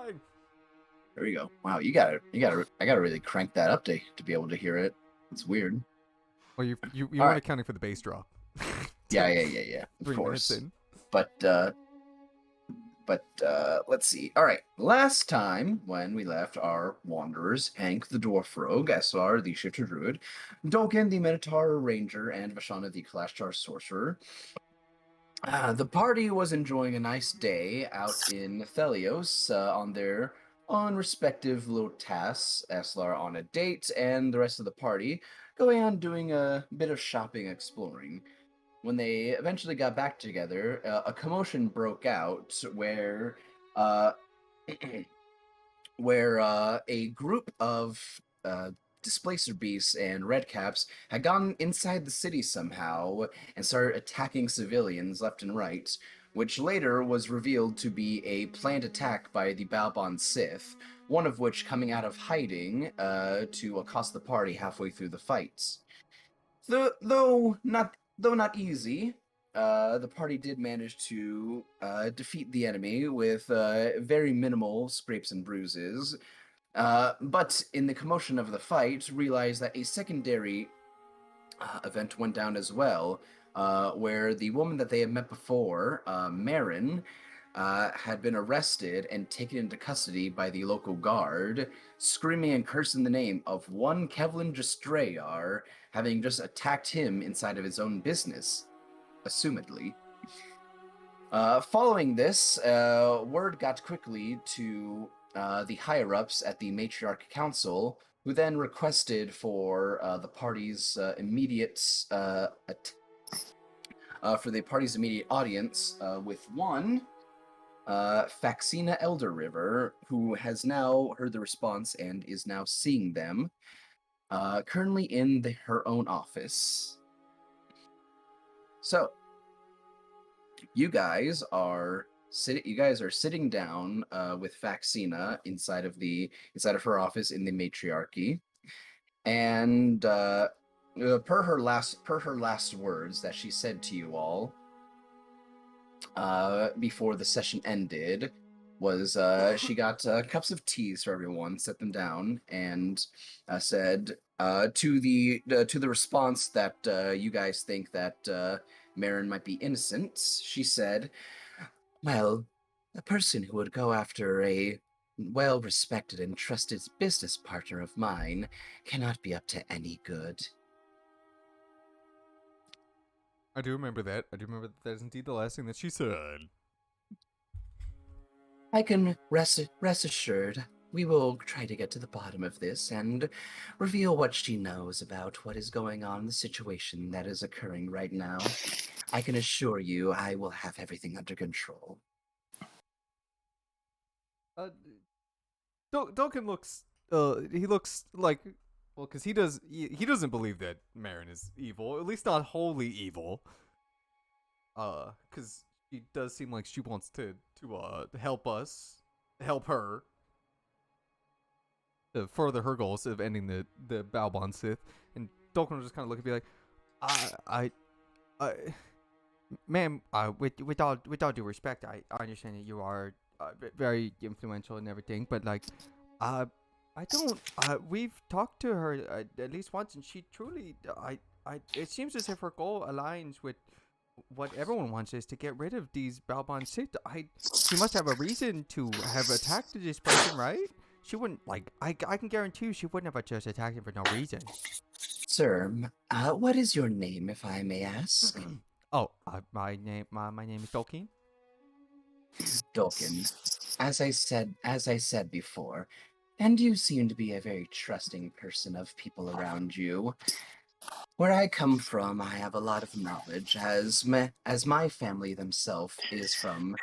fine. There we go. Wow, I gotta really crank that up to be able to hear it. It's weird. Well, you All weren't right. accounting for the bass drop. Yeah. Of 3 minutes course. in. But let's see. All right. Last time when we left our wanderers, Hank the dwarf rogue, Eslar the shifter druid, Dolkin the minotaur ranger, and Vashana the Kalashtar sorcerer. The party was enjoying a nice day out in Thelios on their own respective little tasks. Eslar on a date, and the rest of the party going on doing a bit of shopping, exploring. When they eventually got back together, a commotion broke out uh, where a group of displacer beasts and redcaps had gone inside the city somehow and started attacking civilians left and right, which later was revealed to be a planned attack by the Balbon Sith, one of which coming out of hiding to accost the party halfway through the fight. Though not easy, the party did manage to defeat the enemy with very minimal scrapes and bruises. But in the commotion of the fight, realized that a secondary event went down as well, where the woman that they had met before, Marin, had been arrested and taken into custody by the local guard, screaming and cursing the name of one Kevlin Jastrayar, having just attacked him inside of his own business, assumedly. Following this, word got quickly to the higher-ups at the Matriarch Council, who then requested for the party's immediate audience with one Faxina Elder River, who has now heard the response and is now seeing them, currently in her own office. So, you guys are sitting down with Faxina inside of her office in the matriarchy, and per her last words that she said to you all before the session ended was she got cups of teas for everyone, set them down, and said to the response that you guys think that Marin might be innocent. She said, "Well, a person who would go after a well-respected and trusted business partner of mine cannot be up to any good." I do remember that. That is indeed the last thing that she said. I can rest assured we will try to get to the bottom of this and reveal what she knows about what is going on in the situation that is occurring right now. I can assure you I will have everything under control. Duncan looks. He looks like. Well, because he doesn't believe that Marin is evil. At least not wholly evil. Because she does seem like she wants to help her, to further her goals of ending the Balbon Sith. And Duncan will just kind of look and be like, I ma'am, with all due respect, I understand that you are very influential and everything, but like, I don't. We've talked to her at least once, and she truly, it seems as if her goal aligns with what everyone wants, is to get rid of these Balbon Sith. She must have a reason to have attacked this person, right? She wouldn't, like, I can guarantee you she wouldn't have just attacked him for no reason. Sir, what is your name, if I may ask? My name is Tolkien. Dolkin. As I said before, and you seem to be a very trusting person of people around you. Where I come from, I have a lot of knowledge, as my family themselves is from.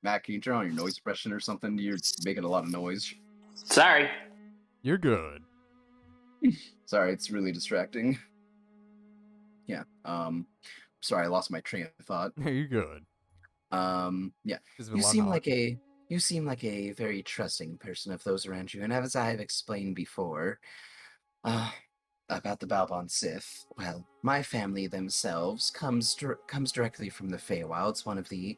Matt, can you turn on your noise suppression or something? You're making a lot of noise. Sorry. You're good. Sorry, it's really distracting. Yeah. Sorry, I lost my train of thought. You're good. Yeah. You seem like a very trusting person of those around you, and as I have explained before, about the Balbon Sith, well, my family themselves comes directly from the Feywilds, one of the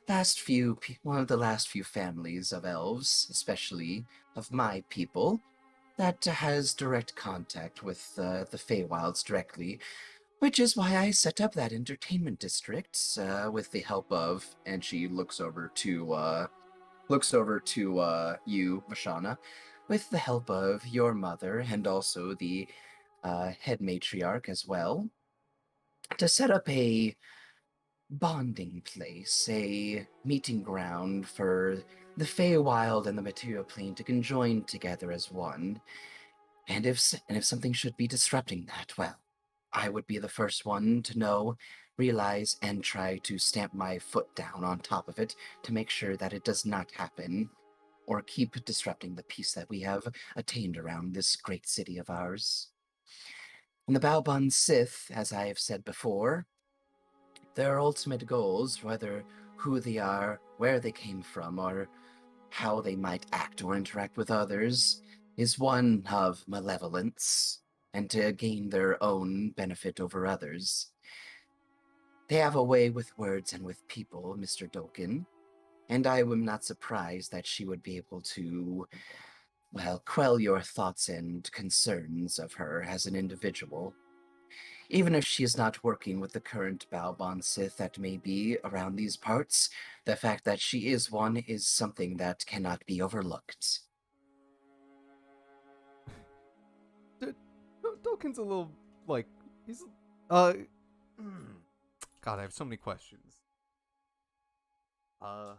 one of the last few families of elves, especially of my people, that has direct contact with the Feywilds directly, which is why I set up that entertainment district with the help of. And she looks over to you, Vashana, with the help of your mother and also the head matriarch as well, to set up a bonding place, a meeting ground for the Feywild and the material plane to conjoin together as one. And if something should be disrupting that, well, I would be the first one to know, realize, and try to stamp my foot down on top of it to make sure that it does not happen or keep disrupting the peace that we have attained around this great city of ours. And the Balbon Sith, as I have said before, their ultimate goals, whether who they are, where they came from, or how they might act or interact with others, is one of malevolence and to gain their own benefit over others. They have a way with words and with people, Mr. Doken, and I am not surprised that she would be able to, well, quell your thoughts and concerns of her as an individual. Even if she is not working with the current Balbon Sith that may be around these parts, the fact that she is one is something that cannot be overlooked. Token's a little like he's uh. God, I have so many questions. Uh,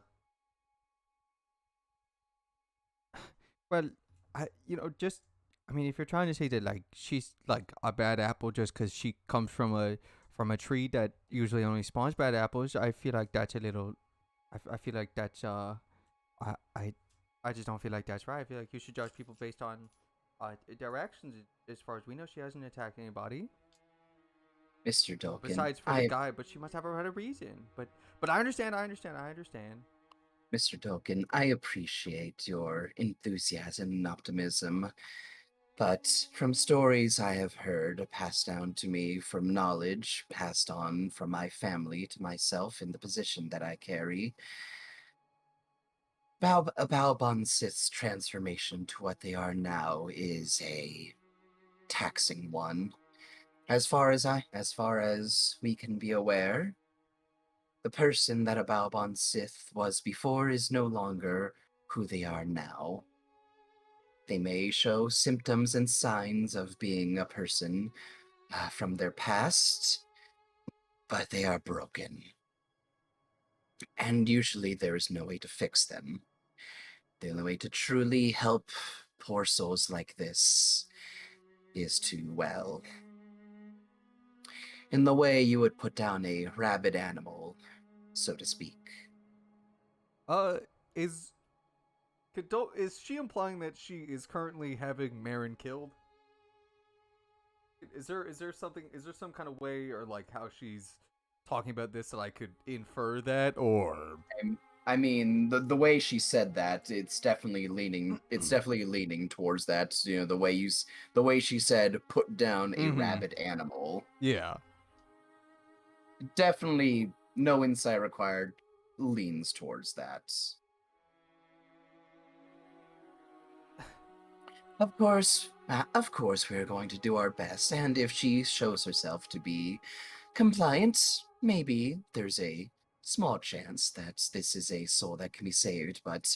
well, just I mean, if you're trying to say that like she's like a bad apple just because she comes from a tree that usually only spawns bad apples, I feel like that's a little. I feel like that's I I I just don't feel like that's right. I feel like you should judge people based on their actions. As far as we know, she hasn't attacked anybody. Mr. Doken, Besides for the guy, but she must have had a reason. But I understand. I understand. I understand. Mr. Doken, I appreciate your enthusiasm and optimism, but from stories I have heard passed down to me, from knowledge passed on from my family to myself in the position that I carry, Balbon Sith's transformation to what they are now is a taxing one. As far as we can be aware, the person that a Balbon Sith was before is no longer who they are now. They may show symptoms and signs of being a person from their past, but they are broken. And usually there is no way to fix them. The only way to truly help poor souls like this is to, well, in the way you would put down a rabid animal, so to speak. Uh, is is she implying that she is currently having Marin killed? Is there some kind of way or like how she's talking about this that I could infer that or I mean, the way she said that, it's definitely leaning towards that. You know, the way she said, "Put down a rabid animal." yeah. Definitely, no insight required. Leans towards that. Of course, we're going to do our best. And if she shows herself to be compliant, maybe there's a small chance that this is a soul that can be saved. But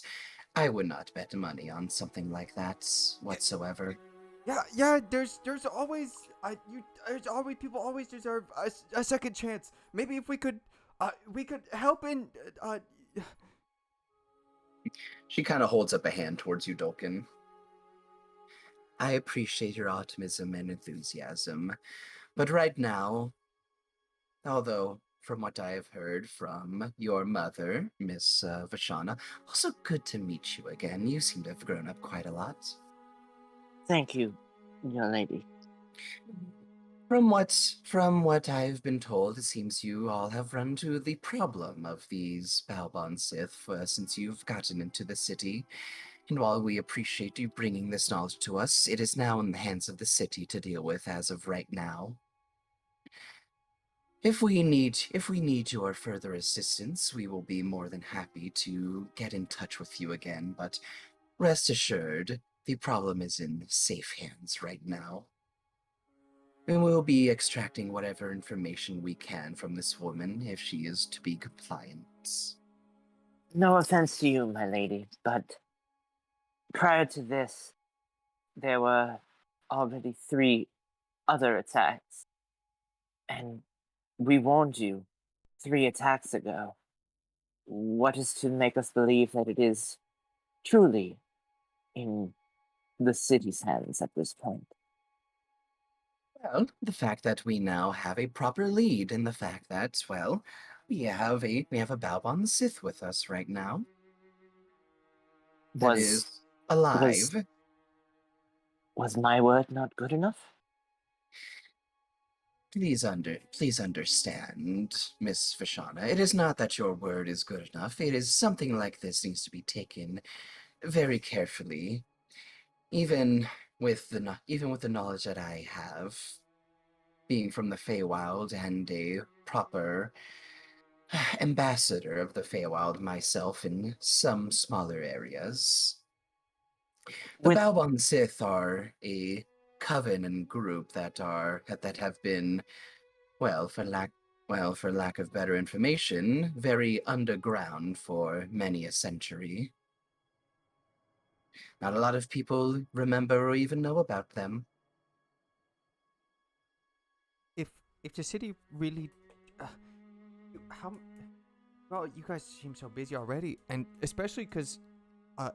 I would not bet money on something like that whatsoever. Yeah. There's always there's always people always deserve a second chance. Maybe if we could help in She kind of holds up a hand towards you, Dolkin. I appreciate your optimism and enthusiasm, but right now, although from what I have heard from your mother, Miss Vashana, also good to meet you again. You seem to have grown up quite a lot. Thank you, young lady. From what I've been told, it seems you all have run into the problem of these Balbon Sith since you've gotten into the city. And while we appreciate you bringing this knowledge to us, it is now in the hands of the city to deal with as of right now. if we need your further assistance, we will be more than happy to get in touch with you again, but rest assured, the problem is in safe hands right now. And we'll be extracting whatever information we can from this woman if she is to be compliant. No offense to you, my lady, but prior to this, there were already 3 other attacks. And we warned you 3 attacks ago. What is to make us believe that it is truly in the city's hands at this point? Well, the fact that we now have a proper lead, and the fact that, well, we have a Balbon Sith with us right now that Was is alive. was was my word not good enough? Please understand, Miss Vashana. It is not that your word is good enough. It is something like this needs to be taken very carefully. Even even with the knowledge that I have, being from the Feywild and a proper ambassador of the Feywild myself in some smaller areas. The With Balbon Sith are a coven and group that have been, well, for lack of better information, very underground for many a century. Not a lot of people remember or even know about them. If if the city really, uh, how well you guys seem so busy already, and especially because,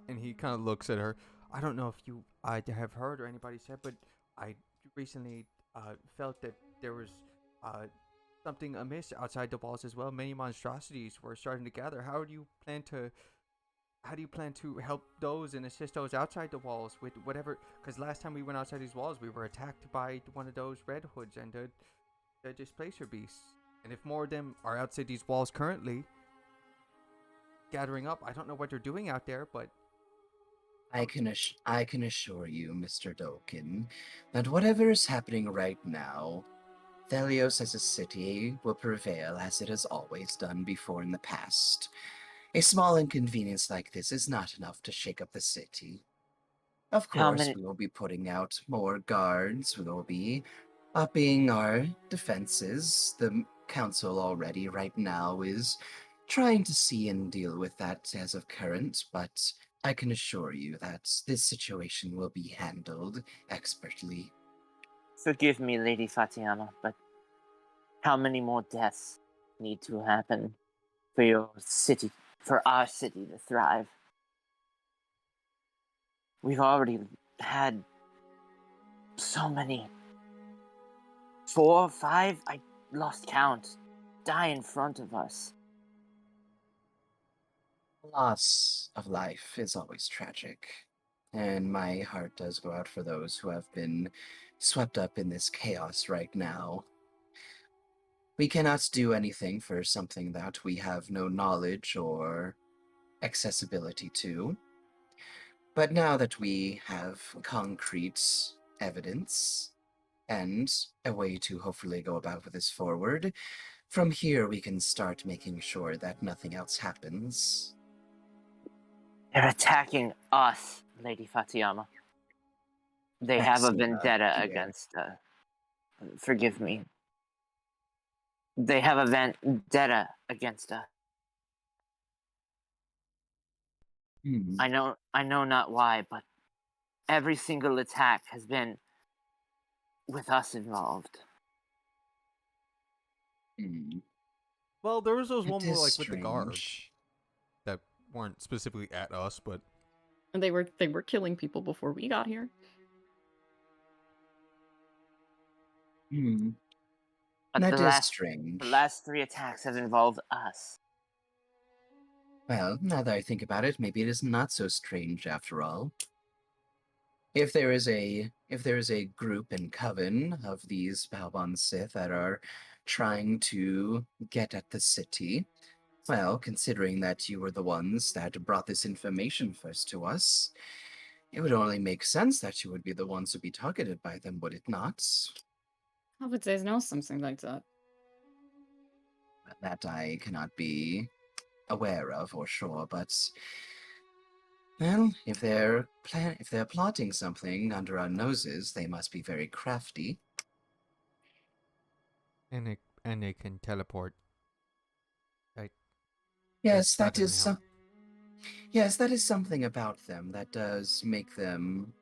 and he kind of looks at her. I don't know if you have heard or anybody said, but I recently felt that there was uh something amiss outside the walls as well. Many monstrosities were starting to gather. How do you plan to help those and assist those outside the walls with whatever? Because last time we went outside these walls, we were attacked by one of those red hoods and the displacer beasts. And if more of them are outside these walls currently, gathering up, I don't know what they're doing out there, but I can assure you, Mr. Dolkin, that whatever is happening right now, Thelios as a city will prevail as it has always done before in the past. A small inconvenience like this is not enough to shake up the city. Of how course, many we will be putting out more guards, we will be upping our defenses. The council already right now is trying to see and deal with that as of current, but I can assure you that this situation will be handled expertly. forgive me, Lady Fatiama, but how many more deaths need to happen for our city to thrive? We've already had so many. 4, 5, I lost count, die in front of us. Loss of life is always tragic, and my heart does go out for those who have been swept up in this chaos right now. We cannot do anything for something that we have no knowledge or accessibility to. But now that we have concrete evidence and a way to hopefully go about with this forward, from here we can start making sure that nothing else happens. They're attacking us, Lady Fatiama. They have a vendetta Dear. against, forgive me. They have a vendetta against us. Hmm. I know not why, but every single attack has been with us involved. Hmm. well, there was those It one more is like with the guards strange. that weren't specifically at us, but And they were killing people before we got here. Hmm. But That the is the strange. last 3 attacks have involved us. Well, now that I think about it, maybe it is not so strange after all. If there is a group and coven of these Balbon Sith that are trying to get at the city, well, considering that you were the ones that brought this information first to us, it would only make sense that you would be the ones to be targeted by them, would it not? How would they know something like that? That I cannot be aware of or sure, but well, if they're plotting something under our noses, they must be very crafty. And they can teleport. Right? Yes, That doesn't help. Yes, that is something about them that does make them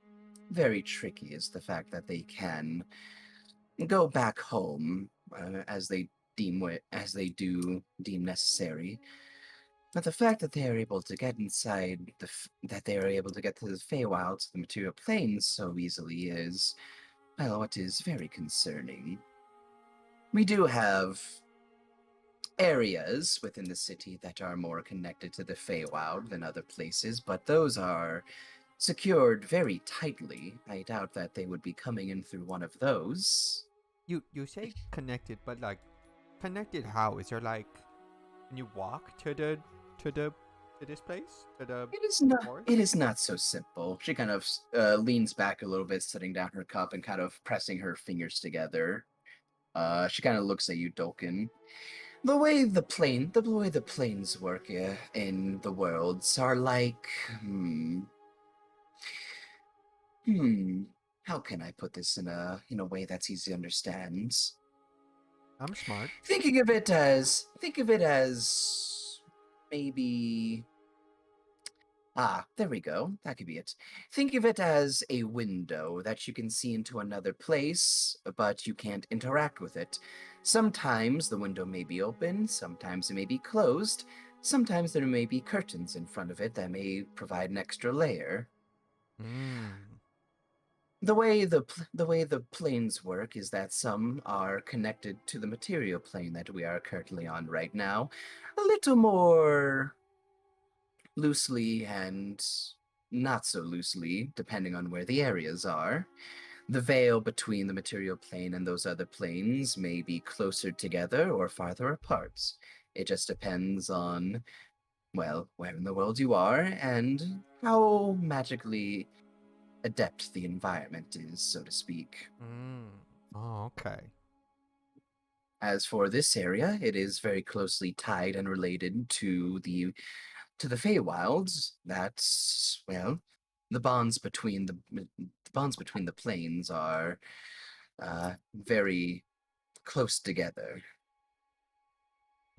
very tricky. Is the fact that they can go back home as they do deem necessary. But the fact that they are able to get inside that they are able to get to the Feywilds, the material planes, so easily is, well, what is very concerning. We do have areas within the city that are more connected to the Feywild than other places, but those are secured very tightly. I doubt that they would be coming in through one of those. You say connected, but like connected how? Is there like can you walk to this place? To the forest? It is not so simple. She kind of leans back a little bit, setting down her cup and kind of pressing her fingers together. She kind of looks at you, Dolkin. The way the planes work in the worlds are like, how can I put this in a way that's easy to understand? I'm smart. Think of it as maybe. There we go. That could be it. Think of it as a window that you can see into another place, but you can't interact with it. Sometimes the window may be open, sometimes it may be closed, sometimes there may be curtains in front of it that may provide an extra layer. Mm. The way the planes work is that some are connected to the material plane that we are currently on right now, a little more loosely and not so loosely, depending on where the areas are. The veil between the material plane and those other planes may be closer together or farther apart. It just depends on, well, where in the world you are and how magically adept the environment is, so to speak. Mm. Oh, okay. As for this area, it is very closely tied and related to the Feywilds. That's, well, the bonds between the planes are very close together.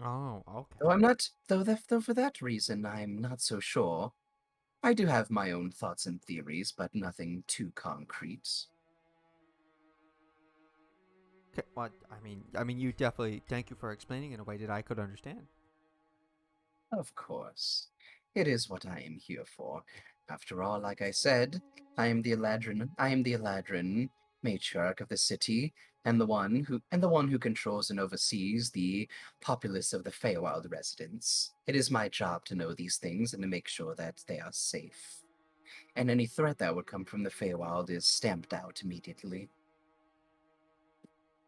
Oh, okay. Though I'm not though for that reason I'm not so sure. I do have my own thoughts and theories, but nothing too concrete. Okay. What I mean, you definitely thank you for explaining in a way that I could understand. Of course. It is what I am here for. After all, like I said, I am the Eladrin matriarch of the city, and the one who controls and oversees the populace of the Feywild residents. It is my job to know these things and to make sure that they are safe. And any threat that would come from the Feywild is stamped out immediately.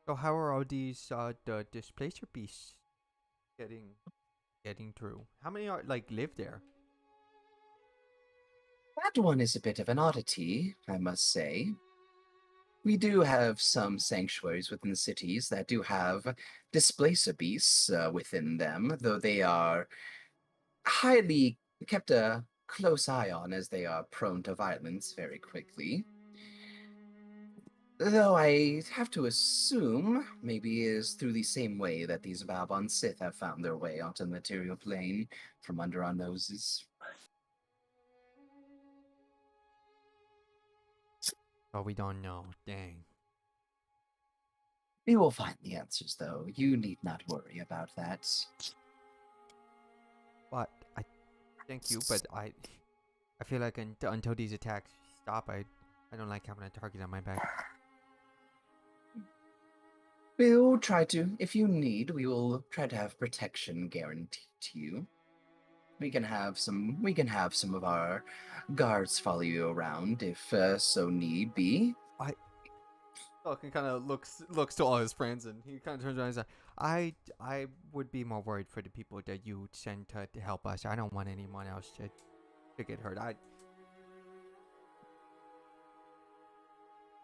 So how are all these the displacer beasts getting getting through? How many are like live there? That one is a bit of an oddity, I must say. We do have some sanctuaries within the cities that do have displacer beasts within them, though they are highly kept a close eye on as they are prone to violence very quickly. Though I have to assume maybe it is through the same way that these Vabon Sith have found their way onto the material plane from under our noses. Oh, we don't know. Dang. We will find the answers, though. You need not worry about that. But I thank you, but I feel like until these attacks stop, I don't like having a target on my back. We'll try to, if you need, we will try to have protection guaranteed to you. We can have some of our guards follow you around if so need be. Falcon kind of looks to all his friends, and he kind of turns around and says, I would be more worried for the people that you send to help us. I don't want anyone else to get hurt.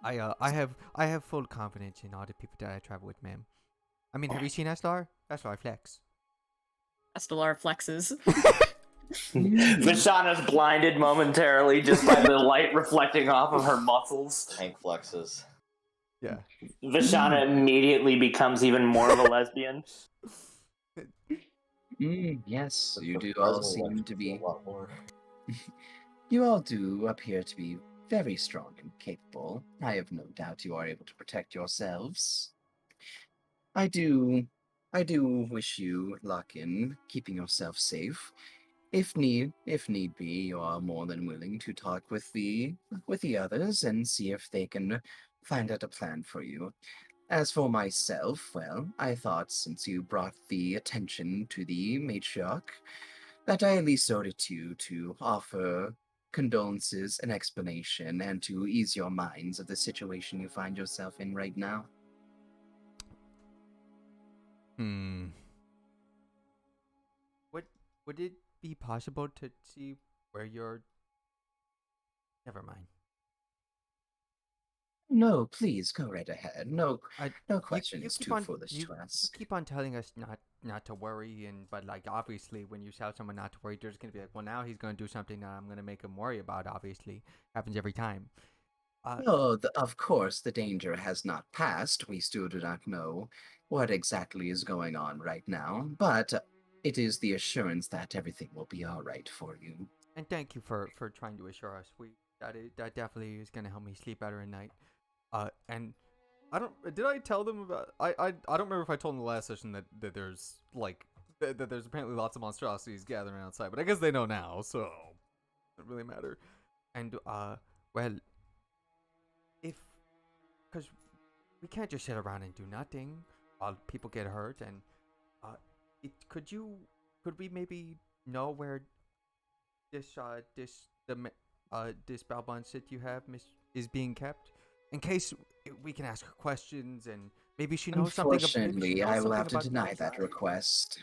I have full confidence in all the people that I travel with, ma'am. I mean, have you seen Eslar? Eslar flex. Castellar flexes. Vishana's blinded momentarily just by the light reflecting off of her muscles. Hank flexes. Yeah. Vishana immediately becomes even more of a lesbian. Yes, But you the do all Presley seem ones to do be. a lot more. You all do appear to be very strong and capable. I have no doubt you are able to protect yourselves. I do wish you luck in keeping yourself safe. If need be, you are more than willing to talk with the others and see if they can find out a plan for you. As for myself, well, I thought since you brought the attention to the matriarch, that I at least owed it to you to offer condolences and explanation and to ease your minds of the situation you find yourself in right now. Would it be possible to see where you're? Never mind. No, please go right ahead. No You questions keep too on foolish you, to you ask. keep on telling us not to worry, but like obviously when you tell someone not to worry, they're just gonna be like, well, now he's gonna do something that I'm gonna make him worry about. Obviously, happens every time. No, of course the danger has not passed. We still do not know what exactly is going on right now, but it is the assurance that everything will be all right for you. And thank you for trying to assure us. That definitely is gonna help me sleep better at night. And did I tell them about I don't remember if I told them the last session that there's like that there's apparently lots of monstrosities gathering outside, but I guess they know now, so it doesn't really matter. And well, because we can't just sit around and do nothing while people get hurt, and could we maybe know where this Balbon sit you have is being kept, in case we can ask her questions and maybe she knows something. Unfortunately, I will have to deny that request.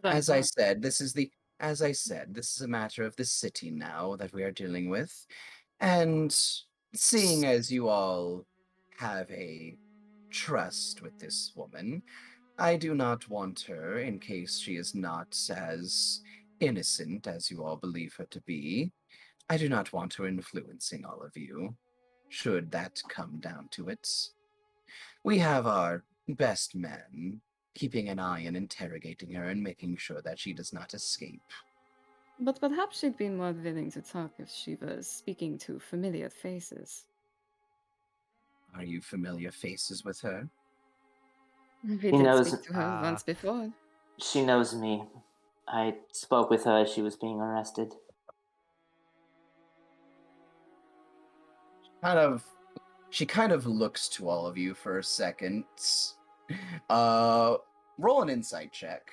As I said, this is a matter of the city now that we are dealing with, and seeing as you all have a trust with this woman, I do not want her, in case she is not as innocent as you all believe her to be, I do not want her influencing all of you, should that come down to it. We have our best men keeping an eye and interrogating her and making sure that she does not escape. But perhaps she'd be more willing to talk if she was speaking to familiar faces. Are you familiar faces with her? We He did knows- speak to her once before. She knows me. I spoke with her as she was being arrested. She kind of looks to all of you for a second. Roll an insight check.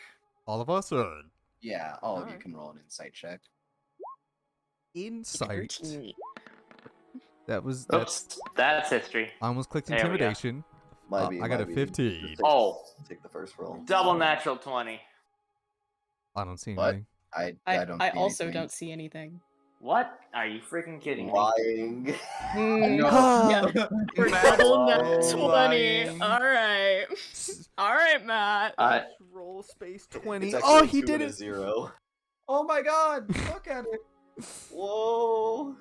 All of us, or Yeah, all of you Alright. can roll an insight check. insight? That's Oops, that's history. I almost clicked There we go. intimidation. Might be. I got might a be. 15. Just Oh. take the first roll. Double natural 20. I don't see What? anything. I don't. I see also anything. don't see anything. What? Are you freaking kidding me? Lying. Yeah, we're double net Lying. 20. All right, Matt. Roll space 20. It's Oh, actually he 2 did and a it. 0. Oh my God! Look at it. Whoa.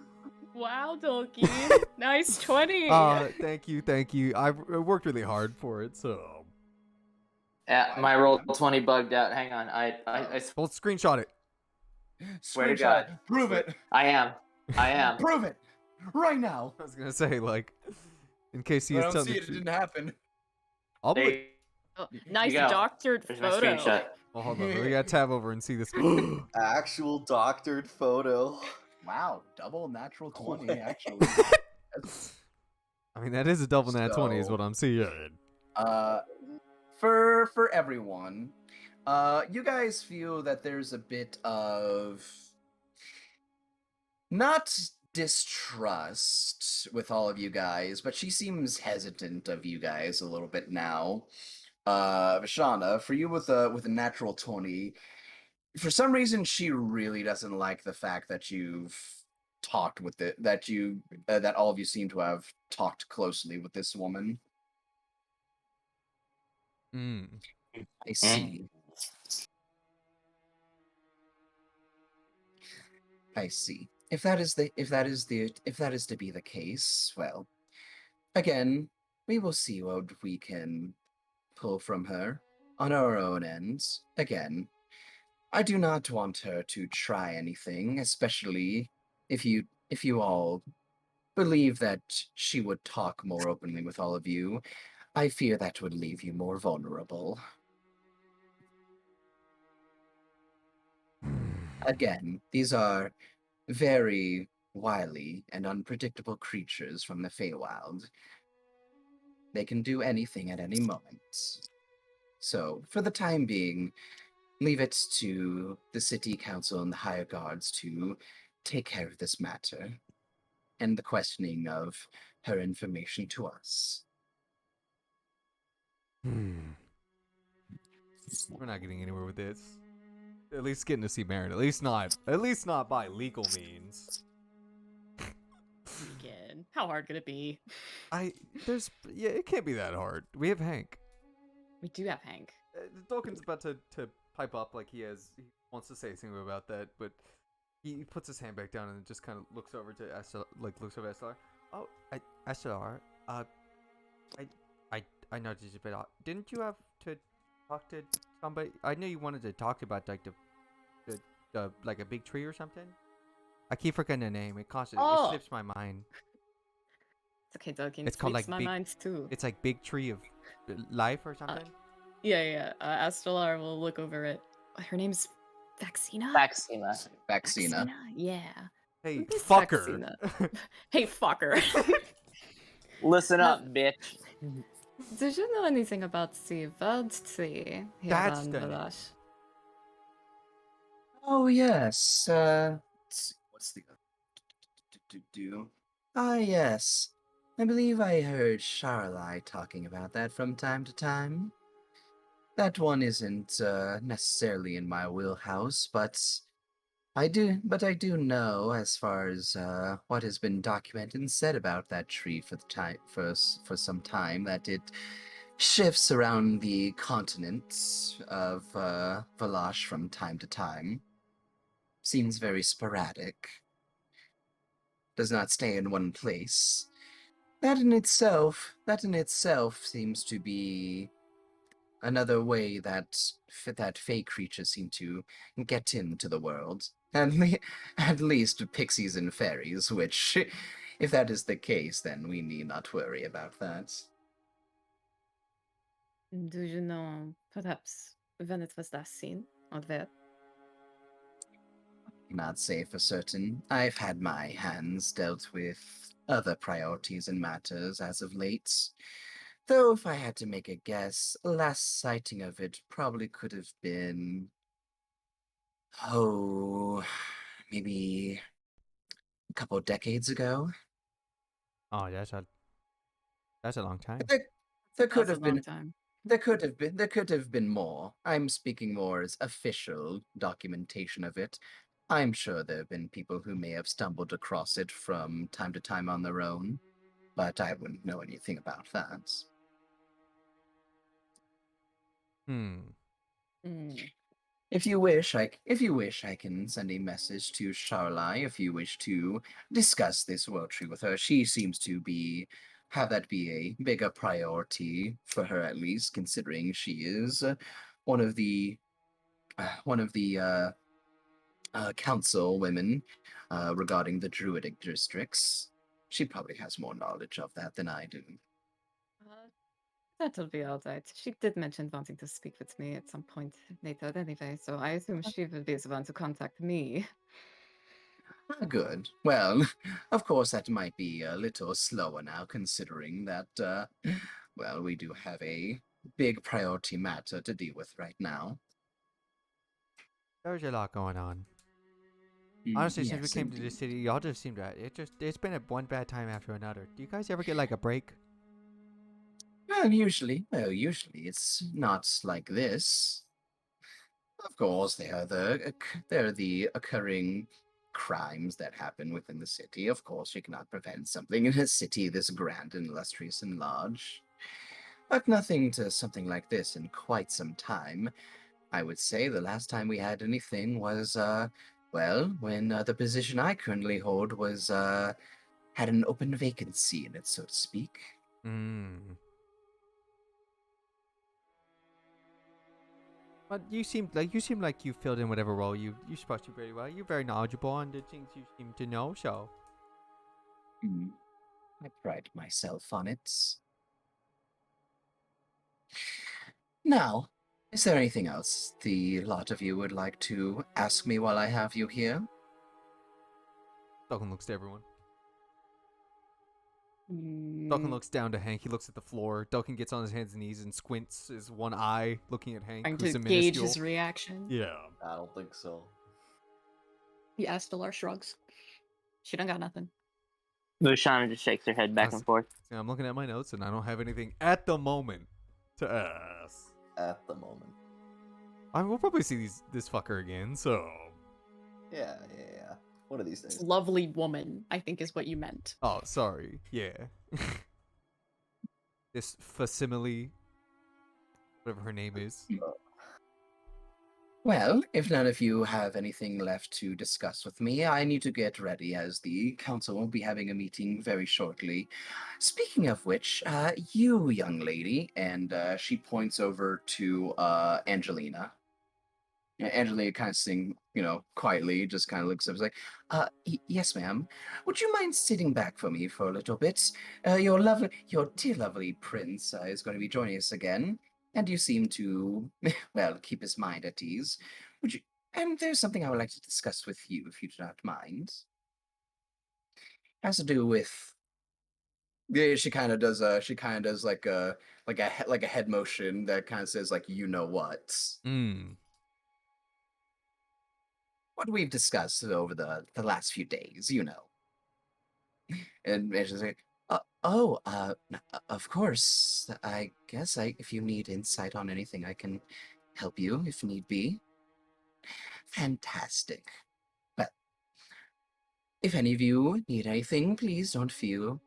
Wow, Dolky. Nice 20. Thank you. I worked really hard for it, so. My roll 20 bugged out. Hang on. I Well, screenshot it. Swear to Screenshot God. it. Prove it. I am. Prove it. Right now. I was gonna say, like, in case he I is don't telling see the it. It truth. didn't happen. I'll There look. you Oh, nice go. doctored There's my photo. screenshot. Well, hold on. We gotta tab over and see this. Actual doctored photo. Wow, double natural 20 What? actually. I mean, that is a double nat 20 is So- what I'm seeing. For everyone, you guys feel that there's a bit of not distrust with all of you guys, but she seems hesitant of you guys a little bit now. Vishana, for you with a natural 20, for some reason she really doesn't like the fact that you've talked with it, that all of you seem to have talked closely with this woman. I see. I see. If that is to be the case, well, again, we will see what we can pull from her on our own ends. Again, I do not want her to try anything, especially if you all believe that she would talk more openly with all of you. I fear that would leave you more vulnerable. Again, these are very wily and unpredictable creatures from the Feywild. They can do anything at any moment. So, for the time being, leave it to the city council and the higher guards to take care of this matter and the questioning of her information to us. We're not getting anywhere with this. At least getting to see Marin. At least not by legal means. Again, how hard could it be? It can't be that hard. We have Hank. We do have Hank. Dolkin's about to pipe up like he wants to say something about that, but he puts his hand back down and just kind of looks over to Estelar. Oh, Estelar, I noticed a bit odd. Didn't you have to talk to somebody? I know you wanted to talk about like the like a big tree or something. I keep forgetting the name. It slips my mind. It's okay, Duncan. It's called like my mind too. It's like Big Tree of Life or something. Yeah. Astellar will look over it. Her name's Vaccina? Vaccina. Yeah. Hey, Miss fucker. Vaccina. Hey, fucker. Listen up, bitch. Did you know anything about the World Tree here That's on the- Valash? Oh yes. Let's see, what's the do? Ah yes. I believe I heard Charlai talking about that from time to time. That one isn't necessarily in my wheelhouse, but I do know as far as what has been documented and said about that tree for the time for some time that it shifts around the continent of Valash from time to time. Seems very sporadic. Does not stay in one place. That in itself seems to be another way that fey creatures seem to get into the world. At least pixies and fairies, which, if that is the case, then we need not worry about that. Do you know, perhaps, when it was last seen? Or where? Not say for certain. I've had my hands dealt with other priorities and matters as of late. Though if I had to make a guess, last sighting of it probably could have been... maybe a couple of decades ago. Oh, that's a long time. There could That's a have long been time. there could have been more. I'm speaking more as official documentation of it. I'm sure there have been people who may have stumbled across it from time to time on their own, but I wouldn't know anything about that. Hmm. If you wish, I can send a message to Charlai if you wish to discuss this world tree with her. She seems to have that be a bigger priority for her, at least, considering she is one of the council women regarding the druidic districts. She probably has more knowledge of that than I do. That'll be all right. She did mention wanting to speak with me at some point later anyway, so I assume she will be the one to contact me. Good. Well, of course, that might be a little slower now, considering that, well, we do have a big priority matter to deal with right now. There's a lot going on. Honestly, since we Yes, came to this city, y'all just seem to it's been one bad time after another. Do you guys ever get like a break? Well, usually it's not like this. Of course, there are the occurring crimes that happen within the city. Of course, you cannot prevent something in a city this grand and illustrious and large. But nothing to something like this in quite some time. I would say the last time we had anything was Well, when the position I currently hold was had an open vacancy in it, so to speak. Mm. But you seem like you filled in whatever role you supposed to very well. You're very knowledgeable on the things you seem to know. So Hmm. I pride myself on it. Now, is there anything else the lot of you would like to ask me while I have you here? Duncan looks to everyone. Duncan looks down to Hank. He looks at the floor. Duncan gets on his hands and knees and squints his one eye, looking at Hank, Trying who's to a gauge minuscule. his reaction. Yeah. I don't think so. He Astellar shrugs. She don't got nothing. Luciana just shakes her head back That's- and forth. See, I'm looking at my notes and I don't have anything at the moment to ask. At the moment. We'll probably see this fucker again. So. Yeah. One of these This days. lovely woman, I think is what you meant. Oh, sorry. Yeah. This facsimile, whatever her name is. Well, if none of you have anything left to discuss with me, I need to get ready as the council will be having a meeting very shortly. Speaking of which, you young lady, and she points over to Angelina. Angelina kind of sing, quietly, just kind of looks up, is like, yes, ma'am. Would you mind sitting back for me for a little bit? Your dear lovely prince is going to be joining us again, and you seem to, well, keep his mind at ease. Would you? And there's something I would like to discuss with you, if you do not mind. Has to do with. Yeah, she kind of does. Like a head motion that kind of says like, you know what. What we've discussed over the last few days, And she's like, of course. I guess if you need insight on anything, I can help you if need be. Fantastic. Well, if any of you need anything, please don't feel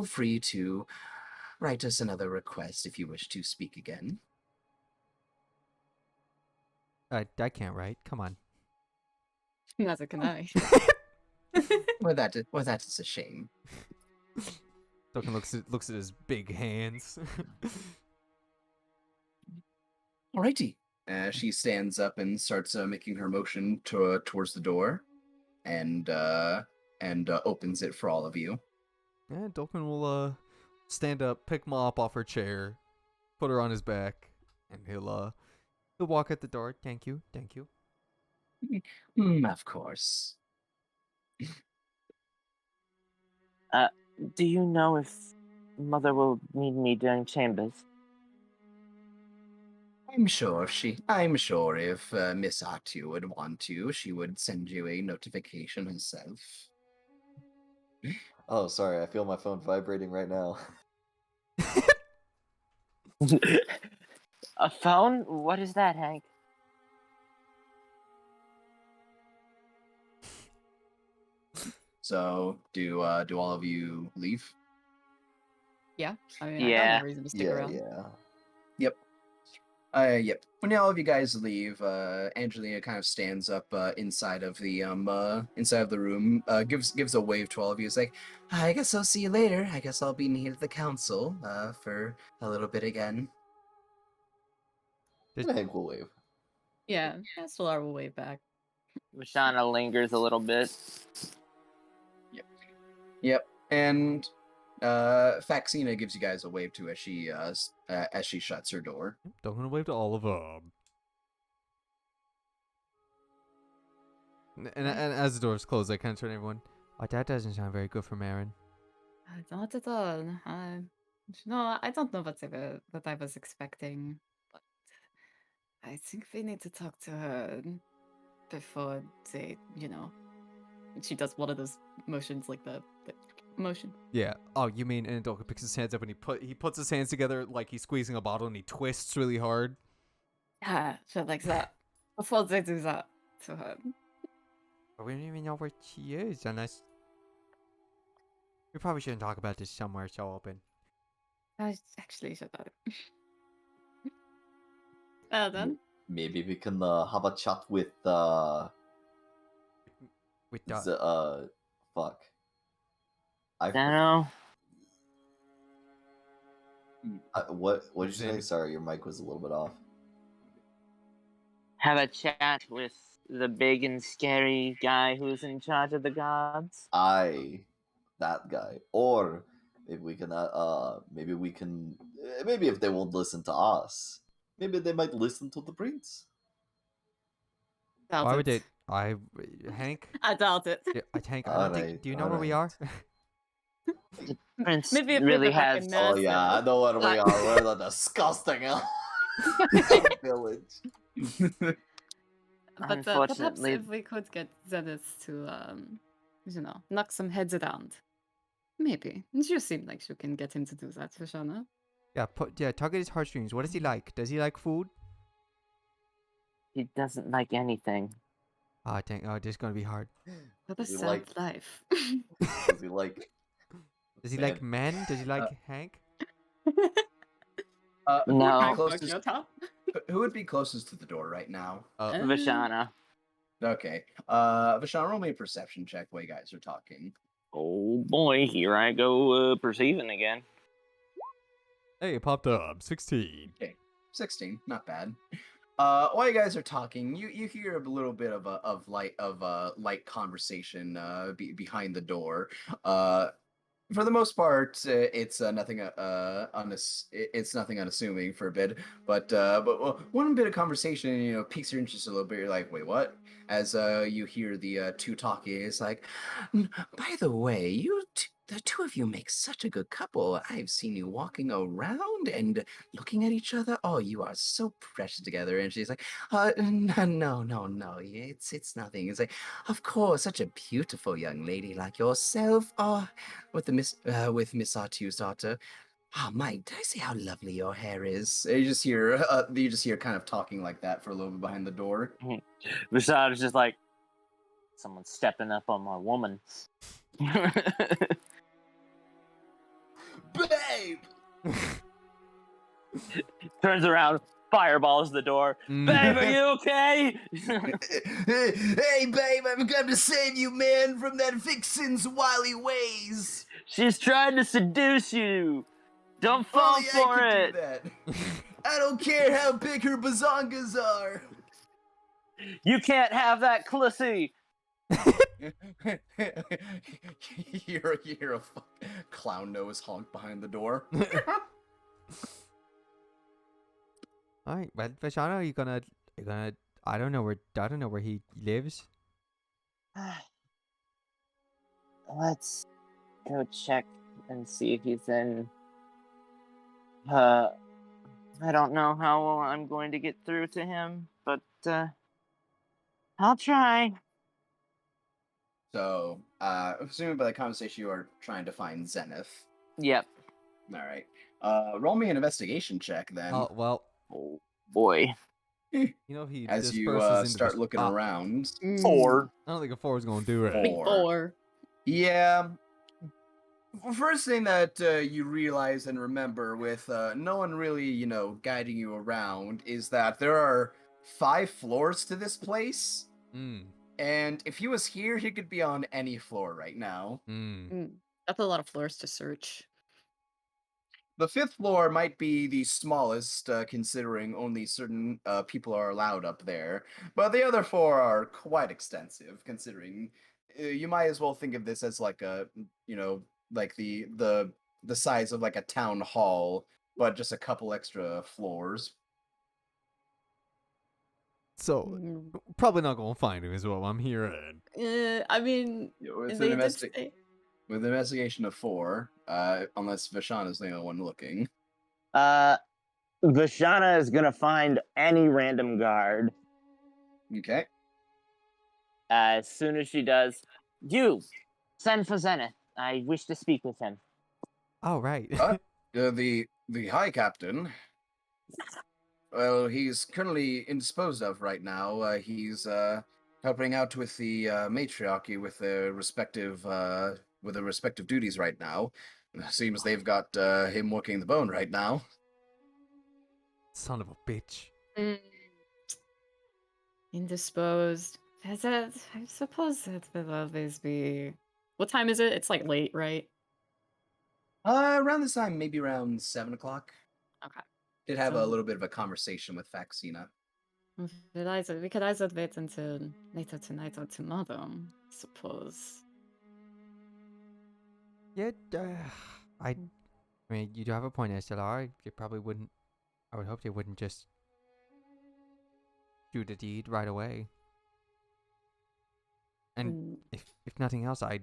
free to write us another request if you wish to speak again. I can't write. Come on. Neither can I. Well, that is a shame. Duncan looks at his big hands. Alrighty. She stands up and starts making her motion towards the door, and opens it for all of you. Yeah, Duncan will stand up, pick Mop off her chair, put her on his back, and he'll walk at the door. Thank you. Of course. Do you know if Mother will need me during chambers? I'm sure if Miss Atu would want to, she would send you a notification herself. Oh, sorry. I feel my phone vibrating right now. A phone? What is that, Hank? So, do all of you leave? Yeah. I mean, I Yeah. got no reason to stick around. Yeah. Yep. When all of you guys leave, Angelina kind of stands up inside of the room, gives a wave to all of you. It's like, I guess I'll see you later. I guess I'll be needed at the council for a little bit again. I think we'll wave. Yeah, Astellar will wave back. Luciana lingers a little bit. Yep. And Faxina gives you guys a wave too as she shuts her door. Duncan will wave to all of them. And as the doors close, I kind of turn to everyone. Oh, that doesn't sound very good for Marin. Not at all. No, I don't know what I was expecting, but I think we need to talk to her before they, She does one of those motions, like the motion. Yeah. Oh, you mean? And Duncan picks his hands up and he puts his hands together like he's squeezing a bottle and he twists really hard. Ah, shit like that. Before they do that to her. We don't even know where she is unless. We probably shouldn't talk about this somewhere so open. I actually should have. Well then. Maybe we can have a chat with with Fuck. I Zeno, what did you say? Zen. Sorry, your mic was a little bit off. have a chat with the big and scary guy who's in charge of the gods. That guy. Or maybe we can maybe if they won't listen to us, maybe they might listen to the prince. Doubt Why would it. it? Hank. I doubt it. Yeah, Hank. I don't think. Alright, Do you know where we are? Prince Maybe if we really could, like, has. a Oh yeah, I know where we are. We're the disgusting village. But perhaps Unfortunately- if we could get Zenith to, knock some heads around. Maybe. You seem like you can get him to do that, Vishana. Yeah. Tug at his heartstrings. What does he like? Does he like food? He doesn't like anything. Oh, dang. Oh, this is gonna be hard. What a Does he sad like- life. Does he like? Does he Man. like men? Does he like Hank? Who would No. be Fuck closest? your top. Who would be closest to the door right now? Vishana. Okay. Vishal, roll me a perception check while you guys are talking. Oh boy, here I go perceiving again. Hey, it popped up. 16. 16, not bad. While you guys are talking, you hear a little bit of light conversation behind the door. For the most part, it's nothing it's nothing unassuming for a bit, but one bit of conversation piques your interest a little bit. You're like, wait, what? As you hear the two talking, it's like, by the way, the two of you make such a good couple. I've seen you walking around and looking at each other. Oh, you are so precious together. And she's like, no, it's nothing. It's like, of course, such a beautiful young lady like yourself. Oh, with Miss Artu's daughter. Oh, Mike, did I say how lovely your hair is? And you just hear kind of talking like that for a little bit behind the door. Vishana's just like, someone's stepping up on my woman. Babe! Turns around, fireballs the door. Mm. Babe, are you okay? Hey, babe, I've come to save you, man, from that vixen's wily ways. She's trying to seduce you. Don't fall Only for I it. can do that. I don't care how big her bazongas are. You can't have that clussy. you hear a clown nose honk behind the door. All right, well, Vashana, are you gonna? I don't know where he lives. Let's go check and see if he's in. I don't know how well I'm going to get through to him, but I'll try. So, assuming by the conversation you are trying to find Zenith. Yep. All right. Roll me an investigation check then. Oh well, Oh boy. you know he as you disperses into start the- looking Ah, around. 4. I don't think a 4 is gonna do it. Four. Big 4. Yeah. First thing that you realize and remember with no one really, guiding you around is that there are 5 floors to this place. Mm. And if he was here, he could be on any floor right now. Mm. That's a lot of floors to search. The 5th floor might be the smallest, considering only certain people are allowed up there. But the other 4 are quite extensive, considering you might as well think of this as like a, like the size of like a town hall, but just a couple extra floors. So Mm, probably not gonna find him is what I'm hearing. I mean, With they an, did say. with an investigation of 4, unless Vashon is the only one looking. Vashana is gonna find any random guard. Okay. As soon as she does, you send for Zenith. I wish to speak with him. Oh right. The High Captain. Well, he's currently indisposed of right now. He's helping out with the matriarchy with their respective duties right now. Seems they've got him working the bone right now. Son of a bitch. Mm. Indisposed. I suppose it will always be. What time is it? It's like late, right? Around this time, maybe around 7 o'clock. Okay. Did have a So- little bit of a conversation with Faxina. We could either wait until later tonight or tomorrow, I suppose. Yeah, I mean, you do have a point, SLR. You probably wouldn't. I would hope they wouldn't just do the deed right away. And Mm, if nothing else, I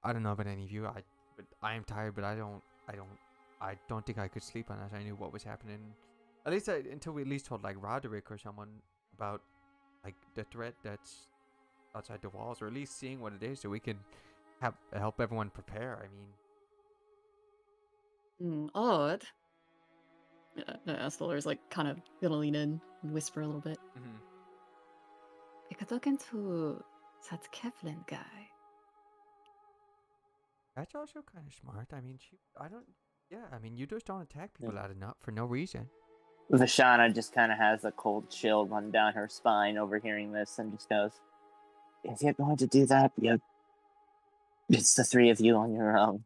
don't know about any of you. But I am tired, but I don't think I could sleep unless I knew what was happening. At least until we at least told like Roderick or someone about like the threat that's outside the walls, or at least seeing what it is, so we can help everyone prepare. I mean, odd. Astor's like kind of gonna lean in and whisper a little bit. We could look into that Kevlin guy. that's also kind of smart. I mean, I mean, you just don't attack people out of for no reason. Vashana just kind of has a cold chill run down her spine overhearing this and just goes, if you're going to do that, it's the three of you on your own.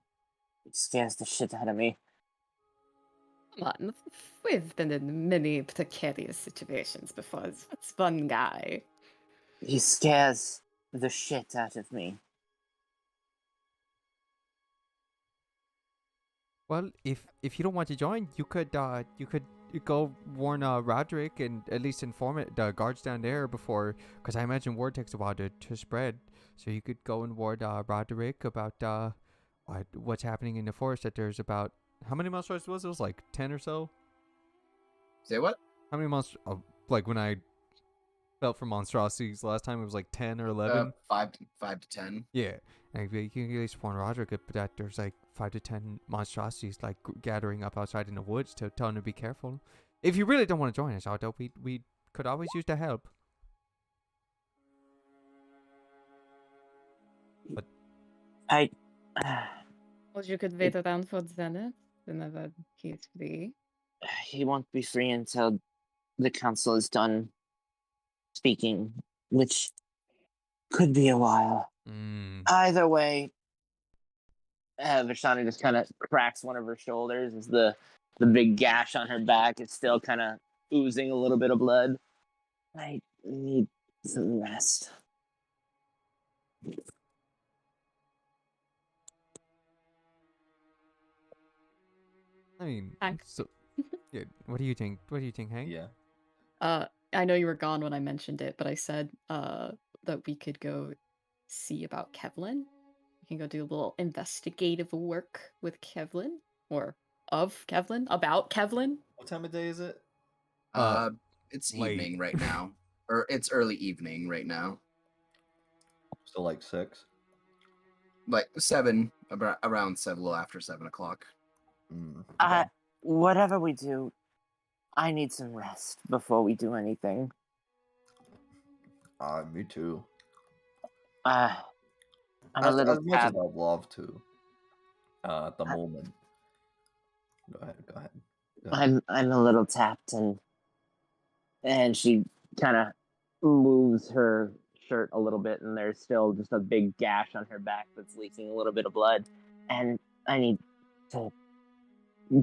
It scares the shit out of me. Come on, we've been in many precarious situations before. It's one guy. He scares the shit out of me. Well, if you don't want to join, you could go warn Roderick and at least inform the guards down there before, because I imagine word takes a while to spread. So you could go and warn Roderick about what's happening in the forest. That there's about how many monsters was it? It was like 10 or so. Say what? How many monsters? Like when I felt for monstrosities last time, it was like 10 or 11. 5 to 10. Yeah, and you can at least warn Roderick that there's like 5 to 10 monstrosities like gathering up outside in the woods to tell him to be careful. If you really don't want to join us, although we could always use the help. But Well, you could wait around for Zenith whenever he's free. He won't be free until the council is done speaking, which could be a while. Either way, Vashana just kind of cracks one of her shoulders as the big gash on her back is still kind of oozing a little bit of blood. I need some rest. I mean, Hank. so yeah. What do you think? What do you think, Hank? Yeah. I know you were gone when I mentioned it, but I said that we could go see about Kevlin. We can go do a little investigative work with Kevlin, or of Kevlin, about Kevlin. What time of day is it? It's late. evening right now. Or it's early evening right now. Still like 6. Like 7, around 7, a little after 7 o'clock. Okay. Whatever we do, I need some rest before we do anything. Me too. I'm a As little much as tapped. I'd love to. At the moment. Go ahead. I'm a little tapped, and she kind of moves her shirt a little bit, and there's still just a big gash on her back that's leaking a little bit of blood, and I need to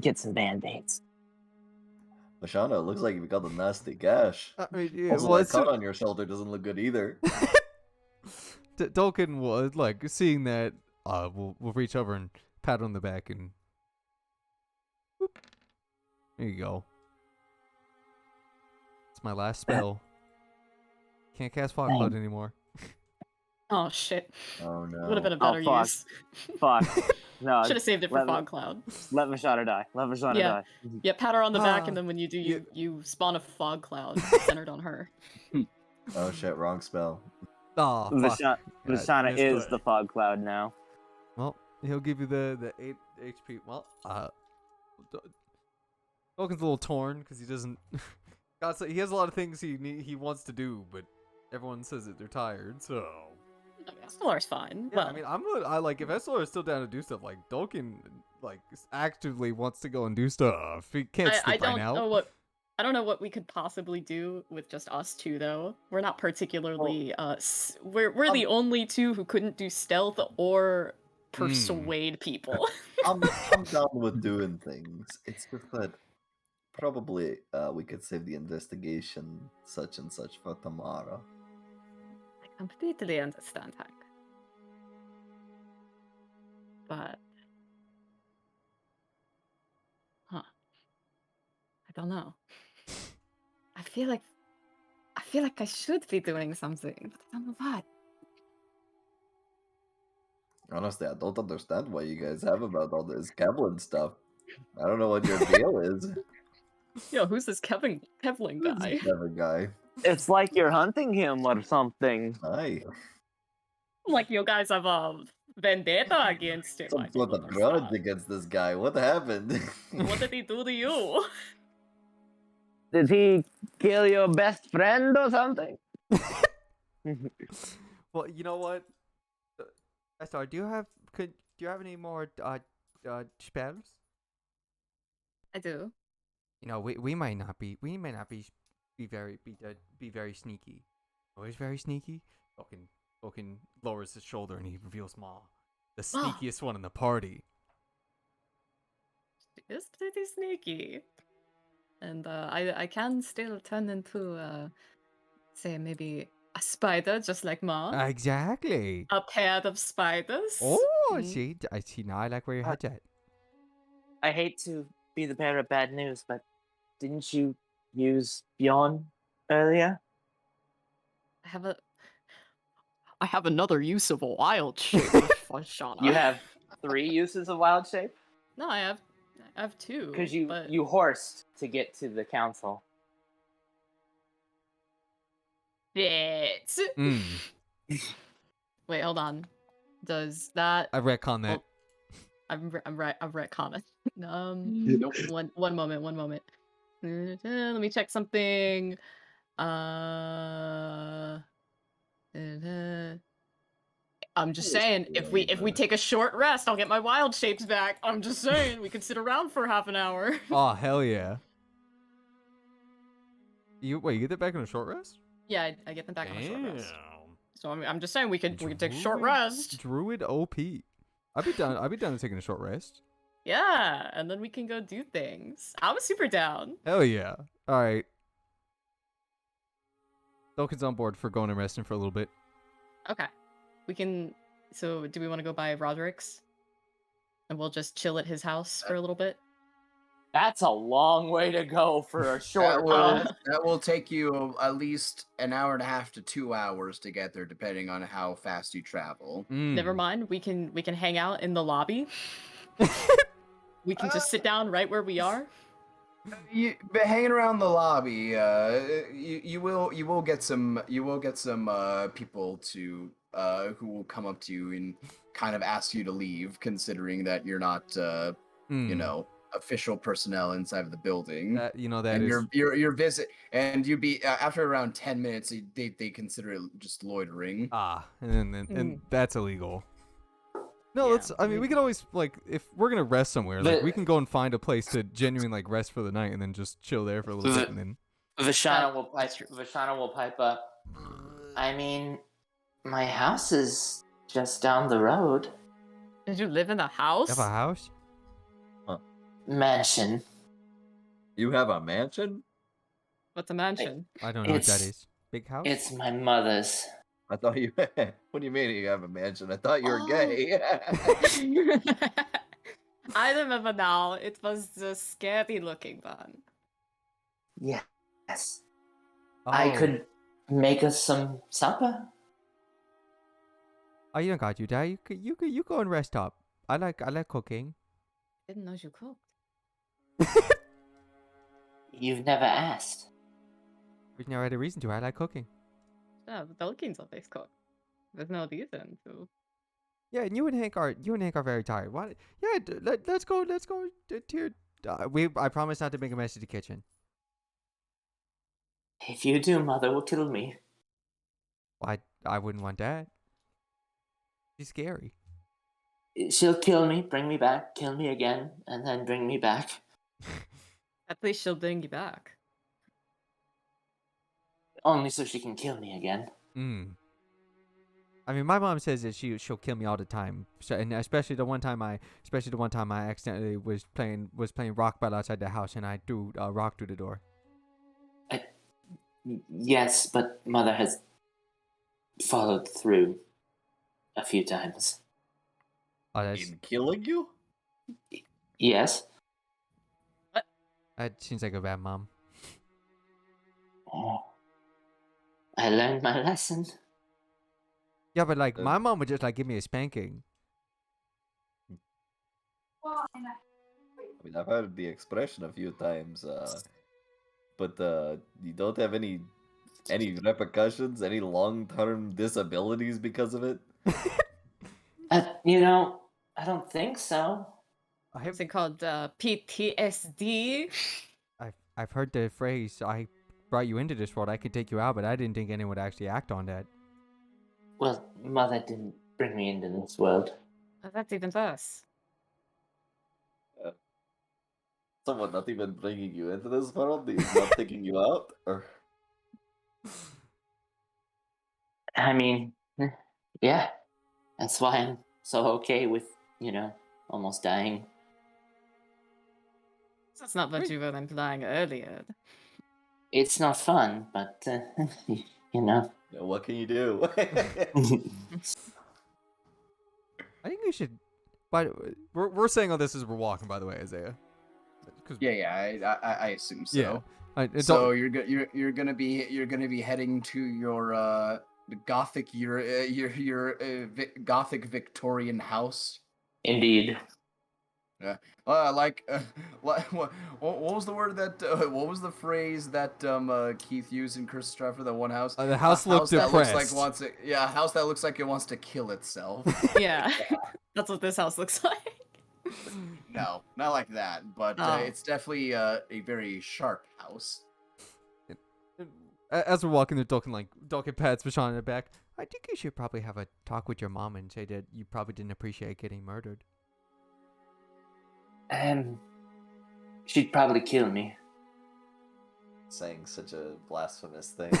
get some band-aids. Lashana, it looks like you've got a nasty gash. I mean, yeah, Also, well, that it's cut on your shoulder doesn't look good either. Tolkien was like seeing that. We'll reach over and pat on the back and. Whoop. There you go. It's my last spell. Can't cast Fog Cloud anymore. Oh shit! Oh no. Would have been a better fuck. use. Fuck. No, Should have saved it for let- Fog Cloud. let Vashana die. Let Vashana Yeah. die. Yeah, pat her on the back, Ah, and then when you do, yeah. you spawn a fog cloud centered on her. Oh shit, wrong spell. Oh, fuck. Vashana missed is it. the fog cloud now. Well, he'll give you the 8 HP. Well, Tolkien's a little torn because he doesn't. He has a lot of things he wants to do, but everyone says that they're tired. So Escalar's fine. yeah, Well, I mean, I like if Eslar is still down to do stuff. Like Tolkien, like actively wants to go and do stuff. He can't I sleep right don't now. know what I don't know what we could possibly do with just us two, though. We're not particularly. We're the only two who couldn't do stealth or persuade people. I'm down with doing things. It's just that probably we could save the investigation such and such for tomorrow. I completely understand, Hank. But I don't know. I feel like I should be doing something, but I don't know what. Honestly, I don't understand why you guys have about all this Kevlin stuff. I don't know what your deal is. Yo, who's this Kevlin Who's guy? this Kevin guy? It's like you're hunting him or something. Hi. Like you guys have a vendetta against him. I Some don't sort of understand. grudge against this guy. What happened? What did he do to you? Did he kill your best friend or something? Well, you know what? Sorry, do you have any more spells? I do. You know, we might not be very sneaky. Always very sneaky. Fucking lowers his shoulder and he reveals the sneakiest one in the party. She is pretty sneaky. And I can still turn into say maybe a spider just like Ma. Exactly. A pair of spiders. Oh, see, I see now. I like where your head's at. I hate to be the bearer of bad news, but didn't you use Bjorn earlier? I have another use of a wild shape, Shauna. You have 3 uses of wild shape? No, I have 2. Because you but... you horsed to get to the council. Bit. Wait, hold on. Does that? I retcon that. I'm retconning. Nope. One moment. Let me check something. I'm just saying, if we take a short rest, I'll get my wild shapes back. I'm just saying, we could sit around for half an hour. Oh hell yeah! You get that back in a short rest? Yeah, I get them back on a short rest. Damn. So I'm just saying we could take a short rest. Druid OP. I'd be down to taking a short rest. Yeah, and then we can go do things. I was super down. Hell yeah! All right. Dolkin's on board for going and resting for a little bit. Okay. We can. So, do we want to go by Roderick's? And we'll just chill at his house for a little bit? That's a long way to go for a short rest. That will take you at least an hour and a half to 2 hours to get there, depending on how fast you travel. Never mind. We can hang out in the lobby. We can just sit down right where we are. But hanging around the lobby, you will get some people to who will come up to you and kind of ask you to leave, considering that you're not official personnel inside of the building. That and is your visit, and you'd be after around 10 minutes, they consider it just loitering. and that's illegal. No, Yeah, we can always, if we're gonna rest somewhere, we can go and find a place to genuinely rest for the night, and then just chill there for a little bit, and then. Vishana will pipe up. I mean, my house is just down the road. Did you live in a house? Have a house? Mansion. You have a mansion? What's a mansion? I don't know what that is. Big house? It's my mother's. I thought you. What do you mean you have a mansion? I thought you were gay. I remember now. It was the scary looking one. Yes. I could make us some supper. Oh, you don't got you, Dad. You go and rest up. I like cooking. Didn't know you cooked. You've never asked. We've never had a reason to. I like cooking. Yeah, but Dolkins always cook. There's no reason to. Yeah, and you and Hank are very tired. Why? Yeah, let's go to. I promise not to make a mess in the kitchen. If you do, Mother will kill me. I wouldn't want that. She's scary. She'll kill me, bring me back, kill me again, and then bring me back. At least she'll bring you back. only so she can kill me again. I mean, my mom says that she'll kill me all the time. So, and especially the one time I accidentally was playing rock battle outside the house, and I threw a rock through the door. Yes, but Mother has followed through a few times. Oh, that's, In killing you? Yes. that seems like a bad mom. Oh. I learned my lesson. Yeah, but like my mom would just like give me a spanking. I mean, I've heard the expression a few times, but you don't have any repercussions, any long-term disabilities because of it? You know, I don't think so. What's it called? PTSD? I've heard the phrase, I brought you into this world, I could take you out, but I didn't think anyone would actually act on that. Well, Mother didn't bring me into this world. Oh, that's even worse. Someone not even bringing you into this world is not taking you out? Or I mean, yeah. That's why I'm so okay with, almost dying. That's not what you were implying earlier. It's not fun, but, what can you do? I think we should. But we're saying all this as we're walking, by the way, Isaiah. Yeah, I assume so. Yeah. So you're gonna be heading to your gothic gothic Victorian house. Indeed. Yeah. What was the word that what was the phrase that Keith used in Curse Strifer? That one house. The house looked that depressed. looks like wants it. Yeah, a house that looks like it wants to kill itself. Yeah. That's what this house looks like. No, not like that. But it's definitely a very sharp house. As we're walking, they're Dalkin pats Vashon in the back. I think you should probably have a talk with your mom and say that you probably didn't appreciate getting murdered. She'd probably kill me. Saying such a blasphemous thing.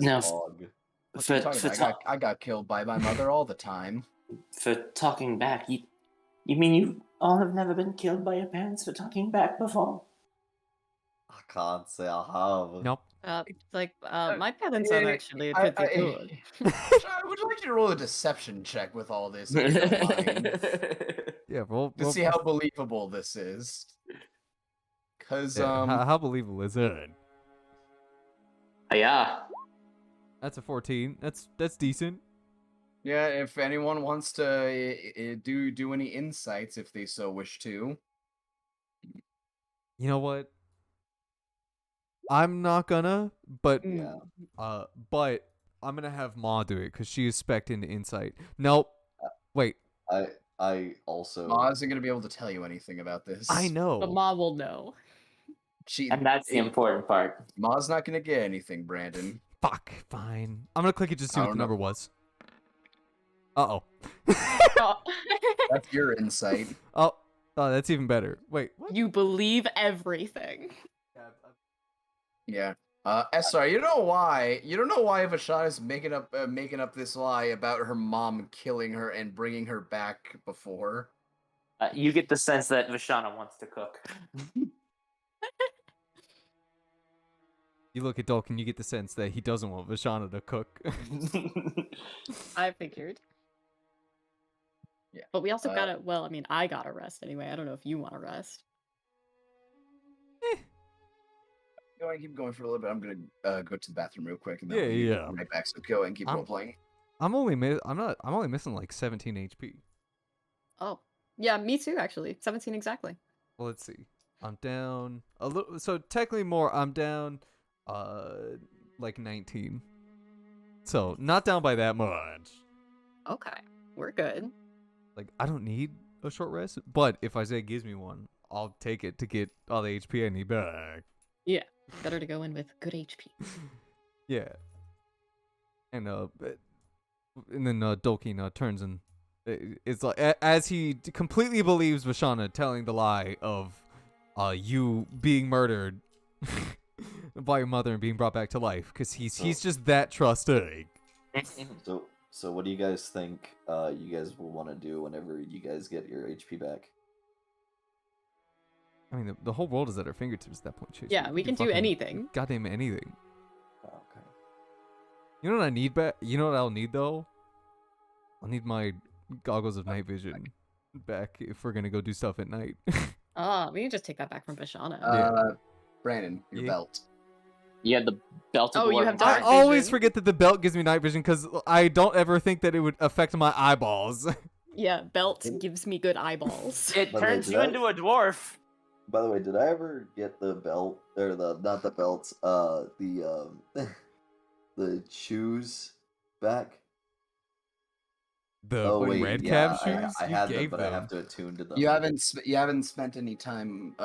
No. What are you talking about? I got killed by my mother all the time. For talking back, you mean you all have never been killed by your parents for talking back before? I can't say I have. Nope. My parents are actually pretty good. I would like you to roll a deception check with all this, if you don't mind. Yeah, To see how believable this is. Cause how believable is it? Yeah. That's a 14. That's decent. Yeah, if anyone wants to do any insights, if they so wish to. You know what? I'm not gonna, but but I'm gonna have Ma do it because she is spec'd into insight. Nope. Wait. I also. Ma isn't gonna be able to tell you anything about this. I know. But Ma will know. And that's the important part. Ma's not gonna get anything, Brandon. Fuck. Fine. I'm gonna click it just to see what the number was. Uh-oh. That's your insight. Oh, that's even better. Wait, what? You believe everything. Yeah. Sorry, you don't know why Vashon is making up this lie about her mom killing her and bringing her back before. You get the sense that Vashana wants to cook. You look at Dalkin, you get the sense that he doesn't want Vashana to cook. I figured. Yeah. But we also I gotta rest anyway. I don't know if you want to rest. Go ahead and keep going for a little bit. I'm gonna go to the bathroom real quick and then Yeah. right back. So go and keep role playing. I'm only missing like 17 HP. Oh. Yeah, me too, actually. 17 exactly. Well, let's see. I'm down a little. So technically more. I'm down, like 19. So not down by that much. Okay. We're good. Like I don't need a short rest, but if Isaiah gives me one, I'll take it to get all the HP I need back. Yeah. Better to go in with good HP. Yeah. And then Dolkin turns and it's like as he completely believes Vashana telling the lie of you being murdered. by your mother and being brought back to life because he's just that trusting. So what do you guys think you guys will want to do whenever you guys get your HP back? I mean, the whole world is at our fingertips at that point, Chase. Yeah, we can do fucking anything. Goddamn anything. Okay. You know what I need back? You know what I'll need though? I'll need my goggles of night vision back if we're gonna go do stuff at night. We can just take that back from Bashana. Brandon, your Yeah. belt. You had the belt of Oh, you dwarven have I dark eye. always vision. forget that the belt gives me night vision because I don't ever think that it would affect my eyeballs. Yeah, belt gives me good eyeballs. It By the way, turns did you I- into a dwarf. By the way, did I ever get the belt or not the belt, the the shoes back? The Oh wait, red yeah, cab shoes? I You had them, gave but them. I have to attune to them. You haven't spent any time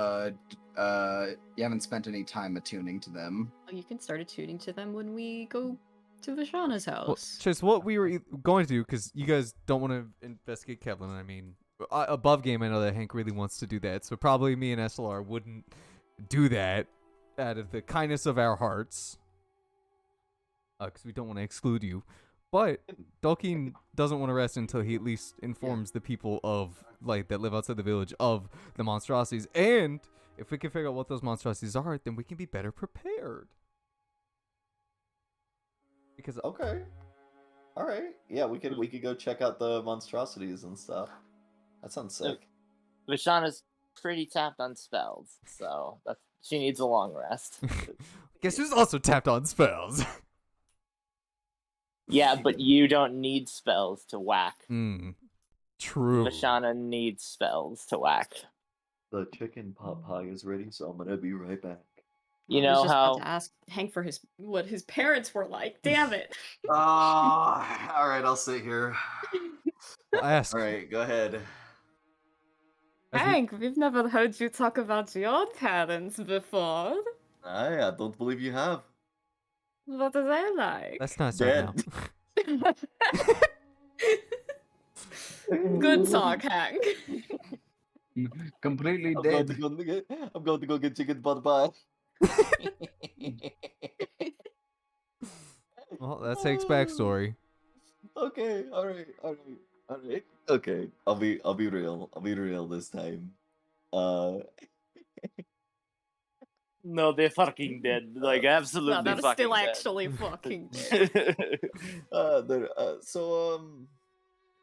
attuning to them. You can start attuning to them when we go to Vashana's Well, house. Chase, what we were going to do, because you guys don't want to investigate Kevlin, I mean, above game, I know that Hank really wants to do that, so probably me and SLR wouldn't do that out of the kindness of our hearts, because we don't want to exclude you. But Tolkien doesn't want to rest until he at least informs the people of that live outside the village of the monstrosities, and if we can figure out what those monstrosities are, then we can be better prepared. Because Okay. All right. Yeah, we could go check out the monstrosities and stuff. That sounds sick. Vashana's pretty tapped on spells, so she needs a long rest. guess who's also tapped on spells? Yeah, but you don't need spells to whack. True. Vashana needs spells to whack. The chicken pot pie is ready, so I'm gonna be right back. You I was know just how about to ask Hank for what his parents were like. Damn it. All right, I'll sit here. I'll ask. All right, go ahead. Hank, we've never heard you talk about your parents before. I don't believe you have. What are they like? Let's not start now. Good talk, Hank. Completely I'm dead. going to go get chicken pot pie. Well, that's Hank's backstory. Okay, all right. Okay, I'll be real. I'll be real this time. no, they're fucking dead. Like absolutely No, that is fucking still dead. actually fucking dead.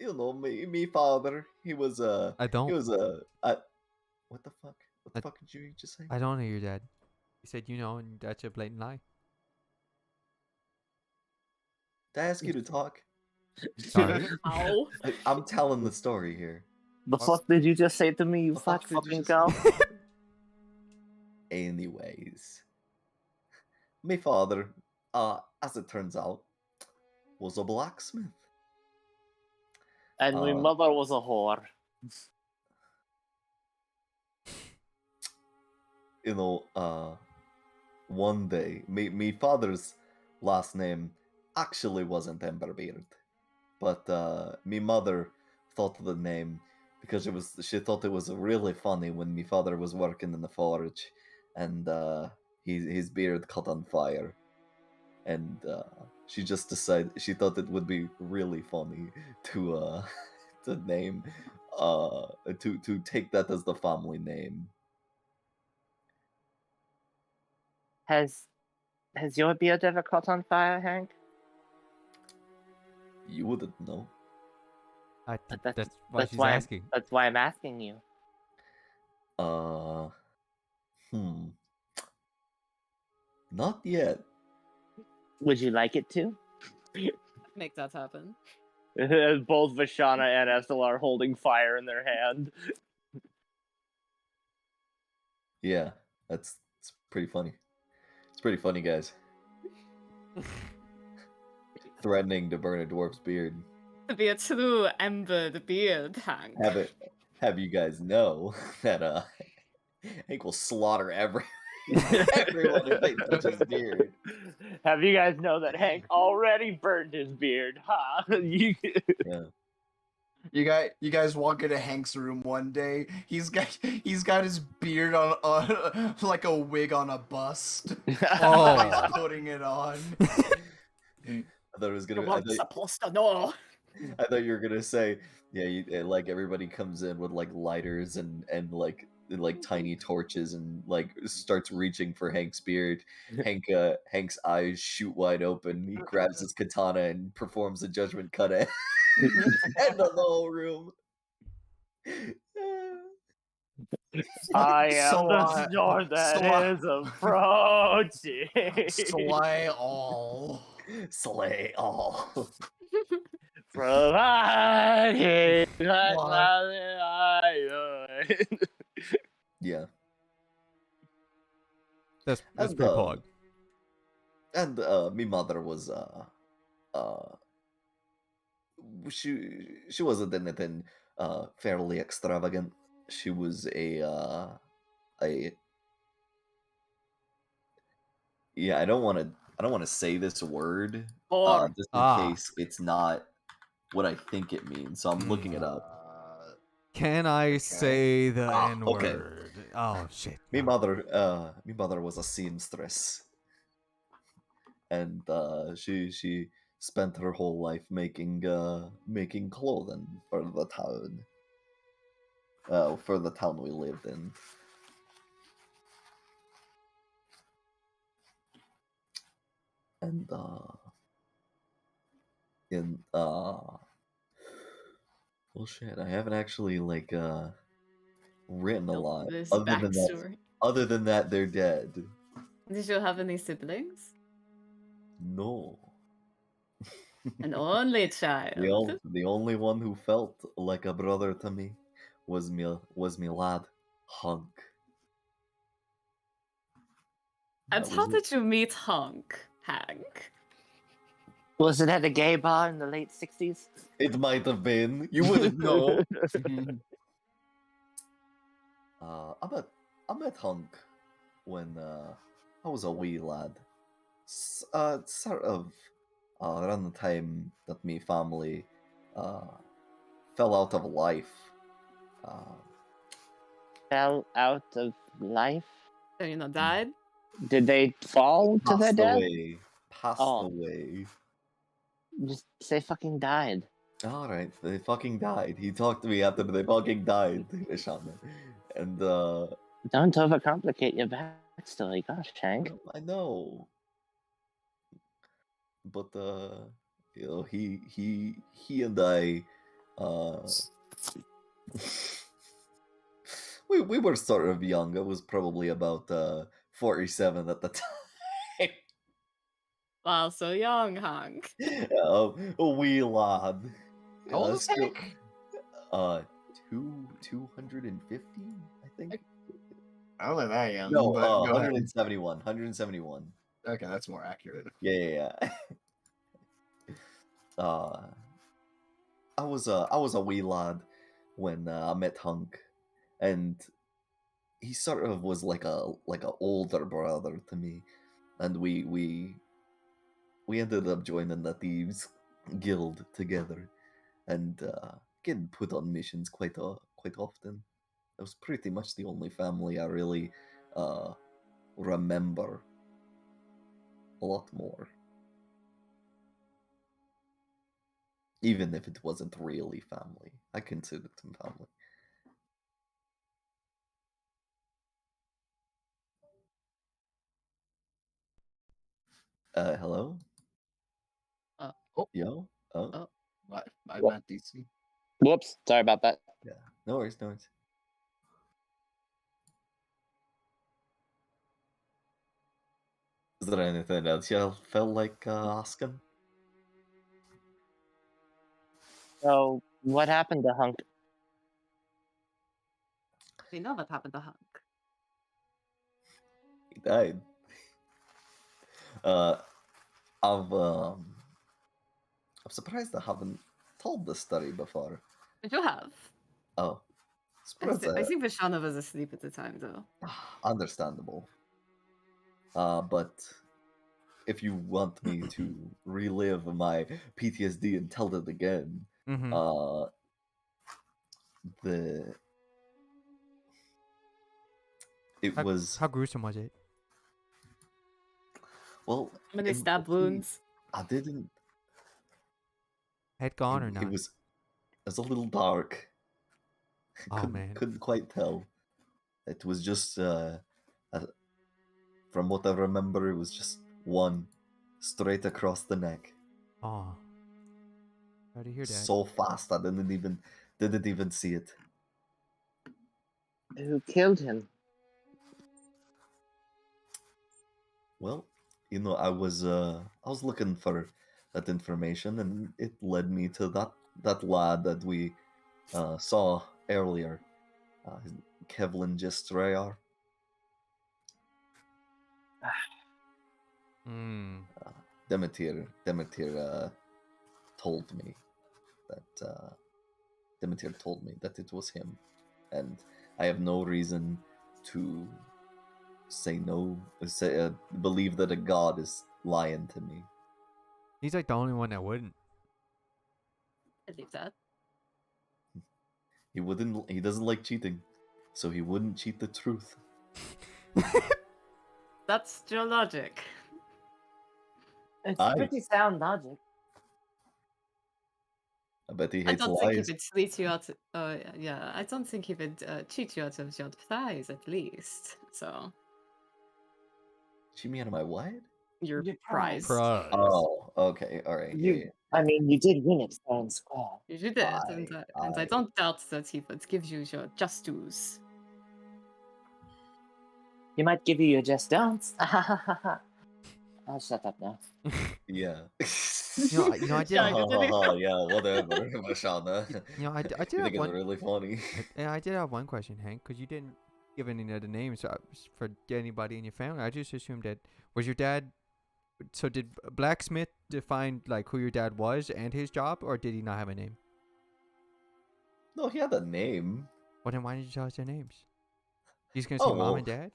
You know, me father, he was I don't. he was what the fuck? What the fuck did you just say? I don't know your dad. You said you know, and that's a blatant lie. Did I ask you to talk? Sorry. Ow. I'm telling the story here. The fuck did you just say to me, you The fuck did fucking you just cow? Anyways, my father, as it turns out, was a blacksmith. And my mother was a whore. You know, one day, me father's last name actually wasn't Emberbeard, but me mother thought of the name because she thought it was really funny when me father was working in the forge, and his beard caught on fire, and she just decided she thought it would be really funny to to name to take that as the family name. Has your beard ever caught on fire, Hank? You wouldn't know. That's why she's asking. That's why I'm asking you. Not yet. Would you like it to? Make that happen. Both Vashana and Ethel are holding fire in their hand. Yeah, it's pretty funny. It's pretty funny, guys. Threatening to burn a dwarf's beard. To be a true embered beard, Hank. Have you guys know that Hank will slaughter everyone if they touch his beard. Have you guys know that Hank already burned his beard? Huh? Yeah. You guys walk into Hank's room one day. He's got his beard on like a wig on a bust. Oh. He's putting it on. I thought it was You gonna. weren't supposed to know. I thought you were gonna say, yeah, like everybody comes in with like lighters and like tiny torches and like starts reaching for Hank's beard. Hank's eyes shoot wide open. He grabs his katana and performs a judgment cut at end of the whole room. I am the Sly- storm that Sly- is approaching. Slay all. Slay all. Providing Yeah. That's And, pretty pog. And me mother was she wasn't anything fairly extravagant. She was a yeah, I don't want to say this word Or just in case it's not what I think it means. So I'm looking it up. Can I say the N okay. word? Oh shit. Me no. mother was a seamstress, and she spent her whole life making clothing for the town we lived in. And well shit, I haven't actually like written a lot. This Other than that, they're dead. Did you have any siblings? No. An only child. The only one who felt like a brother to me was me lad, Hunk. And That how was it. did you meet Hank? Was it at a gay bar in the late 60s? It might have been. You wouldn't know. I met Hunk when I was a wee lad. Sort of around the time that me family fell out of life. Fell out of life? So, died? Did they fall to their death? Passed Oh. away. Just say fucking died. Alright, they fucking died. He talked to me after they fucking died, Ishana. And Don't overcomplicate your backstory, gosh, Hank. I know. But he and I we were sort of young. I was probably about 47 at the time. Wow, so young, Hank. A wee lad. How old is still- Hank? 250, I think. I don't know that young. No, but go ahead. 171. 171. Okay, that's more accurate. Yeah. I was a wee lad when I met Hunk, and he sort of was like a older brother to me, and we ended up joining the thieves guild together, and getting put on missions quite often. It was pretty much the only family I really remember a lot more. Even if it wasn't really family, I considered them family. Hello? Oh. Yo? Oh? Oh. What? I'm What? not DC. Whoops, sorry about that. Yeah. No worries. Is there anything else you felt like asking? So, what happened to Hunk? We know what happened to Hank. He died. I'm surprised I haven't told this story before. You have. Oh. I think Vishana was asleep at the time, though. Understandable. But if you want me to relive my PTSD and tell it again, Mhm. the it How, was how gruesome was it? well. How many it- stab wounds? I didn't. Head gone or It not? was. It's a little dark. Oh man. Couldn't quite tell. It was just from what I remember, it was just one straight across the neck. Oh. Sorry to hear that. So fast, I didn't even see it. Who killed him? Well, I was looking for that information, and it led me to that lad that we saw earlier, Kevlin Gistrayar. Hmm. Demeter told me that Demeter told me that it was him, and I have no reason to believe that a god is lying to me. He's like the only one that wouldn't. I believe that. He doesn't like cheating, so he wouldn't cheat the truth. That's your logic. It's Aye. pretty sound logic. I bet he I hates don't think he lies. would cheat you out. Yeah, I don't think he would cheat you out of your prize at least. So Cheat me out of my what? your Your prize. Prize. Oh, okay, all right. You, Yeah. I mean, you did win it fair and square. You did, and I Aye. don't doubt that he would give you your just dues. He might give you your just don'ts. I'll shut up now. Yeah. I did. Yeah, I did. Yeah, whatever, Mashana. I did You have think it's one. really funny? I did have one question, Hank, because you didn't give any other names for anybody in your family. I just assumed that was your dad. So did Blacksmith define like who your dad was and his job, or did he not have a name? No, he had a name. Well, then why didn't you tell us their names? He's gonna Oh, say mom well. and dad.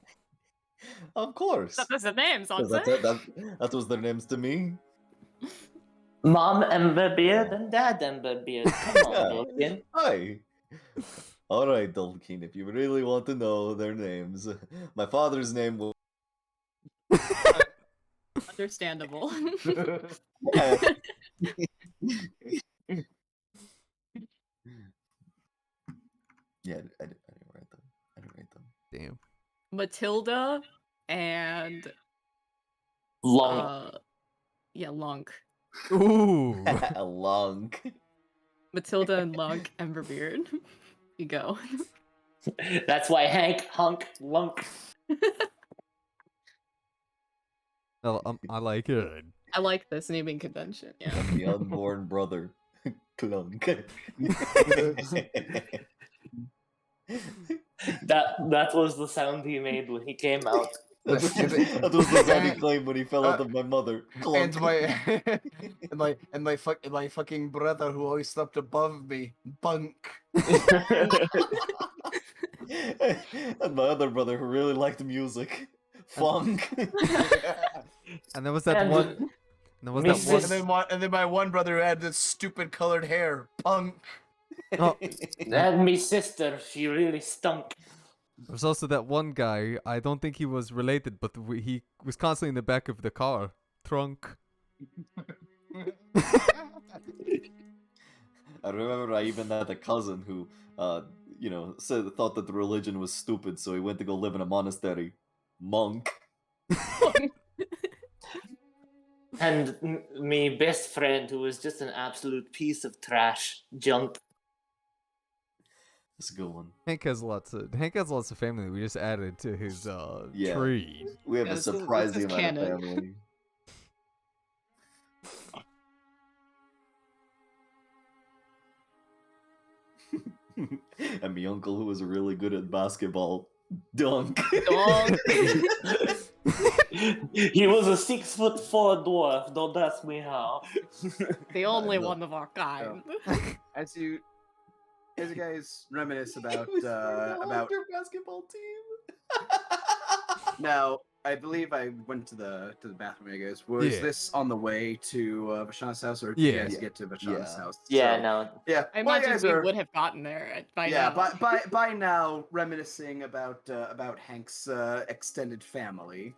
Of course. That was the names, 'Cause aren't that was their names to me. Mom Emberbeard and Dad Emberbeard. Come on, Yeah. Vulcan. Hi. All right, Dulkeen, if you really want to know their names, my father's name was. Understandable. Yeah, I didn't write them. I didn't write them. Damn. Matilda and Long. yeah, Lunk. Ooh. Long. Matilda and Lunk Emberbeard. You go. That's why Hank, Hunk, Lunk. I like it. I like this naming convention. Yeah. And the unborn brother, Clunk. That was the sound he made when he came out. That was the sound he claimed when he fell out of my mother. And Clunk. my fucking brother who always slept above me, Bunk. And my other brother who really liked music, Funk. And there was that And one. There was me that one. sis- and then my one brother who had this stupid colored hair, Punk. Oh, And me sister, she really stunk. there was also that one guy. I don't think he was related, but he was constantly in the back of the car trunk. I remember I even had a cousin who, thought that the religion was stupid, so he went to go live in a monastery. Monk. And me best friend, who was just an absolute piece of trash, junk. That's a good one. Hank has lots of family. We just added to his Yeah. tree. We have Yeah, a this is surprising amount canon. of family. And my uncle, who was really good at basketball, Dunk. Dunk. He was a 6'4" dwarf. Don't ask me how. The only no. one of our kind. As you guys reminisce about He was for your basketball team. now, I believe I went to the bathroom. I guess was Yeah. this on the way to Vashana's house, or did Yeah. you guys Yeah. get to Vashana's Yeah. house? Yeah, So, no. yeah. I while you imagine guys we are- would have gotten there by yeah, now. by now, reminiscing about Hank's extended family,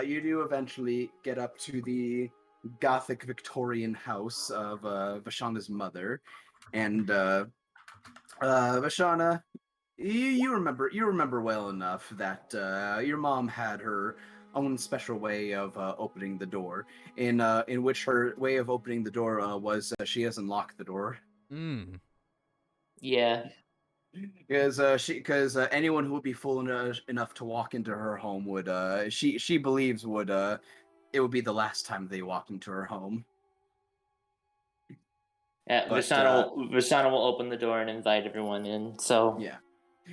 you do eventually get up to the Gothic Victorian house of Vashana's mother, and Vashana, you remember well enough that your mom had her own special way of opening the door, in which her way of opening the door was she doesn't lock the door. Mm. Yeah. Because anyone who would be fool enough to walk into her home would she believes would it would be the last time they walked into her home. Yeah, But, Vishana will open the door and invite everyone in. So Yeah,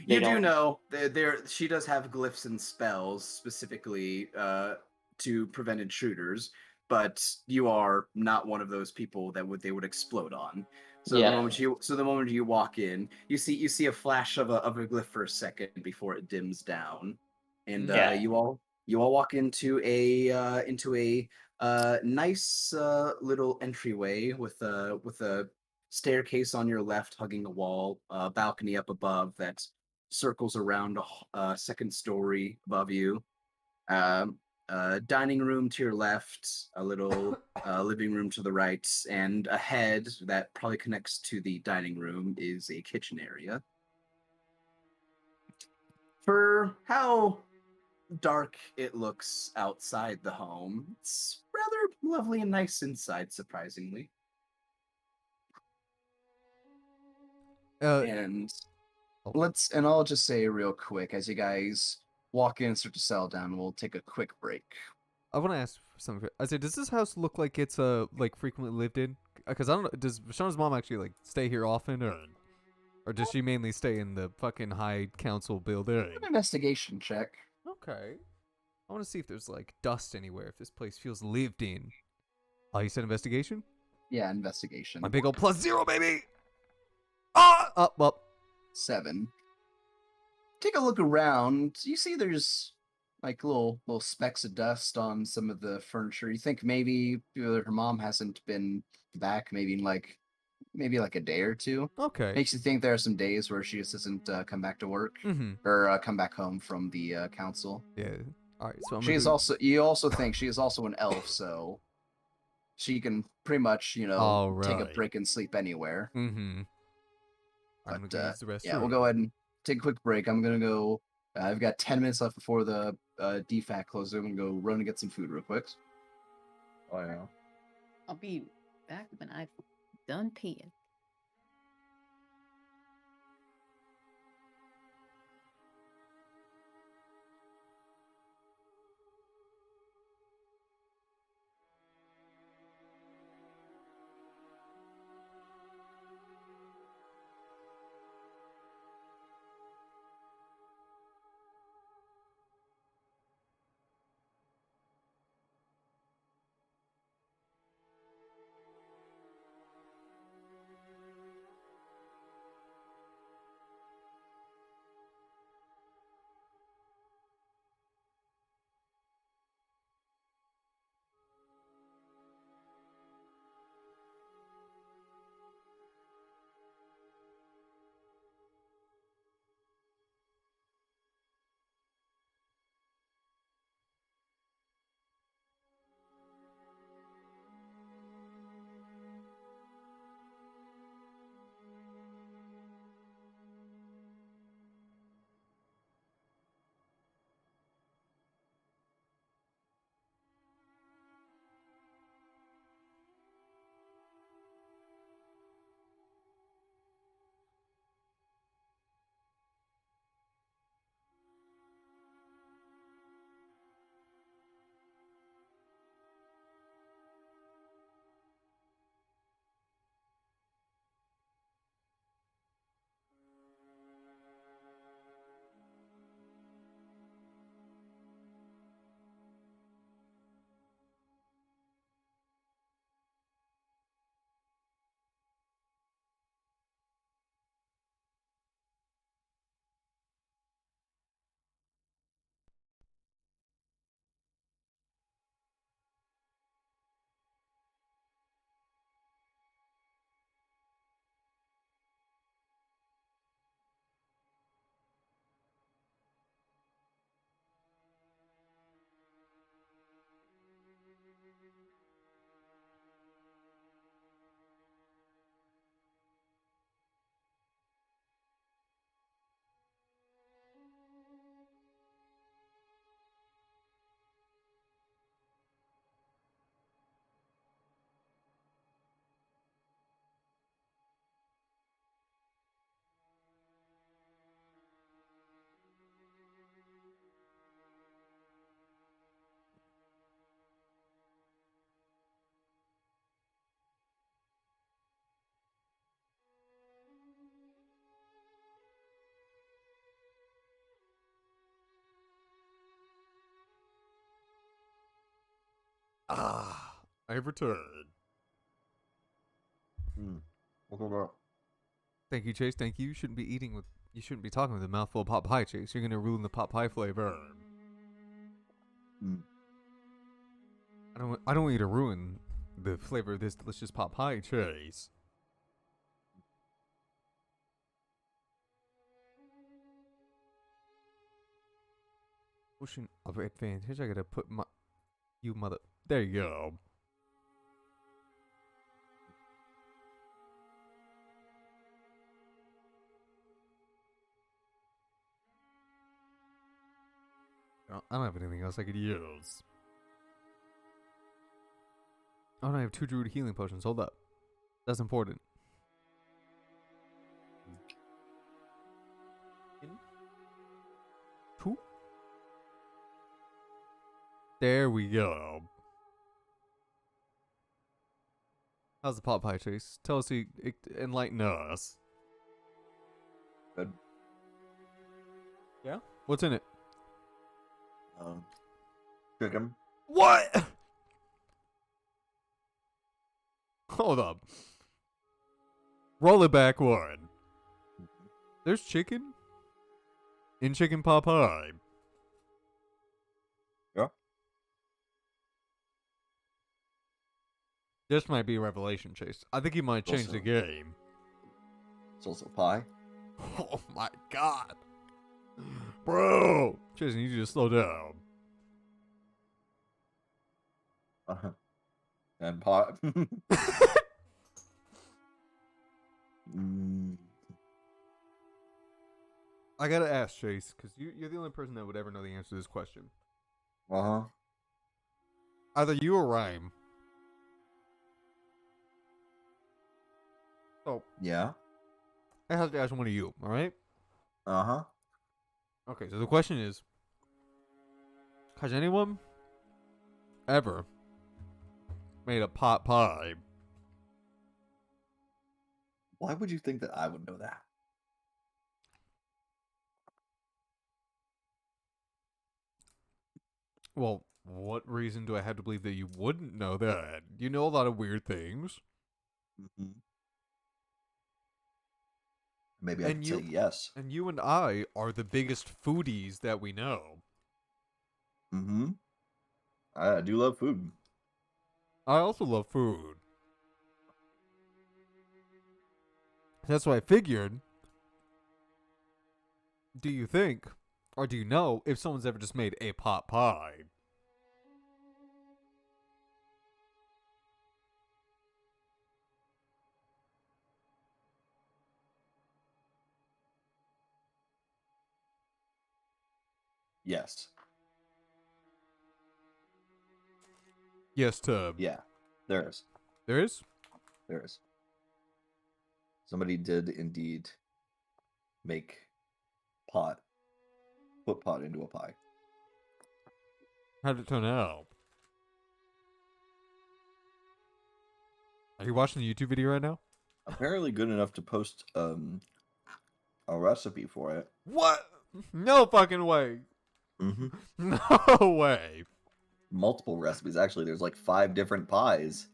They you do don't- know there she does have glyphs and spells specifically to prevent intruders, but you are not one of those people that they would explode on. So Yeah. the moment you walk in, you see a flash of a glyph for a second before it dims down, and Yeah. you all walk into a nice little entryway with a staircase on your left hugging a wall, balcony up above that circles around a second story above you. Dining room to your left, a little living room to the right, and ahead that probably connects to the dining room is a kitchen area. For how dark it looks outside the home, it's rather lovely and nice inside, surprisingly. And I'll just say real quick, as you guys walk in and start to settle down, we'll take a quick break. I want to ask something. I said, does this house look like it's like frequently lived in? Because I don't know. Does Shauna's mom actually like stay here often, or does she mainly stay in the fucking high council building? An investigation check. Okay. I want to see if there's like dust anywhere. If this place feels lived in. Oh, you said investigation? Yeah, investigation. My big old +0, baby. Ah, up, up. 7. Take a look around. You see there's like little specks of dust on some of the furniture. You think maybe her mom hasn't been back maybe in maybe like a day or two. Okay. Makes you think there are some days where she just doesn't come back to work or come back home from the council. Yeah. All right. So She is also you also think she is also an elf, so she can pretty much take a right. break and sleep anywhere. I'm But gonna use the restroom. yeah, we'll go ahead and take a quick break. I'm gonna go. I've got 10 minutes left before the DFAC closes. I'm gonna go run and get some food real quick. Oh yeah. I'll be back when I've done peeing. I've returned. What's about? Thank you, Chase. Thank you. You shouldn't be eating with. You shouldn't be talking with a mouthful of pot pie, Chase. You're gonna ruin the pot pie flavor. I don't want you to ruin the flavor of this delicious pot pie, Chase. Potion of advantage. I gotta put my. You mother. There you go. I don't have anything else I could use. Oh, no, I have 2 druid healing potions. Hold up. That's important. Two? There we go. How's the pot pie, Chase? Tell us, enlighten us. Good. Yeah? What's in it? Chicken. What? Hold up. Roll it back one. There's chicken? In chicken pot pie. Yeah. This might be a revelation, Chase. I think he might change the game. It's also pie. Oh my god. Bro! Chase, you need to slow down. And pot. I gotta ask, Chase, because you're the only person that would ever know the answer to this question. Uh-huh. Either you or Rhyme. So, Yeah. I have to ask one of you, alright? Uh-huh. Okay, so the question is, has anyone ever made a pot pie? Why would you think that I would know that? Well, what reason do I have to believe that you wouldn't know that? You know a lot of weird things. Mm-hmm. Maybe I And could you- say yes. And you and I are the biggest foodies that we know. Mm-hmm. I do love food. I also love food. That's why I figured, do you think, or do you know, if someone's ever just made a pot pie? Yes. Yes, to... Yeah. There is. There is? There is. Somebody did indeed make put pot into a pie. How did it turn out? Are you watching the YouTube video right now? Apparently good enough to post a recipe for it. What? No fucking way. Mm-hmm. No way. Multiple recipes. Actually, there's like 5 different pies.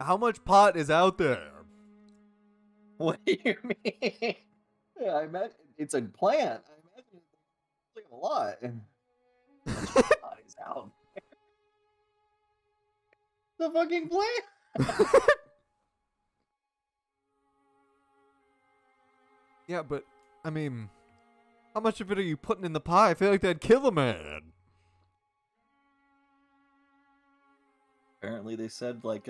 How much pot is out there? What do you mean? Yeah, I imagine it's a plant. I imagine it's like a lot. Pies out there. The fucking plant. Yeah, but, I mean, how much of it are you putting in the pie? I feel like that'd kill a man. Apparently they said like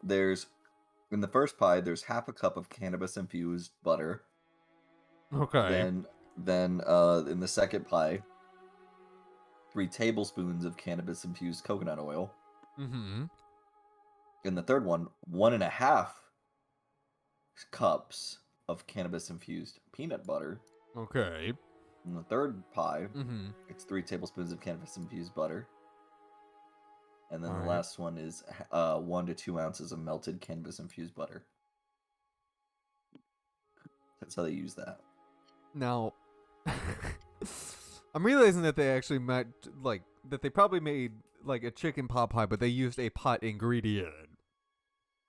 there's in the first pie there's half a cup of cannabis infused butter. Okay. Then in the second pie 3 tablespoons of cannabis infused coconut oil. Mm-hmm. In the third one, 1.5 cups of cannabis infused peanut butter. Okay. In the third pie, Mm-hmm. it's 3 tablespoons of cannabis infused butter. And then the Alright. last one is 1 to 2 ounces of melted cannabis infused butter. That's how they use that. Now, I'm realizing that they actually might, like, that they probably made like a chicken pot pie, but they used a pot ingredient.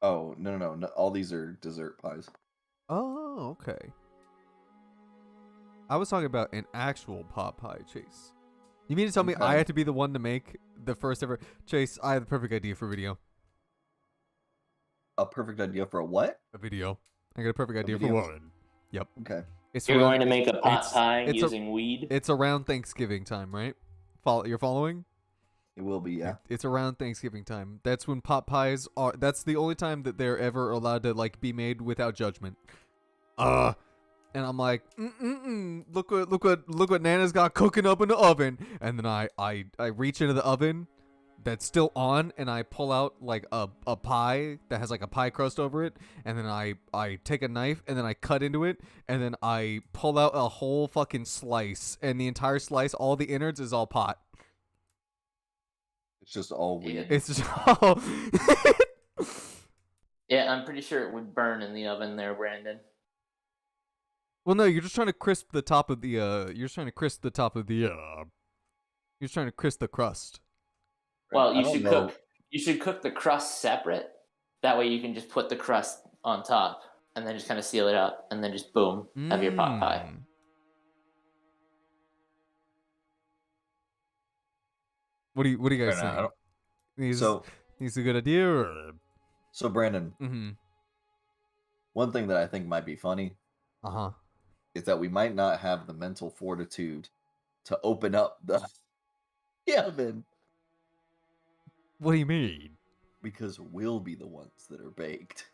Oh, no. All these are dessert pies. Oh, okay. I was talking about an actual pot pie, Chase. You mean to tell me I Okay. had to be the one to make the first ever? Chase, I have the perfect idea for video. A perfect idea for a what? A video. I got a perfect idea for video? one. Yep. Okay. It's You're around- going to make a pot it's- pie it's a- using weed? It's around Thanksgiving time, right? You're following? It will be, yeah. It's around Thanksgiving time. That's when pot pies are. That's the only time that they're ever allowed to like be made without judgment. And I'm like, look what Nana's got cooking up in the oven. And then I reach into the oven that's still on, and I pull out like a pie that has like a pie crust over it, and then I take a knife and then I cut into it, and then I pull out a whole fucking slice, and the entire slice, all the innards, is all pot. It's just all weed. It's just all. Yeah, I'm pretty sure it would burn in the oven there, Brandon. Well, no, you're just trying to crisp the top of the. You're just trying to crisp the top of the. You're just trying to crisp the crust. Well, I you don't should know. cook. You should cook the crust separate. That way, you can just put the crust on top, and then just kind of seal it up, and then just boom, have your pot pie. Mm. What do you guys Fair enough. I think? don't- Is So, is a good idea or? so Brandon, Mm-hmm. one thing that I think might be funny Uh-huh. is that we might not have the mental fortitude to open up the oven What do you mean? because we'll be the ones that are baked.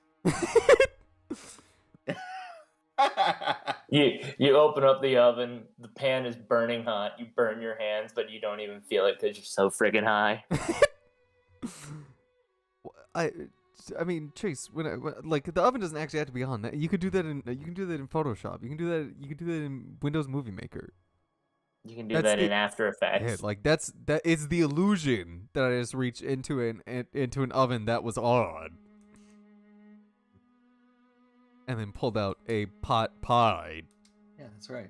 You open up the oven, the pan is burning hot, you burn your hands, but you don't even feel it because you're so friggin' high. I mean, Chase, like the oven doesn't actually have to be on. You could do that in Photoshop. You can do that in Windows Movie Maker. You can do That's that in the- After Effects. Yeah, like that is the illusion that I just reached into an oven that was on, and then pulled out a pot pie. Yeah, that's right.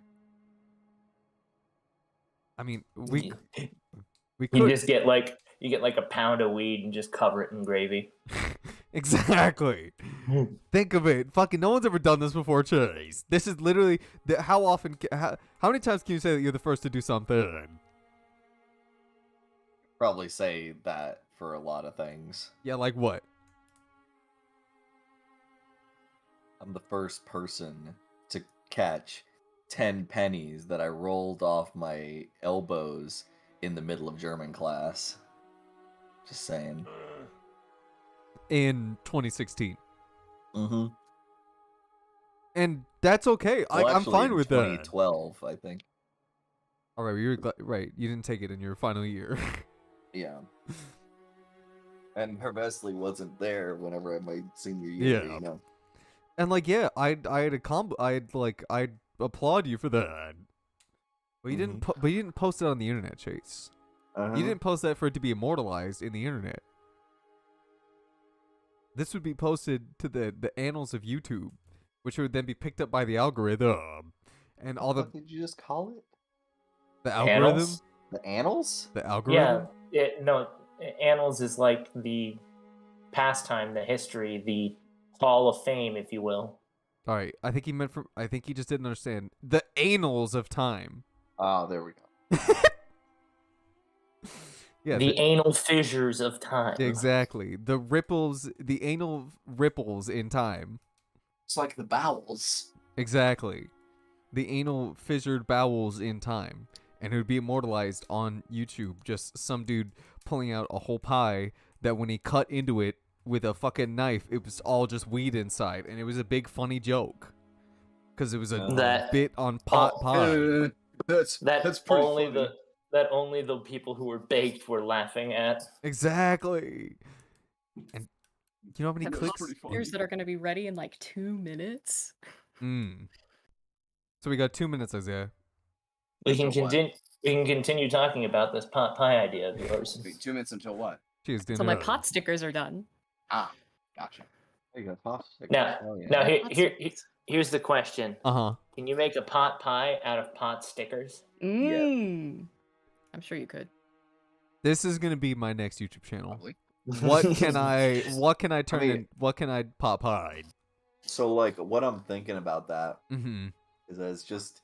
I mean, we You could just get like a pound of weed and just cover it in gravy. exactly. Think of it. Fucking no one's ever done this before, Chase. This is literally how many times can you say that you're the first to do something? Probably say that for a lot of things. Yeah, like what? I'm the first person to catch 10 pennies that I rolled off my elbows in the middle of German class. Just saying. In 2016. Mm-hmm. And that's okay. I'm fine with that. 2012, I think. All right, you were right. You didn't take it in your final year. Yeah. And Hervesley wasn't there whenever I my senior year, Yeah. you know. And like, yeah, I'd applaud you for that. But you didn't. But you didn't post it on the internet, Chase. You didn't post that for it to be immortalized in the internet. This would be posted to the annals of YouTube, which would then be picked up by the algorithm, and all What did you just call it? the algorithm, Annals? The annals? the algorithm. Yeah, annals is like the pastime, the history, the Hall of Fame, if you will. All right, I think he just didn't understand the annals of time. Oh, there we go. Yeah, The anal fissures of time. exactly. The anal ripples in time. It's like the bowels. Exactly. The anal fissured bowels in time. And it would be immortalized on YouTube. Just some dude pulling out a whole pie that when he cut into it with a fucking knife, it was all just weed inside. And it was a big funny joke. Because it was a That- bit on pot pie. That's pretty only funny. only the people who were baked were laughing at. Exactly. And you know how many Have clicks? pretty funny. Beers that are going to be ready in like 2 minutes. So we got 2 minutes, Isaiah. We can Until what? continue. We can continue talking about this pot pie idea of yours. Wait, 2 minutes until what? Cheers, So my pot stickers are done. Ah, gotcha. There you go, Pop. Now, Oh, yeah. now Pot here's the question: Uh-huh. Can you make a pot pie out of pot stickers? I'm sure you could. This is gonna be my next YouTube channel. Probably. What can I turn mean- in? What can I pop hide? So like, what I'm thinking about that Mm-hmm. is that it's just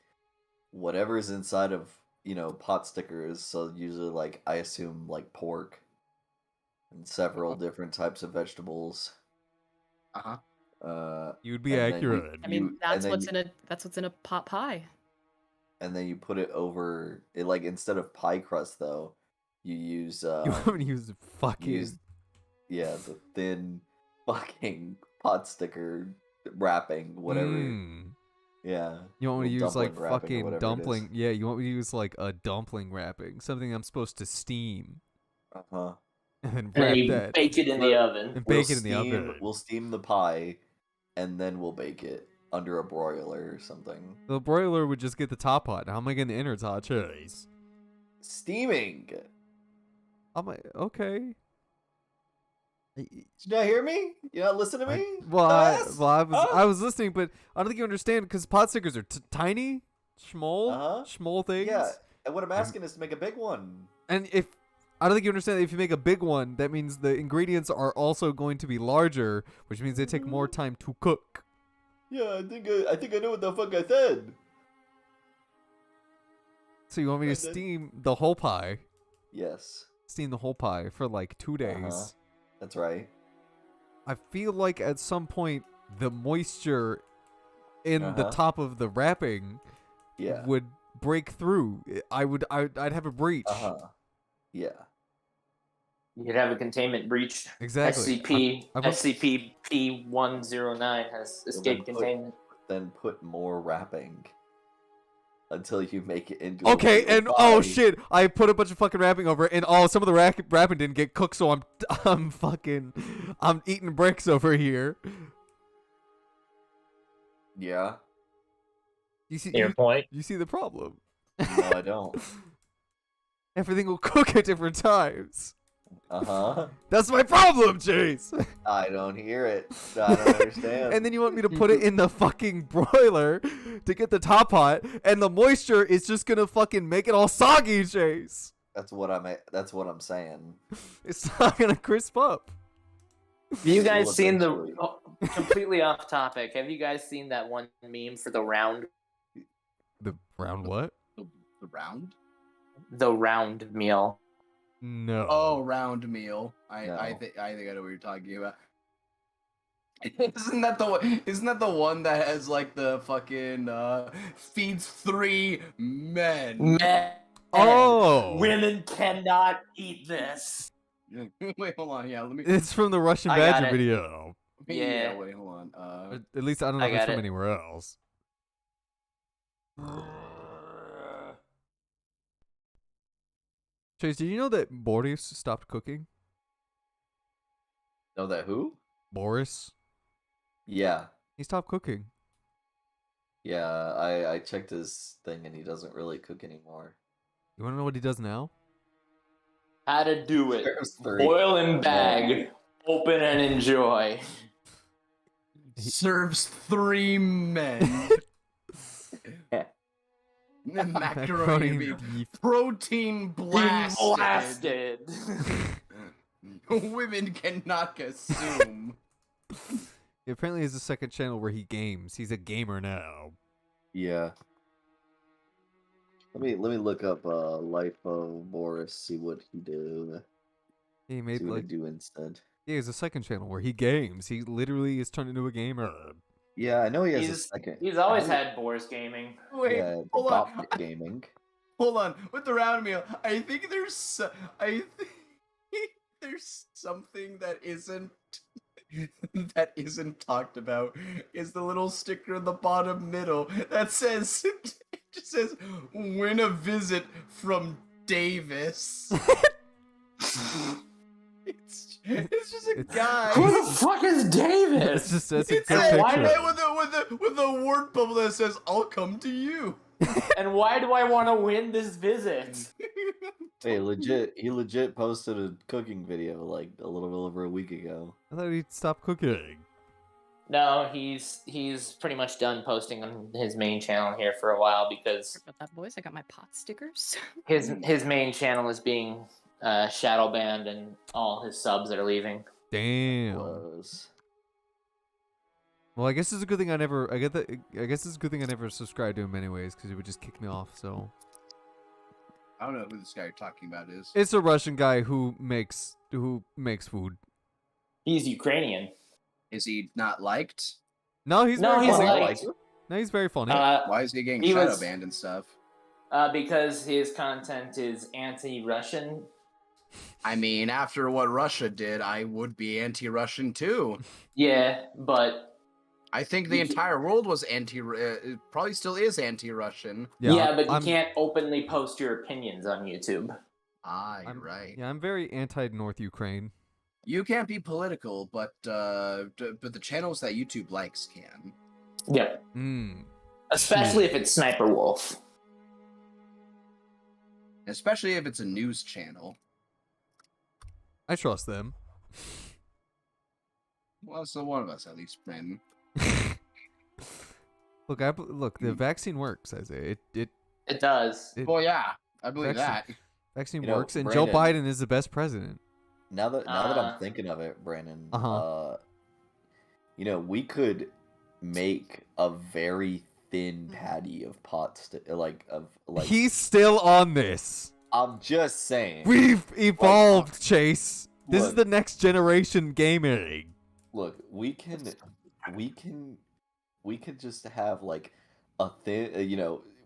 whatever's inside of pot stickers. So usually, like, I assume like pork and several different types of vegetables. Uh-huh. You'd be and then accurate. I mean, and that's then what's in a pot pie. and then you put it over it, like, instead of pie crust though, you use You haven't used fucking. the thin fucking pot sticker wrapping, whatever. Yeah. You want me to little use like dumpling wrapping or fucking whatever it is. dumpling? Yeah, you want me to use like a dumpling wrapping, something I'm supposed to steam, Uh-huh. and then And wrap you that bake it in the oven. and We'll bake it in the oven. We'll steam the pie, and then we'll bake it under a broiler or something. The broiler would just get the top hot. How am I getting the innards hot? Cheese. Steaming. I'm like, okay. Did you not hear me? You not listen to me? I was listening, but I don't think you understand because pot stickers are tiny, small things. Yeah, and what I'm asking is to make a big one. And if I don't think you understand that if you make a big one, that means the ingredients are also going to be larger, which means they take more time to cook. Yeah, I think I know what the fuck I said. So you want me to steam the whole pie? Yes. Steam the whole pie for like 2 days. Uh-huh. That's right. I feel like at some point the moisture in the Uh-huh. top of the wrapping Yeah. would break through. I'd have a breach. Uh-huh. Yeah. You'd have a containment breach. Exactly. SCP-P109 has escape then containment. Then put more wrapping until you make it into Okay, a real and pie. oh shit, I put a bunch of fucking wrapping over it, and some of the wrapping didn't get cooked, so I'm eating bricks over here. Yeah. You see, Your point. you see the problem. No, I don't. Everything will cook at different times. Uh-huh. That's my problem, Chase. I don't hear it. I don't understand. And then you want me to put it in the fucking broiler to get the top hot, and the moisture is just gonna fucking make it all soggy, Chase. That's what I'm saying. It's not gonna crisp up. Have you guys Well, seen eventually. completely off topic, have you guys seen that one meme for the round What? The round? the round meal? No. Oh, round meal. I No. think I know what you're talking about. Isn't that the one that has like the fucking feeds 3 men? Men. Oh. Women cannot eat this. Wait, hold on. Yeah, let me. It's from the Russian I got Badger it. video. Yeah. Wait, hold on. At least I don't know I if it's got from it. anywhere else. Chase, did you know that Boris stopped cooking? Know that who? Boris? Yeah. He stopped cooking. Yeah, I checked his thing and he doesn't really cook anymore. You want to know what he does now? How to do it. There's 3. Boil and bag. Open and enjoy. Serves 3 men. Macaroni and beef. Protein blasted. Women cannot consume. He apparently has a second channel where he games. He's a gamer now. Yeah. Let me look up life of Boris, see what he do. He made See what he like do instead. he has a second channel where he games. He literally is turned into a gamer. Yeah, I know he has a He's- second. He's always had Boris gaming. Wait, Yeah, hold on. Gop Gaming. Hold on. With the round meal, I think there's there's something that isn't talked about. Is the little sticker in the bottom middle that says it just says "Win a visit from Davis." It's just a guy. Who the fuck is Davis? It's just that's a It's good a why picture. guy with a word bubble that says "I'll come to you." And why do I want to win this visit? Hey, he legit posted a cooking video like a little over a week ago. I thought he'd stop cooking. No, he's pretty much done posting on his main channel here for a while because About that, boys. I got my pot stickers. his main channel is being shadow banned and all his subs are leaving. Damn. Was. Well, I guess it's a good thing I never. I guess it's a good thing I never subscribed to him anyways, because he would just kick me off. So I don't know who this guy you're talking about is. it's a Russian guy who makes food. He's Ukrainian. Is he not liked? No, he's No, very he's funny. liked. No, he's very funny. Why is he getting He shadow was- banned and stuff? Because his content is anti-Russian. I mean, after what Russia did, I would be anti-Russian too. Yeah, but I think the You ca- entire world was it probably still is anti-Russian. yeah, but you I'm- can't openly post your opinions on YouTube. Ah, you're I'm- right. Yeah, I'm very anti-North Ukraine. You can't be political, but the channels that YouTube likes can. Yep. Especially if it's Sniper Wolf. Especially if it's a news channel. I trust them. Well, so one of us at least, Brandon. Look. The vaccine works. I say it. It does. It- Well, yeah, I believe Vaccine- that. Vaccine You know, works, and Joe Brandon- Biden is the best president. Now that Uh, I'm thinking of it, Brandon, Uh-huh. We could make a very thin patty of He's still on this. I'm just saying. We've evolved, Chase. This is look. the next generation gaming. Look, we could just have like a thin,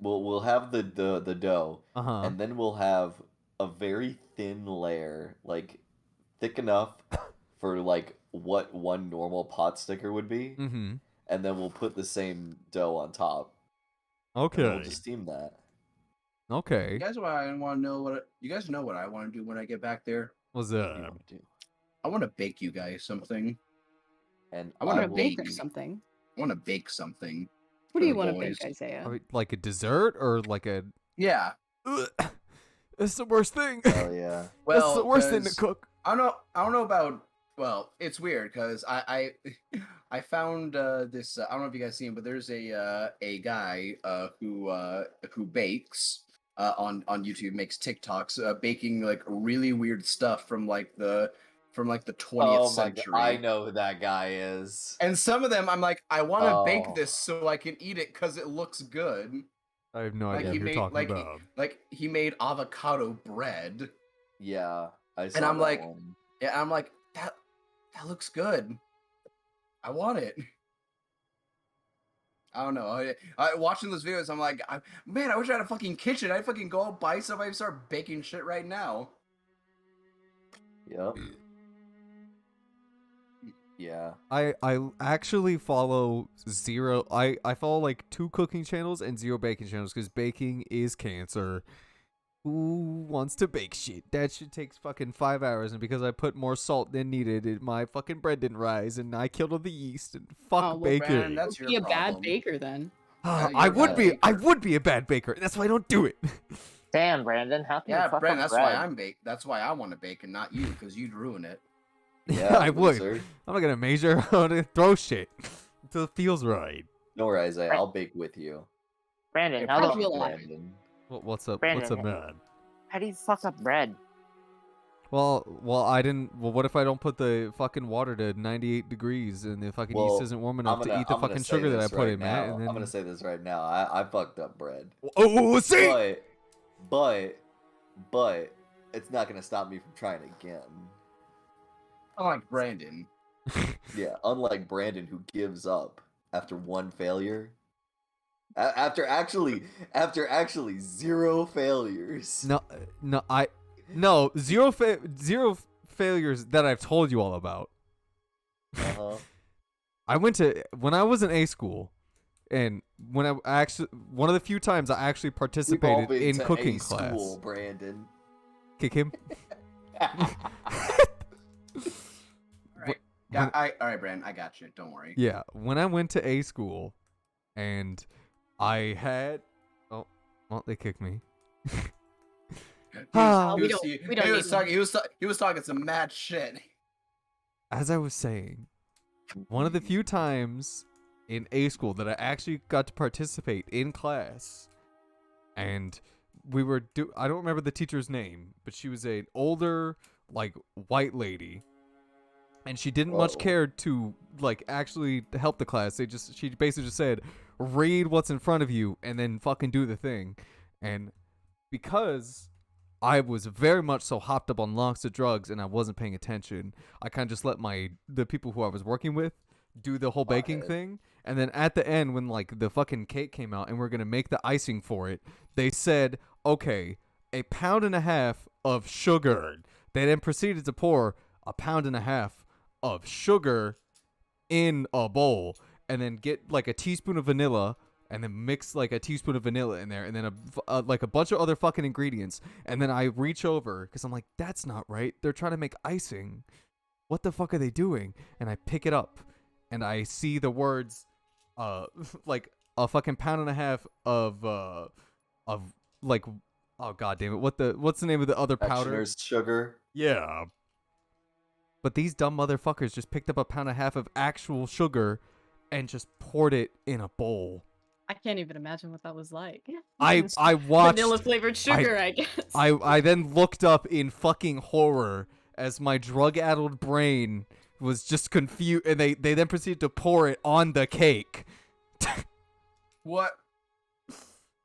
we'll have the dough, Uh-huh. and then we'll have a very thin layer, like thick enough for like what one normal pot sticker would be, Mm-hmm. and then we'll put the same dough on top. And Okay. we'll just steam that. Okay. You guys want to know you guys know what I want to do when I get back there? What's You up? know, do- I want to bake you guys something. And I wanna Or a will bake or be- something. I want to bake something. What do you the want to boys. bake, Isaiah? Are we- like a dessert or like a? Yeah. Ugh. It's the worst thing. Hell yeah. Well, That's the worst thing to 'cause cook. I don't know about. Well, it's weird because I I found this. I don't know if you guys seen, but there's a guy who bakes on YouTube, makes TikToks baking like really weird stuff from the 20th Oh my century. god, I know who that guy is. And some of them, I'm like, I want to Oh. bake this so I can eat it because it looks good. I have no Like idea he what you're made talking like about. like he made avocado bread. Yeah, I saw I'm that like, one. Yeah, I'm like that looks good. I want it. I don't know. I watching those videos, I'm like, man, I wish I had a fucking kitchen. I'd fucking go out, buy stuff, I'd start baking shit right now. Yep. Yeah. I actually follow zero. I follow like 2 cooking channels and 0 baking channels because baking is cancer. Who wants to bake shit? That shit takes fucking 5 hours, and because I put more salt than needed, my fucking bread didn't rise, and I killed all the yeast. And fuck Oh, well, baking. Brandon, that's your Be a bad problem. baker then. Yeah, I you're a would bad be. I baker. would be a bad baker. That's why I don't do it. Damn, Brandon, how can you Yeah, fuck Brandon, up that's bread? why I'm bake. That's why I want to bake and not you, because you'd ruin it. Yeah, I would. loser. I'm not gonna measure. I'm gonna throw shit until it feels right. Don't worry, Isaiah. Right. I'll bake with you. Brandon, It how, probably the, will. Brandon. What's up? Brandon, What's up, man? how do you fuck up bread? Well, I didn't. Well, what if I don't put the fucking water to 98 degrees and the fucking Well, yeast isn't warm enough to eat the I'm gonna fucking say sugar that I this put right in, man? now. And then... I'm gonna say this right now. I fucked up bread. Oh, see! But it's not gonna stop me from trying again. Unlike Brandon. Yeah, unlike Brandon, who gives up after one failure. After actually 0 failures. No, zero failures that I've told you all about. Uh-huh. When I was in A school, and when I actually one of the few times I actually We've all participated been in to cooking A class. school, Brandon. Kick him. Yeah, all right, Brandon, I got you. Don't worry. Yeah, when I went to A school, and I had, well, they kicked me. Ah. We don't He need was him. talking. He was talking some mad shit. As I was saying, one of the few times in A school that I actually got to participate in class, and we were I don't remember the teacher's name, but she was an older like white lady, and she didn't much Whoa. care to like actually help the class. She basically just said, read what's in front of you and then fucking do the thing. And because I was very much so hopped up on lots of drugs and I wasn't paying attention, I kind of just let the people who I was working with do the whole baking thing. And then at the end, when like the fucking cake came out and we're gonna make the icing for it, they said, okay, 1.5 pounds of sugar. They then proceeded to pour 1.5 pounds of sugar in a bowl and then get like a teaspoon of vanilla and then mix like a teaspoon of vanilla in there and then like a bunch of other fucking ingredients. And then I reach over because I'm like, that's not right. They're trying to make icing. What the fuck are they doing? And I pick it up and I see the words like a fucking 1.5 pounds of like, oh god damn it, what's the name of the other powder? Confectioner's sugar. Yeah. But these dumb motherfuckers just picked up 1.5 pounds of actual sugar and just poured it in a bowl. I can't even imagine what that was like. I watched Vanilla flavored sugar, I guess. I then looked up in fucking horror as my drug-addled brain was just confused, and they then proceeded to pour it on the cake. What?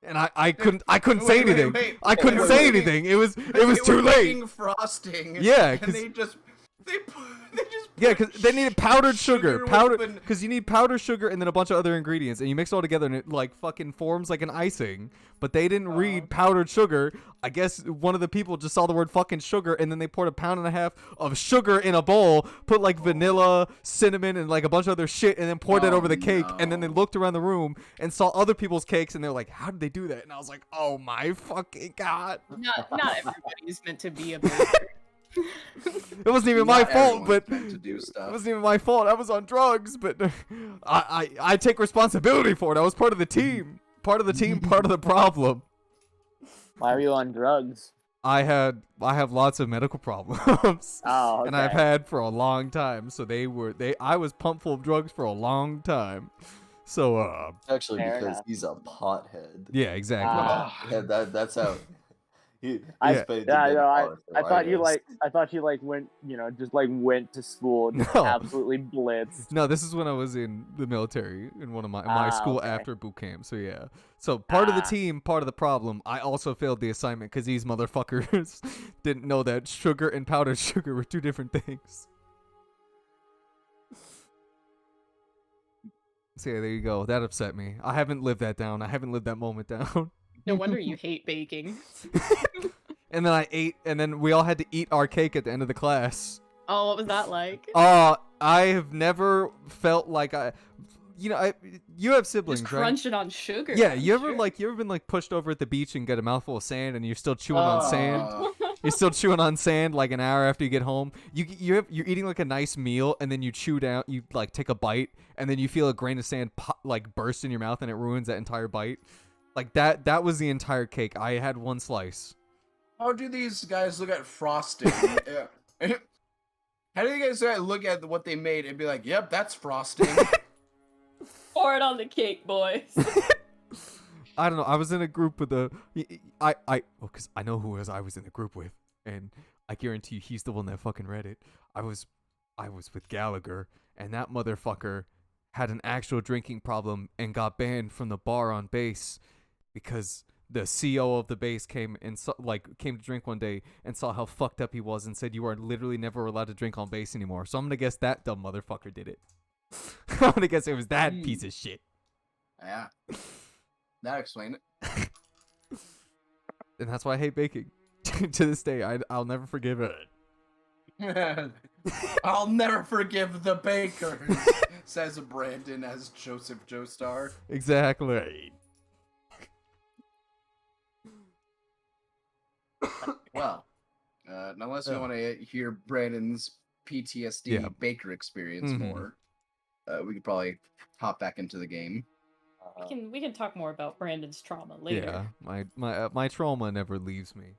And I couldn't say anything. Wait. I couldn't say anything. It was too late. Making frosting. Yeah, and 'cause- they just Yeah, because they needed powdered sugar, sugar with because you need powdered sugar and then a bunch of other ingredients, and you mix it all together, and it like fucking forms like an icing. But they didn't read powdered sugar. I guess one of the people just saw the word fucking sugar, and then they poured 1.5 pounds of sugar in a bowl, put like vanilla, cinnamon, and like a bunch of other shit, and then poured that over the cake. And then they looked around the room and saw other people's cakes, and they're like, "How did they do that?" And I was like, "Oh my fucking god!" Not everybody's meant to be a baker. It wasn't even my fault, but to do stuff. it wasn't even my fault. I was on drugs, but I take responsibility for it. I was part of the team. Part of the team, part of the problem. Why are you on drugs? I have lots of medical problems. Oh, okay. And I've had for a long time. So I was pumped full of drugs for a long time. So Actually, Fair because enough. he's a pothead. yeah, exactly. Ah. Yeah, that's how. He's I paid to get a pot I thought you arthritis. went, just like went to school and just No. absolutely blitzed. No, this is when I was in the military in one of my school okay. after boot camp. So yeah. So part of the Ah. team, part of the problem. I also failed the assignment because these motherfuckers didn't know that sugar and powdered sugar were two different things. So yeah, there you go. That upset me. I haven't lived that down. I haven't lived that moment down. No wonder you hate baking. And then I ate, and then we all had to eat our cake at the end of the class. Oh, what was that like? I have never felt like you have siblings, Just right? crunching on sugar. Yeah, I'm you ever sure. been like pushed over at the beach and get a mouthful of sand, and you're still chewing on sand? Uh, You're still chewing on sand like an hour after you get home. You're eating like a nice meal, and then you chew down, you like take a bite, and then you feel a grain of sand like burst in your mouth, and it ruins that entire bite. Like that was the entire cake. I had one slice. How do these guys look at frosting? Yeah. How do you guys look at what they made and be like, "Yep, that's frosting"? Pour it on the cake, boys. I don't know. I was in a group with because I know who I was in the group with, and I guarantee you he's the one that fucking read it. I was with Gallagher, and that motherfucker had an actual drinking problem and got banned from the bar on base because the CO of the base came to drink one day and saw how fucked up he was and said you are literally never allowed to drink on base anymore. So I'm gonna guess that dumb motherfucker did it. I'm gonna guess it was that piece of shit. Yeah, that explains it. And that's why I hate baking. To this day, I'll never forgive it. I'll never forgive the bakers, says Brandon as Joseph Joestar. Exactly. Well, unless you want to hear Brandon's PTSD Yeah. baker experience Mhm. more, we could probably hop back into the game. We can talk more about Brandon's trauma later. Yeah, my trauma never leaves me.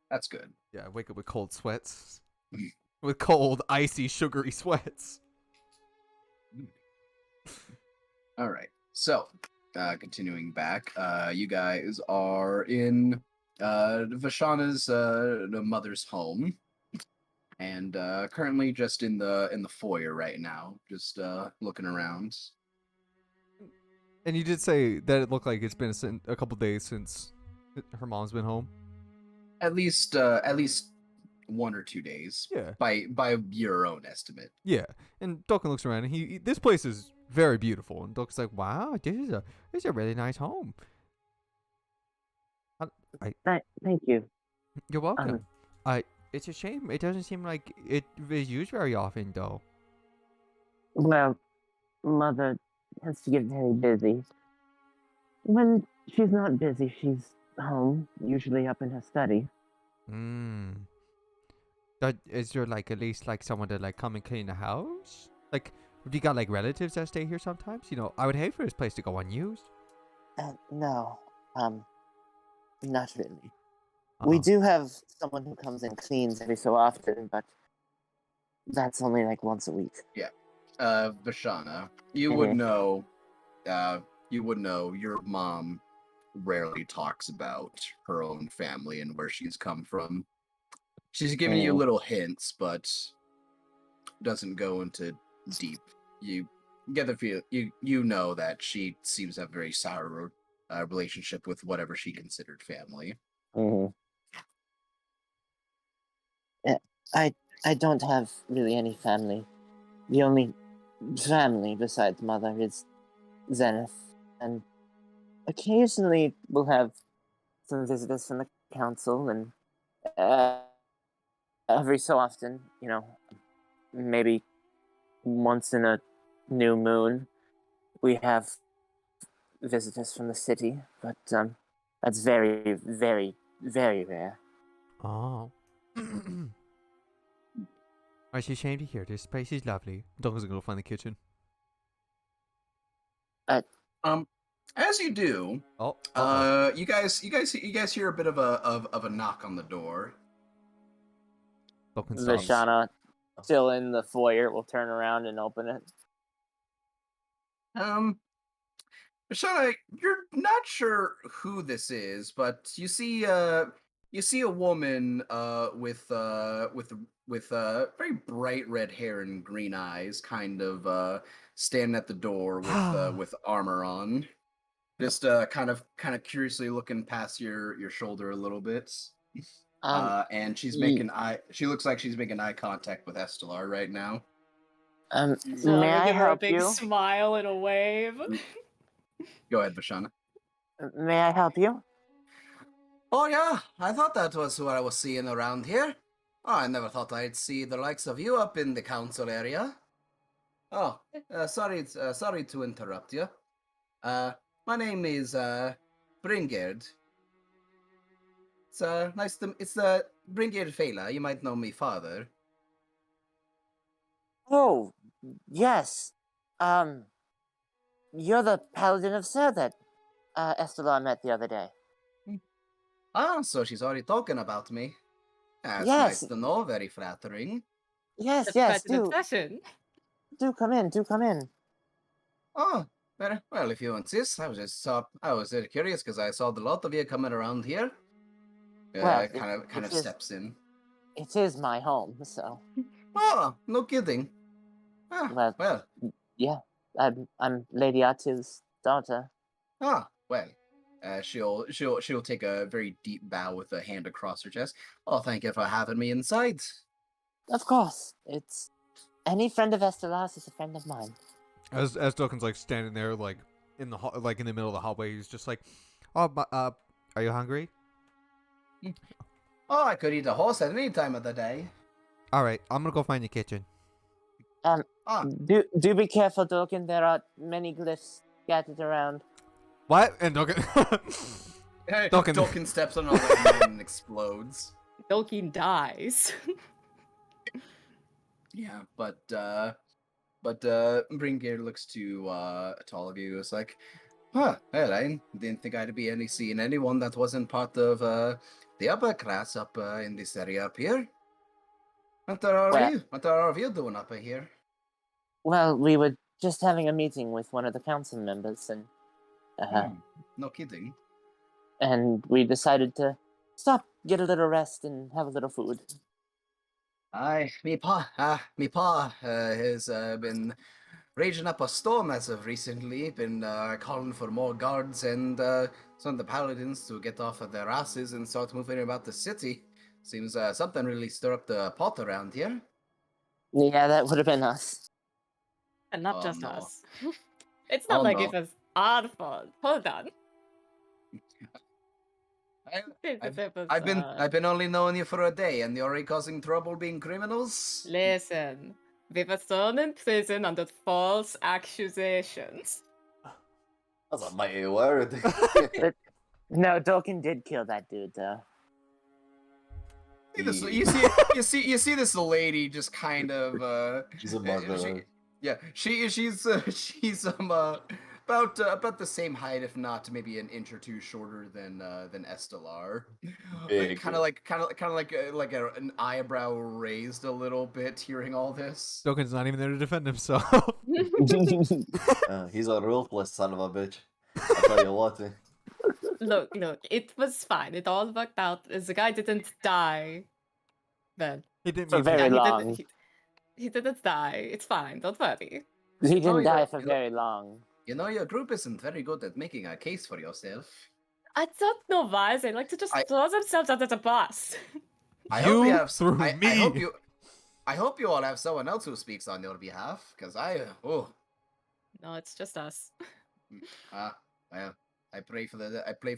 That's good. Yeah, I wake up with cold sweats. With cold, icy, sugary sweats. All right. So, continuing back, you guys are in Vashana's mother's home, and currently just in the foyer right now, just looking around. And you did say that it looked like it's been a couple days since her mom's been home. At least 1 or 2 days. Yeah. By your own estimate. Yeah. And Duncan looks around and this place is very beautiful. And Duncan's like, wow, this is a really nice home. Thank you. You're welcome. It's a shame. It doesn't seem like it is used very often, though. Well, Mother tends to get very busy. When she's not busy, she's home, usually up in her study. Is there like at least like someone to like come and clean the house? Like, do you got like relatives that stay here sometimes? You know, I would hate for this place to go unused. No, not really. We do have someone who comes and cleans every so often, but that's only like once a week. Yeah. Vashana, you would know your mom rarely talks about her own family and where she's come from. She's giving you little hints, but doesn't go into deep. You get the feel you know that she seems to have a very sour relationship with whatever she considered family. I don't have really any family. The only family besides Mother is Zenith, and occasionally we'll have some visitors from the council, and every so often, you know, maybe once in a new moon, we have visitors from the city, but that's very, very, very rare. Oh. It's a shame to hear. This place is lovely. Duncan's gonna go find the kitchen. As you do, you guys hear a bit of a knock on the door. Vashana, still in the foyer, will turn around and open it. Vashana, you're not sure who this is, but you see a woman with very bright red hair and green eyes, kind of standing at the door with armor on, just kind of curiously looking past your shoulder a little bit. And she looks like she's making eye contact with Estelar right now. May I give her a help big you? smile and a wave. Go ahead, Vashana. May I help you? Oh yeah, I thought that was who I was seeing around here. Oh, I never thought I'd see the likes of you up in the council area. Oh, sorry to interrupt you. My name is Bringard. It's it's Bringard Fela. You might know me, father. Oh, yes. You're the paladin of Sir that Estelar met the other day. Ah, so she's already talking about me. That's Yes. nice to know. Very flattering. Yes, do come in. Oh, well, if you insist. I was curious because I saw the lot of you coming around here. Well, kind of steps in. It is my home, so. Oh, no kidding. Ah, well. Yeah, I'm Lady Atu's daughter. Ah, well. She'll take a very deep bow with a hand across her chest. Oh, thank you for having me inside. Of course, it's any friend of Estelar's is a friend of mine. As Duncan's like standing there, like in the in the middle of the hallway, he's just like, "Oh, are you hungry?" Oh, I could eat a horse at any time of the day. All right, I'm gonna go find the kitchen. Do be careful, Duncan. There are many glyphs scattered around. What? And Duncan. Duncan steps on it and explodes. Tolkien dies. Yeah, but Bringir looks to all of you. It's like, well, I didn't think I'd be seeing anyone that wasn't part of the upper class up in this area up here. What are all of you doing up here? Well, we were just having a meeting with one of the council members, and No kidding. And we decided to stop, get a little rest, and have a little food. Me pa has been raging up a storm as of recently. Been calling for more guards and some of the paladins to get off of their asses and start moving about the city. Seems something really stir up the pot around here. Yeah, that would have been us. And not Oh, just no. us. It's not Oh, like no. it was our fault. Hold on. I've been only knowing you for a day, and you're already causing trouble being criminals. Listen, we were thrown in prison under false accusations. That's a mighty word. No, Dolkin did kill that dude, though. You see this lady just kind of She's a murderer. she's about the same height, if not maybe an inch or two shorter than Estelar. Big. Kind of like an eyebrow raised a little bit hearing all this. Doken's not even there to defend himself. He's a ruthless son of a bitch. I'll tell you what. Look, it was fine. It all worked out. The guy didn't die. Then He didn't For mean very to. long. He didn't die. It's fine. Don't worry. He didn't Oh, die yeah, for you know- very long. You know, your group isn't very good at making a case for yourself. I don't know why they like to just throw themselves under the bus. I hope you You have threw I me. hope you all have someone else who speaks on your behalf, because No, it's just us. well, I pray for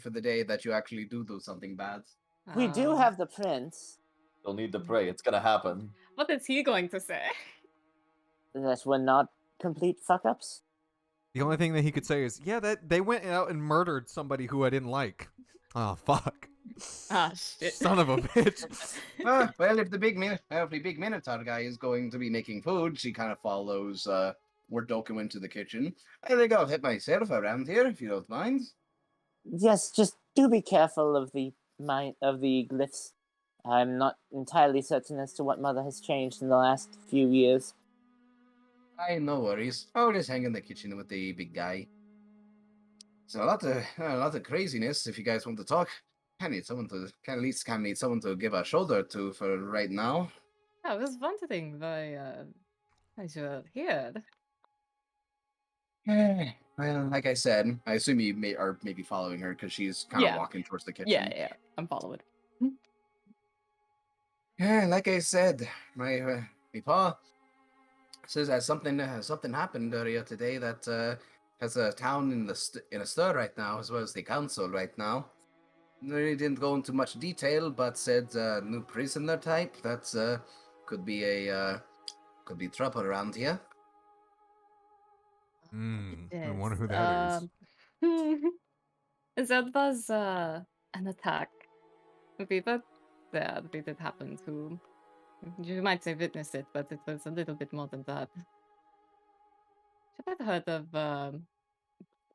the day that you actually do something bad. We do have the prince. You'll need to pray. It's gonna happen. What is he going to say? That we're not complete fuck-ups. The only thing that he could say is, yeah, that they went out and murdered somebody who I didn't like. Oh, fuck. Ah, shit. Son of a bitch. Well, if the big Minotaur guy is going to be making food, she kind of follows where Doken went to the kitchen. I think I'll hit myself around here if you don't mind. Yes, just do be careful of the glyphs. I'm not entirely certain as to what Mother has changed in the last few years. No worries. I'll just hang in the kitchen with the big guy. So a lot of craziness. If you guys want to talk, I need someone to need someone to give a shoulder to for right now. I was wondering why you're here. Well, like I said, I assume you are maybe following her because she's kind of Yeah. walking towards the kitchen. Yeah, I'm following. Yeah, like I said, my pa says that something happened earlier today that has a town in a stir right now, as well as the council right now. Really didn't go into much detail, but said new prisoner type. That's could be trouble around here. I wonder who that is. That was an attack. People there, we did happen to. You might say witness it, but it was a little bit more than that. Have you heard of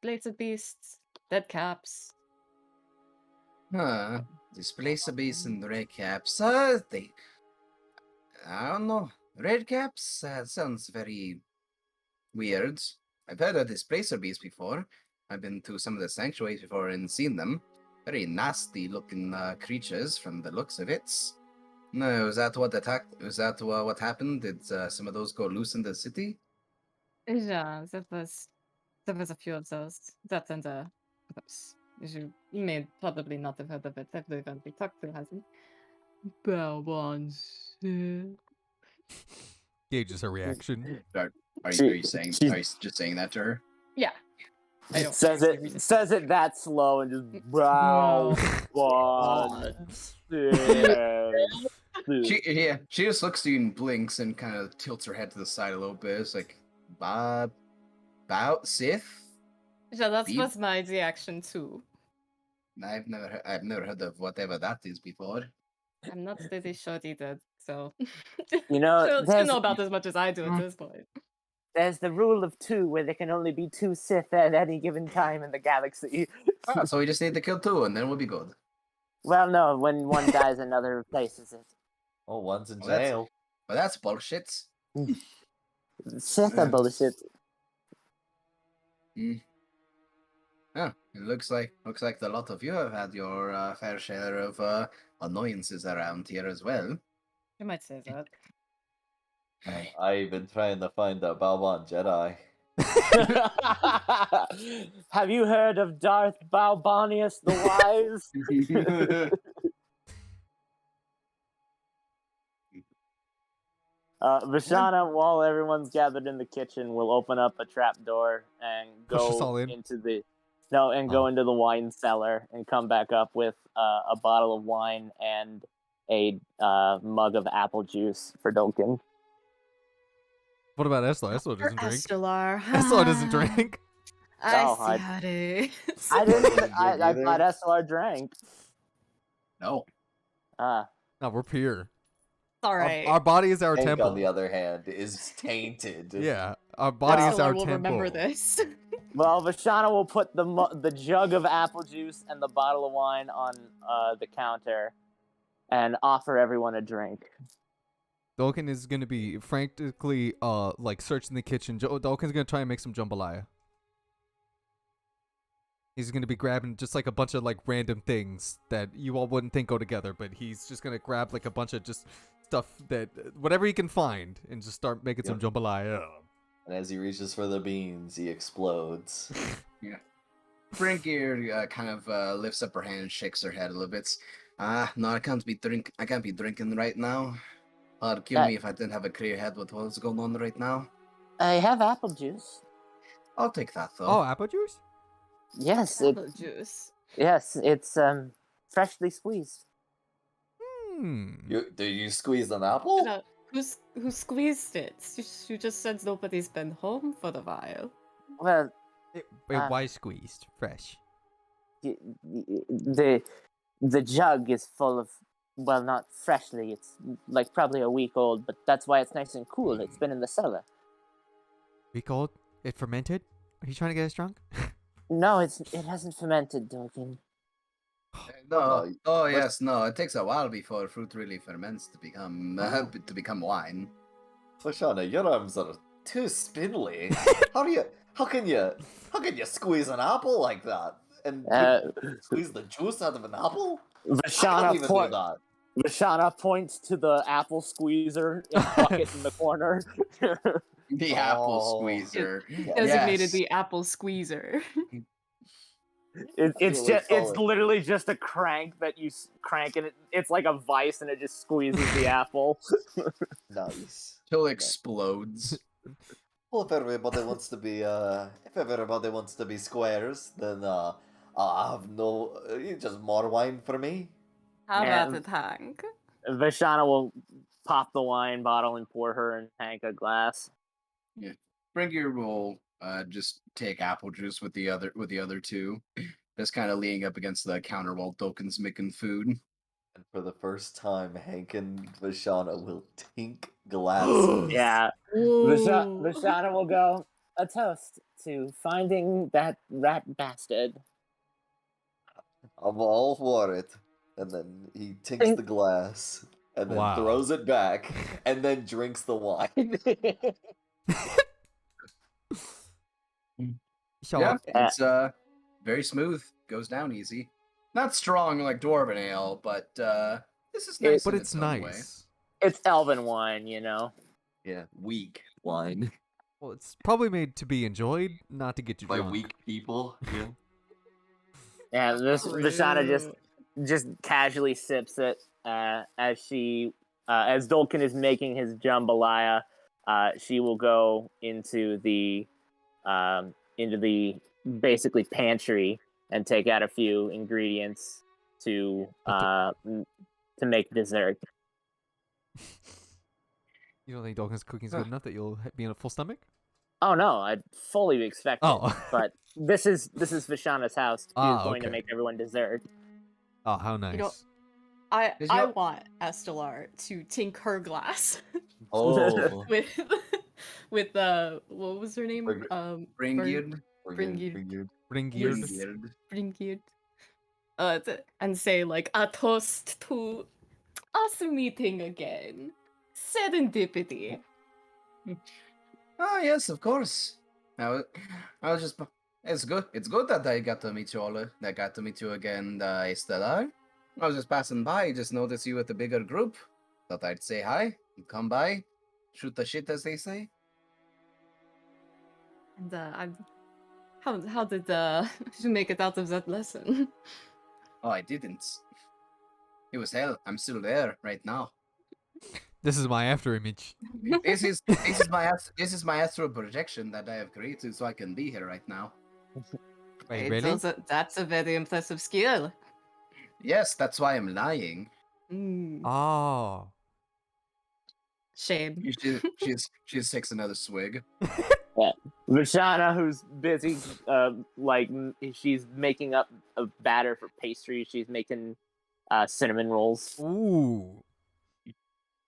Blades Beasts, Dead Caps? Displacer beasts and red caps. I don't know. Red caps? That sounds very weird. I've heard of displacer beasts before. I've been to some of the sanctuaries before and seen them. Very nasty looking creatures from the looks of it. No, is that what attacked? Was that what happened? Did some of those go loose in the city? Yeah, there was a few of those. That and others. You may probably not have heard of it. Everyone we talked to hasn't. Bad ones. Gauges her reaction. Are you saying? Are you just saying that to her? Yeah. I don't Says it that slow and just wow. She just looks to you and blinks and kind of tilts her head to the side a little bit. It's like, about Sith? Yeah, that Beep. was my reaction too. I've never heard of whatever that is before. I'm not really sure either, so You know, she'll know about as much as I do at this point. There's the rule of 2 where there can only be 2 Sith at any given time in the galaxy. So we just need to kill 2 and then we'll be good. Well, no, when one dies, another replaces it. Oh, one's in Well, that's- jail. Well, that's bullshit. Sith are bullshit. Yeah, it looks like the lot of you have had your fair share of annoyances around here as well. You might say that. Aye. I've been trying to find a Balwan Jedi. Have you heard of Darth Balbonius the Wise? Vishana, while everyone's gathered in the kitchen, will open up a trap door and Push us go all in? into the go Oh. into the wine cellar and come back up with a bottle of wine and a mug of apple juice for Dolkin. What about Esla? Esla For doesn't drink. Estelar. Esla doesn't drink. I Oh, see how it is. I didn't. Doesn't drink I thought either? SLR drank. No. Ah, No, we're pure. All right. Our body is our Hank, temple. on the other hand, is tainted. Yeah, our body is Estelar our will temple. remember this. well, Vishana will put the jug of apple juice and the bottle of wine on the counter, and offer everyone a drink. Dolkin is gonna be frantically like searching the kitchen. Dolkin's gonna try and make some jambalaya. He's gonna be grabbing just like a bunch of like random things that you all wouldn't think go together, but he's just gonna grab like a bunch of just stuff that whatever he can find and just start making some jambalaya. And as he reaches for the beans, he explodes. Brinkgear kind of lifts up her hand and shakes her head a little bit. No, I can't be drinking right now. Kill me if I didn't have a clear head with what's going on right now. I have apple juice. I'll take that though. Oh, apple juice? Yes, Apple juice. it's freshly squeezed. Do you squeeze an apple? Now, who squeezed it? You just said nobody's been home for a while. Well, It Ah. was squeezed, fresh. the jug is full of, well, not freshly. It's like probably a week old, but that's why it's nice and cool. It's been in the cellar. Week old? It fermented? Are you trying to get us drunk? No, it hasn't fermented, Dolkin. No. No, Oh let's- yes, no. It takes a while before fruit really ferments to become wine. Lashana, your arms are too spindly. How can you squeeze an apple like that? And squeeze the juice out of an apple? I can't even do that. Vishana points to the apple squeezer bucket in the corner. The apple Oh. squeezer. Designated Yes. the apple squeezer. It's really just it's solid. literally just a crank that you crank and it's like a vice and it just squeezes the apple. Nice. Till it explodes. Well, if everybody wants to be squares, then I have no just more wine for me. How Yeah. about it, Hank? Vishana will pop the wine bottle and pour her and Hank a glass. Brinkgear will just take apple juice with the other two, just kind of leaning up against the counter while Dolkin's making food. And for the first time, Hank and Vishana will tink glasses. Yeah. Vishana will go, a toast to finding that rat bastard. I'm all for it. And then he tinks the glass, and then Wow. throws it back, and then drinks the wine. So, Yeah, it's very smooth. Goes down easy. Not strong like dwarven ale, but this is nice. but in it's its own way. nice. It's elven wine, you know. Yeah, weak wine. Well, it's probably made to be enjoyed, not to get you By drunk. weak people. Yeah. Yeah, Vishana True. just casually sips it as she as Dolkin is making his jambalaya. She will go into the basically pantry and take out a few ingredients to make dessert. You don't think Dolkin's cooking's good enough that you'll be in a full stomach? Oh no, I'd fully expect it. Oh. But this is Vishana's house. She's going to okay. make everyone dessert. Oh, how nice. know, I Does your- want Estelar to tink her glass Oh. with what was her name? Brinkgear. Bringgear. Bring gears. Brinkgear. Bringgear. And say like a toast to us meeting again. Serendipity. Oh yes, of course. I was just It's good. It's good that I got to meet you all. That I got to meet you again, Stellar. I was just passing by, just noticed you with a bigger group. Thought I'd say hi, come by, shoot the shit, as they say. And how did you make it out of that lesson? Oh, I didn't. It was hell. I'm still there right now. This is my after image. This is my astral projection that I have created, so I can be here right now. Wait, Hey, really? that's a very impressive skill. Yes, that's why I'm lying. Mm, Oh. shame. She just takes another swig. Vashana, who's busy, she's making up a batter for pastry. She's making cinnamon rolls. Ooh.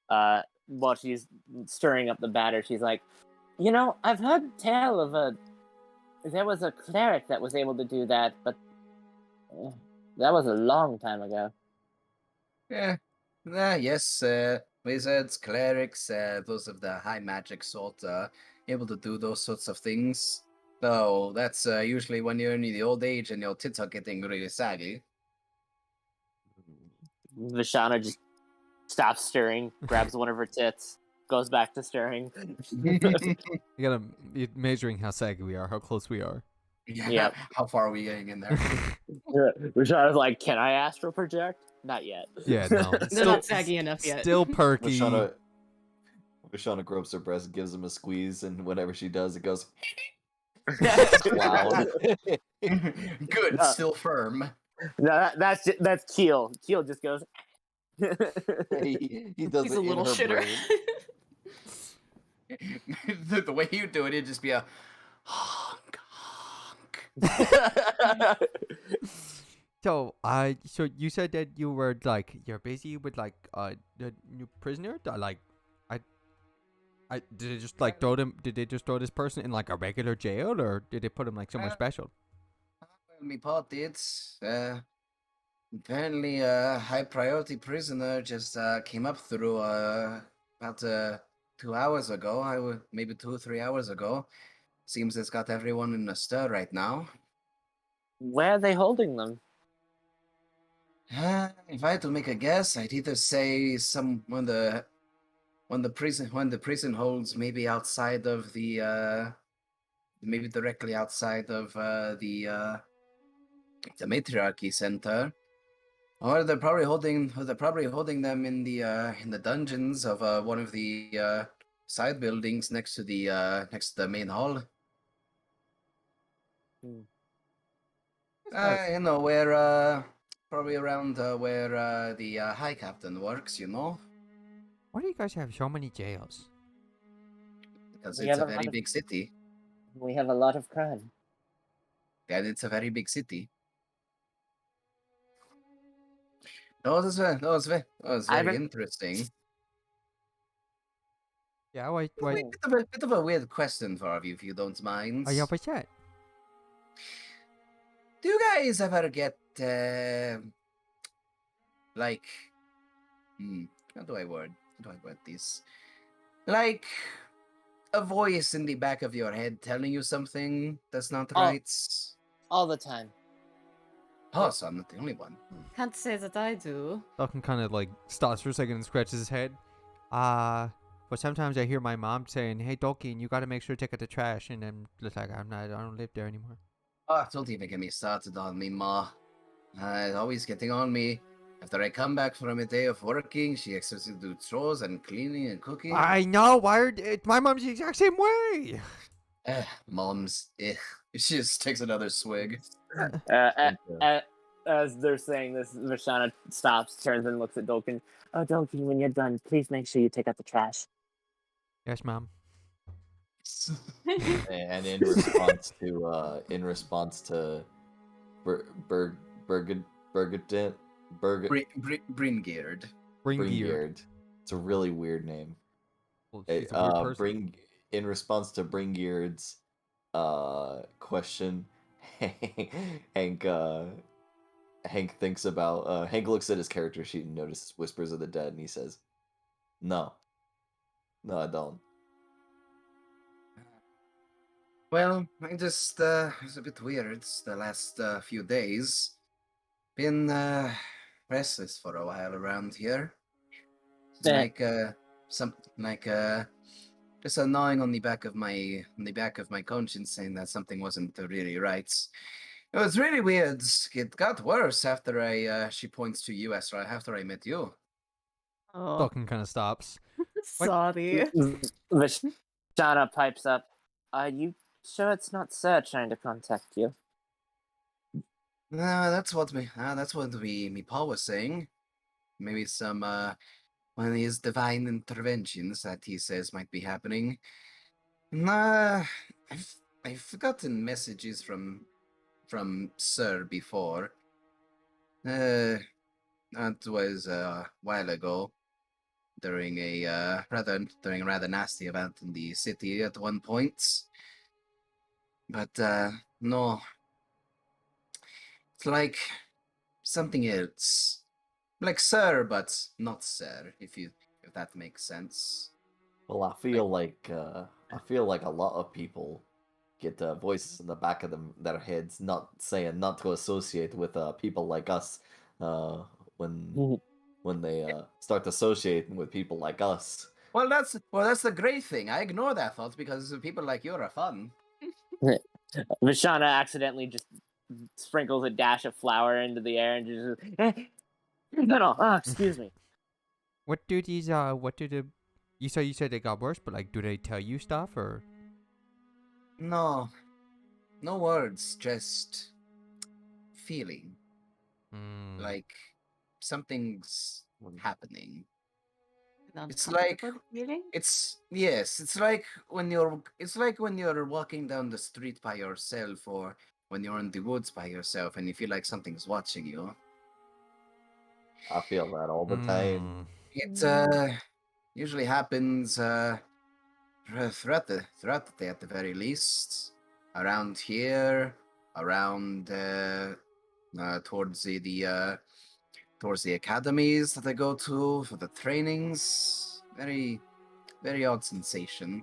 While she's stirring up the batter, she's like, I've heard tell of there was a cleric that was able to do that, but that was a long time ago. Yeah. Yes, wizards, clerics, those of the high magic sort, able to do those sorts of things. Though that's usually when you're in the old age and your tits are getting really saggy. Vashana just stops stirring, grabs one of her tits, goes back to stirring. You're measuring how saggy we are, how close we are. Yeah. Yep. How far are we getting in there? Vashana's like, can I astral project? Not yet. Yeah, no. They're not saggy enough yet. Still perky. Vashana gropes her breast, gives him a squeeze, and whenever she does, it goes. Loud. Good, still firm. No, that's Keel. Keel just goes. He does He's it a in little her shitter. brain. The way you do it, it'd just be a honk, honk. So, so you said that you were you're busy with the new prisoner. Did they just throw them? Did they just throw this person in a regular jail, or did they put him somewhere special? Me part did. Apparently, a high priority prisoner just came up through about 2 hours ago. Maybe 2 or 3 hours ago. Seems it's got everyone in a stir right now. Where are they holding them? If I had to make a guess, I'd either say when the prison holds maybe outside of the maybe directly outside of the matriarchy center, or they're probably holding them in the dungeons of one of the side buildings next to the main hall. Where probably around where the high captain works, Why do you guys have so many jails? because We it's have a a lot very of- big city. We have a lot of crime. And it's a very big city. That was very interesting. Yeah, wait. Bit of a weird question for you, if you don't mind. Oh, yeah, what's that? Do you guys ever get how do I word this? Like a voice in the back of your head telling you something that's not right? All the time. Oh, so I'm not the only one. Can't say that I do. Falcon kind of stops for a second and scratches his head. But sometimes I hear my mom saying, "Hey, Dolkin, you gotta make sure to take out the trash," and then it's like I don't live there anymore. Oh, don't even get me started on me, Ma. Always getting on me. After I come back from a day of working, she expects me to do chores and cleaning and cooking. I know. My mom's the exact same way. Mom's. She just takes another swig. As they're saying this, Vashana stops, turns and looks at Dolkin. Oh, Dolkin, when you're done, please make sure you take out the trash. Yes, Mom. And in response to Bringard. Bringard. It's a really weird name. Well, she's a weird person. In response to Bringard's question, Hank thinks about Hank looks at his character sheet and notices Whispers of the Dead, and he says, No, I don't. Well, I just it's a bit weird the last few days. Been restless for a while around here. It's Eh. like just a gnawing on the back of my conscience, saying that something wasn't really right. It was really weird. It got worse after she points to you, Ezra, after I met you. Oh, Talking kind of stops. What? sorry. Vishana pipes up. Are you sure it's not Sir trying to contact you? That's what me Paul was saying. Maybe some one of these divine interventions that he says might be happening. I've gotten messages from Sir before. That was a while ago during a rather nasty event in the city at one point. But no, it's like something else. Like Sir, but not Sir, if that makes sense. Well, I feel like a lot of people get voices in the back of their heads, not saying not to associate with people like us. When they start associating with people like us. Well, that's the great thing. I ignore that thought because people like you are fun. Vishana accidentally just sprinkles a dash of flour into the air and just. No, excuse me. What do these? What do the? You said they got worse, but like, do they tell you stuff or? No, no words, just feeling like something's happening. It's like feeling? it's like when you're walking down the street by yourself, or when you're in the woods by yourself and you feel like something's watching you. I feel that all the time. It usually happens throughout the day at the very least. Around here, around towards towards the academies that I go to for the trainings. Very, very odd sensation.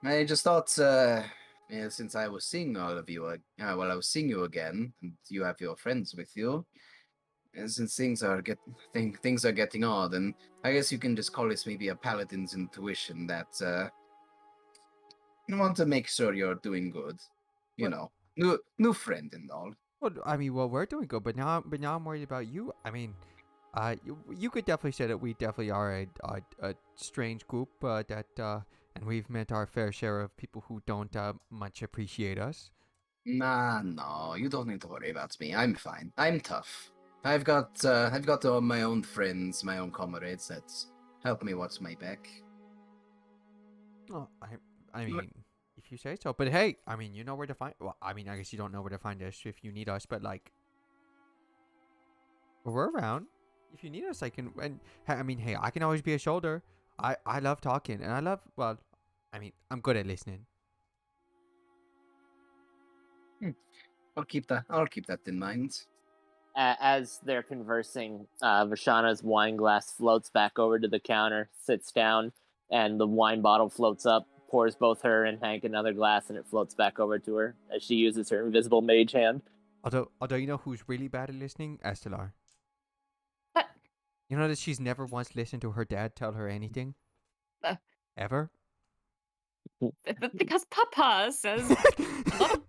I just thought, since I was seeing all of you, I was seeing you again, and you have your friends with you, and since things are getting odd, and I guess you can just call this maybe a paladin's intuition that you want to make sure you're doing good. You know, new friend and all. Well, I mean, well, we're doing good, but now I'm worried about you. I mean, you could definitely say that we definitely are a strange group and we've met our fair share of people who don't much appreciate us. Nah, no, you don't need to worry about me. I'm fine. I'm tough. I've got all my own friends, my own comrades that help me watch my back. Oh, I mean, if you say so. But hey, I mean, you know where to find. Well, I mean, I guess you don't know where to find us if you need us, but like, we're around. If you need us, I can. And I mean, hey, I can always be a shoulder. I love talking, and I love. Well, I mean, I'm good at listening. I'll keep that in mind. As they're conversing, Vishana's wine glass floats back over to the counter, sits down, and the wine bottle floats up, pours both her and Hank another glass, and it floats back over to her as she uses her invisible mage hand. Although you know who's really bad at listening? Estelar. What? You know that she's never once listened to her dad tell her anything? Uh. Ever? Because Papa says a lot of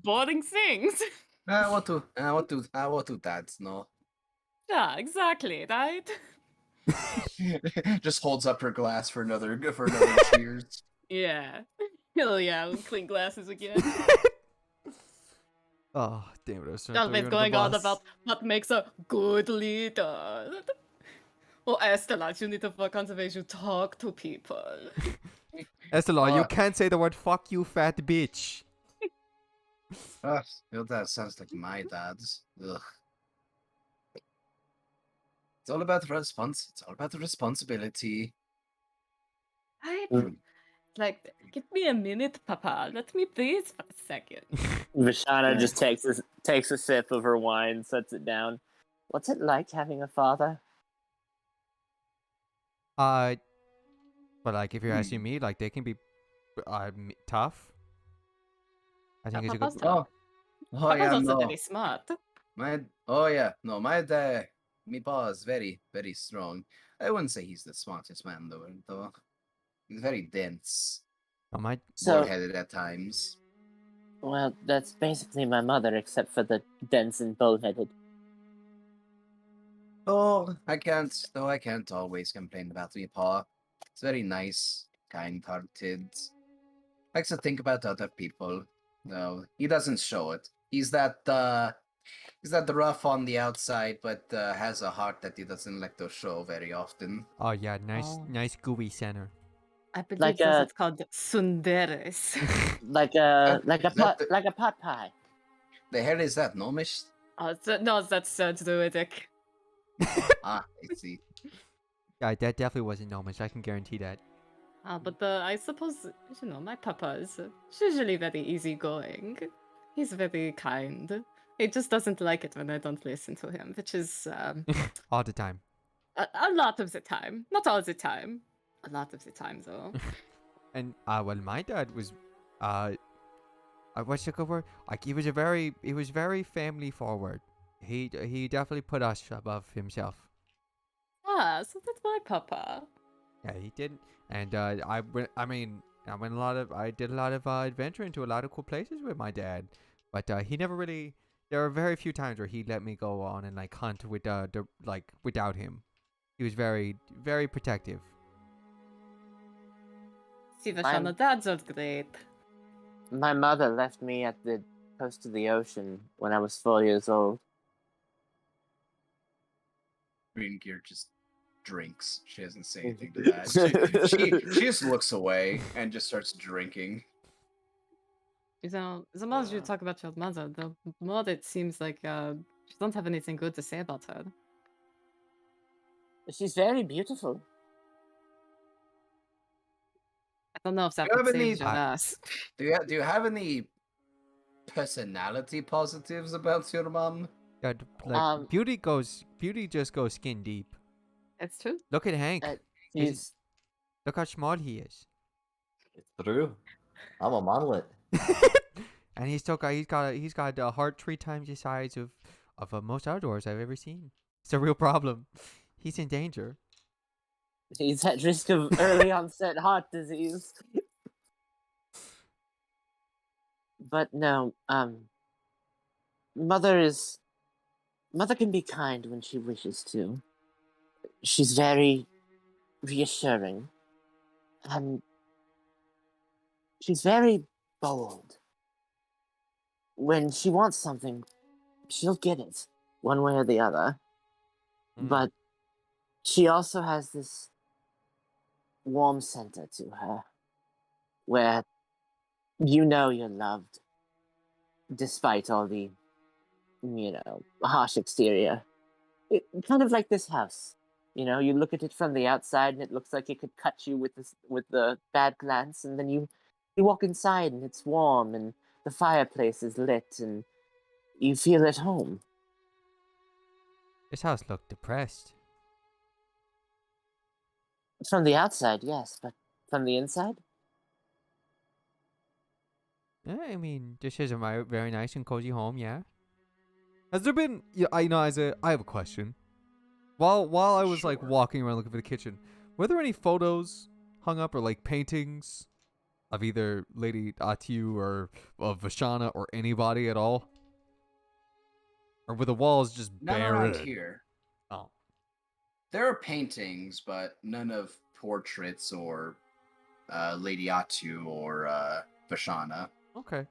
boring things. What do dads know? Yeah, exactly, right? Just holds up her glass for another cheers. Yeah. Hell yeah, we'll clean glasses again. Oh, damn it. I was trying to throw you Always under the going on bus. about what makes a good leader. Oh, Estela, you need to for conservation talk to people. Estelar, you can't say the word fuck you, fat bitch. Your dad sounds like my dad's. Ugh. It's all about the responsibility. I like, give me a minute, Papa. Let me breathe for a second. Vishana just takes a sip of her wine, sets it down. What's it like having a father? But like, if you're asking me, like, they can be tough. I think it's a Papa's good. not. Oh yeah, Papa's also no. very smart. My dad, me pa is very, very strong. I wouldn't say he's the smartest man though. He's very dense, My So, bull-headed at times. well, that's basically my mother, except for the dense and bullheaded. Oh, I can't always complain about me pa. He's very nice, kind-hearted. Likes to think about other people. No, he doesn't show it. He's that rough on the outside, but has a heart that he doesn't like to show very often. Oh yeah, nice, Oh. nice gooey center. I believe Like this a- is called sundares. Like That- a that pot, the- like a pot pie. The hell is that, Gnomish? No, that's druidic. Ah, I see. Yeah, that definitely wasn't gnomish. I can guarantee that. But I suppose, my papa is usually very easygoing. He's very kind. He just doesn't like it when I don't listen to him, which is All the time. a lot of the time. Not all the time. A lot of the time, though. And well, my dad was, what's the good word? Like he was very family forward. He definitely put us above himself. So that's my papa. Yeah, he did. And I did a lot of adventuring to a lot of cool places with my dad. But he never really. There were very few times where he let me go on and like hunt with without him. He was very, very protective. See, Mine- Vashana, dads are great. My mother left me at the coast of the ocean when I was 4 years old. Green Gear just drinks. She doesn't say anything to that. She just looks away and just starts drinking. The more you talk about your mother, the more it seems like you don't have anything good to say about her. She's very beautiful. I don't know if that Do you would have save any- your ass. Do you have any personality positives about your mom? Yeah, beauty just goes skin deep. It's true. Look at Hank. She's Look how small he is. It's true. I'm a monolith. And he's got a heart 3 times the size of most outdoors I've ever seen. It's a real problem. He's in danger. he's at risk of early onset heart disease. But no, mother can be kind when she wishes to. She's very reassuring. And she's very bold. When she wants something, she'll get it, one way or the other. Mm. But she also has this warm center to her, where you know you're loved, despite all the, harsh exterior. Kind of like this house. You look at it from the outside and it looks like it could cut you with the bad glance, and then you walk inside and it's warm and the fireplace is lit and you feel at home. This house looked depressed. From the outside, yes, but from the inside? Yeah, I mean, this is a very nice and cozy home. Yeah. Has there been? Yeah, I have a question. While I was like Sure. walking around looking for the kitchen, were there any photos hung up or like paintings of either Lady Atu or of Vashana or anybody at all? Or were the walls just None barren? around here. Oh, There are paintings, but none of portraits or Lady Atu or Vashana. okay.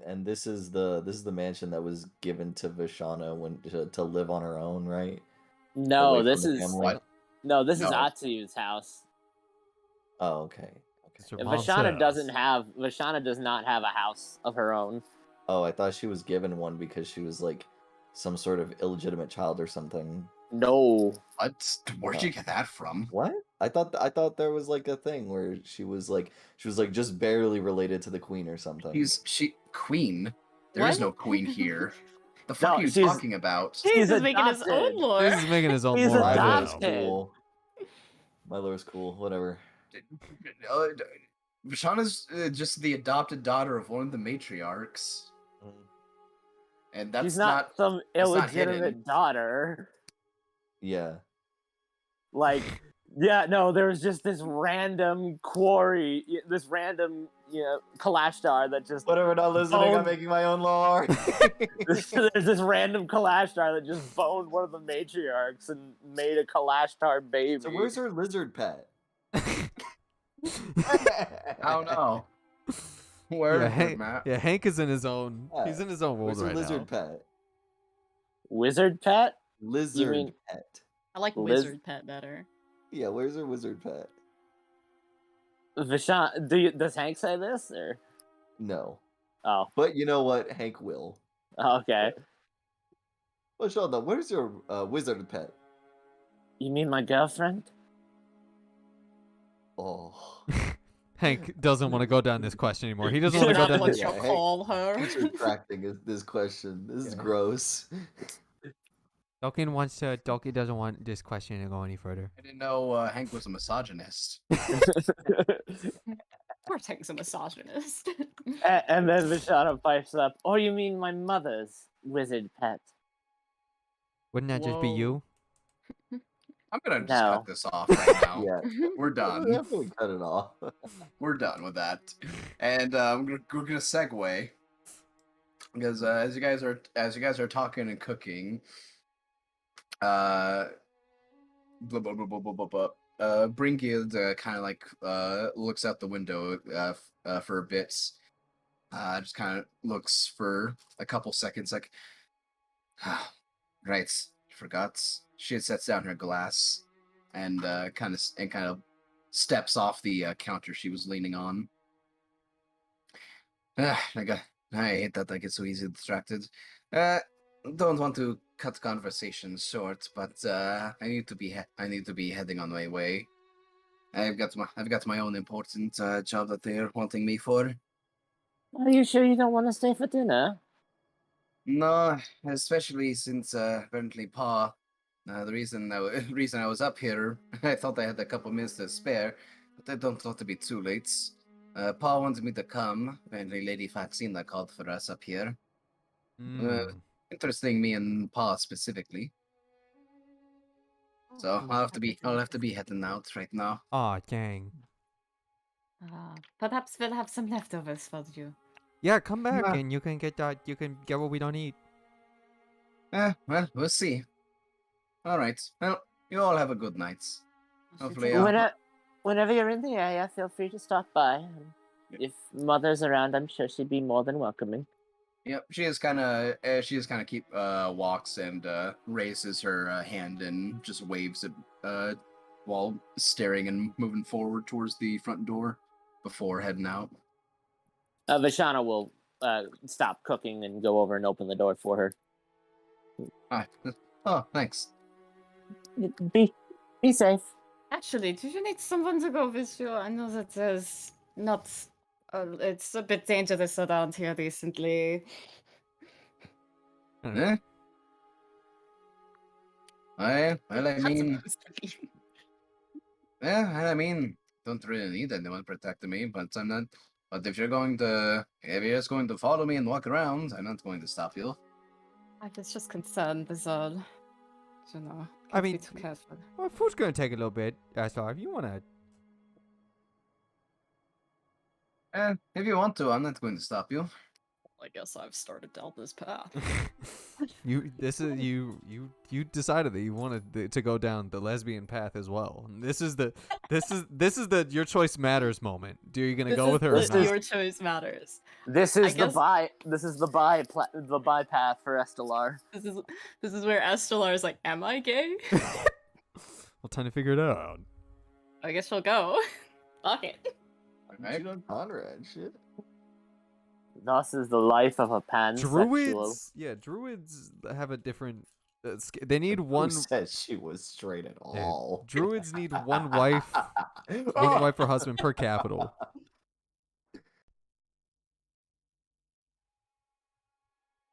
And this is the mansion that was given to Vashana to live on her own, right? No, Away this from the is family? What? this is No. Atsu's house. Oh, okay. That's what Mom Vashana does not have a house of her own. Oh, I thought she was given one because she was like some sort of illegitimate child or something. No. What? Where'd you get that from? What? I thought there was like a thing where she was like just barely related to the queen or something. Queen. There is What? no queen here. The fuck are you she's- talking about? He's She's making his own adopted. lore. This is making his own He's lore. My right lore's adopted. now. cool. My lore's cool. Whatever. Uh, Vishana's just the adopted daughter of one of the matriarchs, and that's She's not some that's not hidden. illegitimate daughter. Yeah. Like, yeah, no, there was just this random quarry, this random, Kalashtar that just Whatever, not listening. I'm boned- making my own lore. There's this random Kalashtar that just boned one of the matriarchs and made a Kalashtar baby. So where's her lizard pet? I don't know. Where Yeah, is it, Hank, Matt? yeah, Hank is in his own. Yeah, He's in his own world Where's her right lizard now. pet? Wizard pet? Lizard mean- pet. I like Liz- wizard pet better. Yeah, where's her wizard pet? Vishan, does Hank say this or? No. Oh, But you know what? Hank will. okay. Well, Sheldon, where's your wizard pet? You mean my girlfriend? Oh. Hank doesn't want to go down this question anymore. He doesn't Do want to go not down what this. you Yeah, call her. He's retracting this question. This is gross. Doki doesn't want this question to go any further. I didn't know Hank was a misogynist. Poor Tank's a misogynist. And then Vishana pipes up, "Oh, you mean my mother's wizard pet?" Wouldn't that just be Whoa. you? I'm gonna just No. cut this off right now. Yeah. We're We'll done. definitely cut it off. We're done with that, and we're gonna segue because as you guys are talking and cooking, Bringild kind of like looks out the window for a bit, just kind of looks for a couple seconds, like, right, forgot. She sets down her glass and kind of steps off the counter she was leaning on. I hate that I get so easily distracted. Don't want to cut conversations short, but I need to be heading on my way. I've got my own important job that they're wanting me for. Are you sure you don't want to stay for dinner? No, especially since apparently Pa. The reason I was up here, I thought I had a couple minutes to spare, but I don't want to be too late. Pa wanted me to come. Apparently, Lady Faxina called for us up here. Interesting, me and Pa specifically. So I'll have to be heading out right now. Aw, dang. Perhaps we'll have some leftovers for you. Yeah, come back Nah. and you can get that. You can get what we don't eat. Well, we'll see. All right. Well, you all have a good night. Hopefully, Whenever you're in the area, feel free to stop by. And if Mother's around, I'm sure she'd be more than welcoming. Yep, she just kind of keep walks and raises her hand and just waves it while staring and moving forward towards the front door before heading out. Vishana will stop cooking and go over and open the door for her. Hi. Oh, thanks. Be safe. Actually, do you need someone to go with you? I know that there's not. It's a bit dangerous around here recently. Eh? I mean, I mean, don't really need anyone protecting me, but I'm not. But if you're just going to follow me and walk around, I'm not going to stop you. I was just concerned with all. You know, I can't mean, be too careful. Well, food's gonna take a little bit. So if you wanna, If you want to, I'm not going to stop you. I guess I've started down this path. you decided that you wanted to go down the lesbian path as well. And this is the your choice matters moment. Do you gonna go with her or not? Your choice matters. This is guess- the buy path for Estelar. This is where Estelar is like, am I gay? Well, time to figure it out. I guess she'll go. Fuck it. Cheat on Conrad, shit. Thus is the life of a pansexual. Druids have a different. They need one. Who said she was straight at all? Druids need one wife or husband per capital.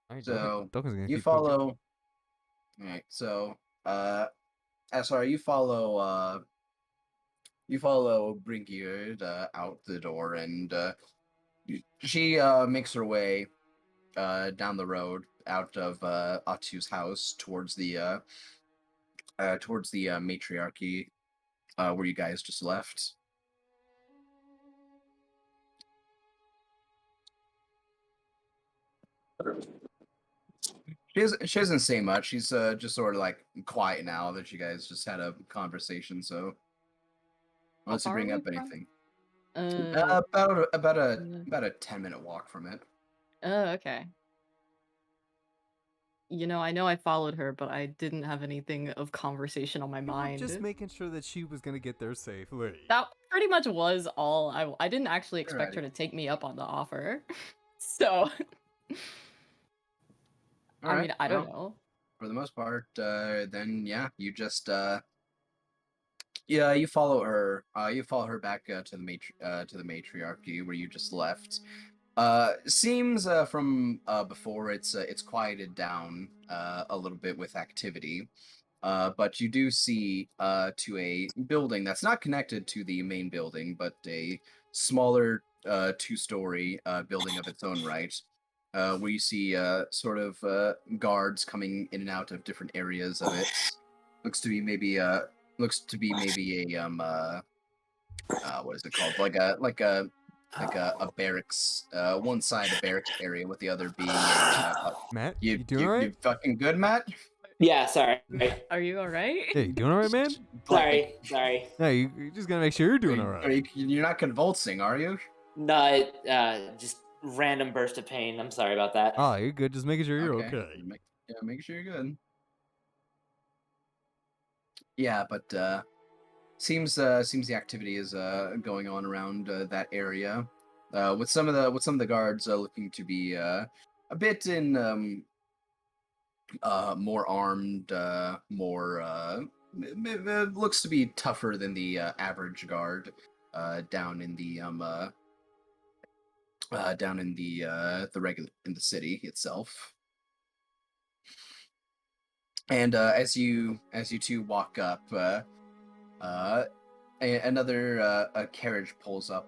Alright, So, Duncan's gonna you keep cooking. follow. All right. So, sorry, you follow you follow Brinkyard out the door, and she makes her way down the road out of Atu's house towards the matriarchy where you guys just left. She doesn't say much. She's just sort of like quiet now that you guys just had a conversation. So unless you far bring are up we from? anything, Uh, about mm, a 10-minute walk from it. oh, okay. I know I followed her, but I didn't have anything of conversation on my You were just mind. making sure that she was gonna get there safely. That pretty much was all. I didn't actually expect her Alrighty. to take me up on the offer. So, All I right. mean, I don't Well, know. for the most part, then yeah, you just yeah, you follow her. You follow her back to the matriarchy where you just left. Seems from before it's quieted down a little bit with activity. But you do see to a building that's not connected to the main building, but a smaller two-story building of its own right, where you see sort of guards coming in and out of different areas of it. Looks to be maybe a what is it called? Like a barracks. One side a barracks area, with the other being Matt, you you doing alright? fucking good, Matt. Yeah, sorry. Are you all right? Hey, you doing alright, man? Sorry. No, you just gotta make sure you're doing alright. You're not convulsing, are you? No, just random burst of pain. I'm sorry about that. Oh, you're good. Just making sure you're Okay. okay. Make sure you're good. Yeah, but seems the activity is going on around that area. With some of the guards looking to be a bit in more armed, more looks to be tougher than the average guard down in the in the city itself. And as you two walk up, another a carriage pulls up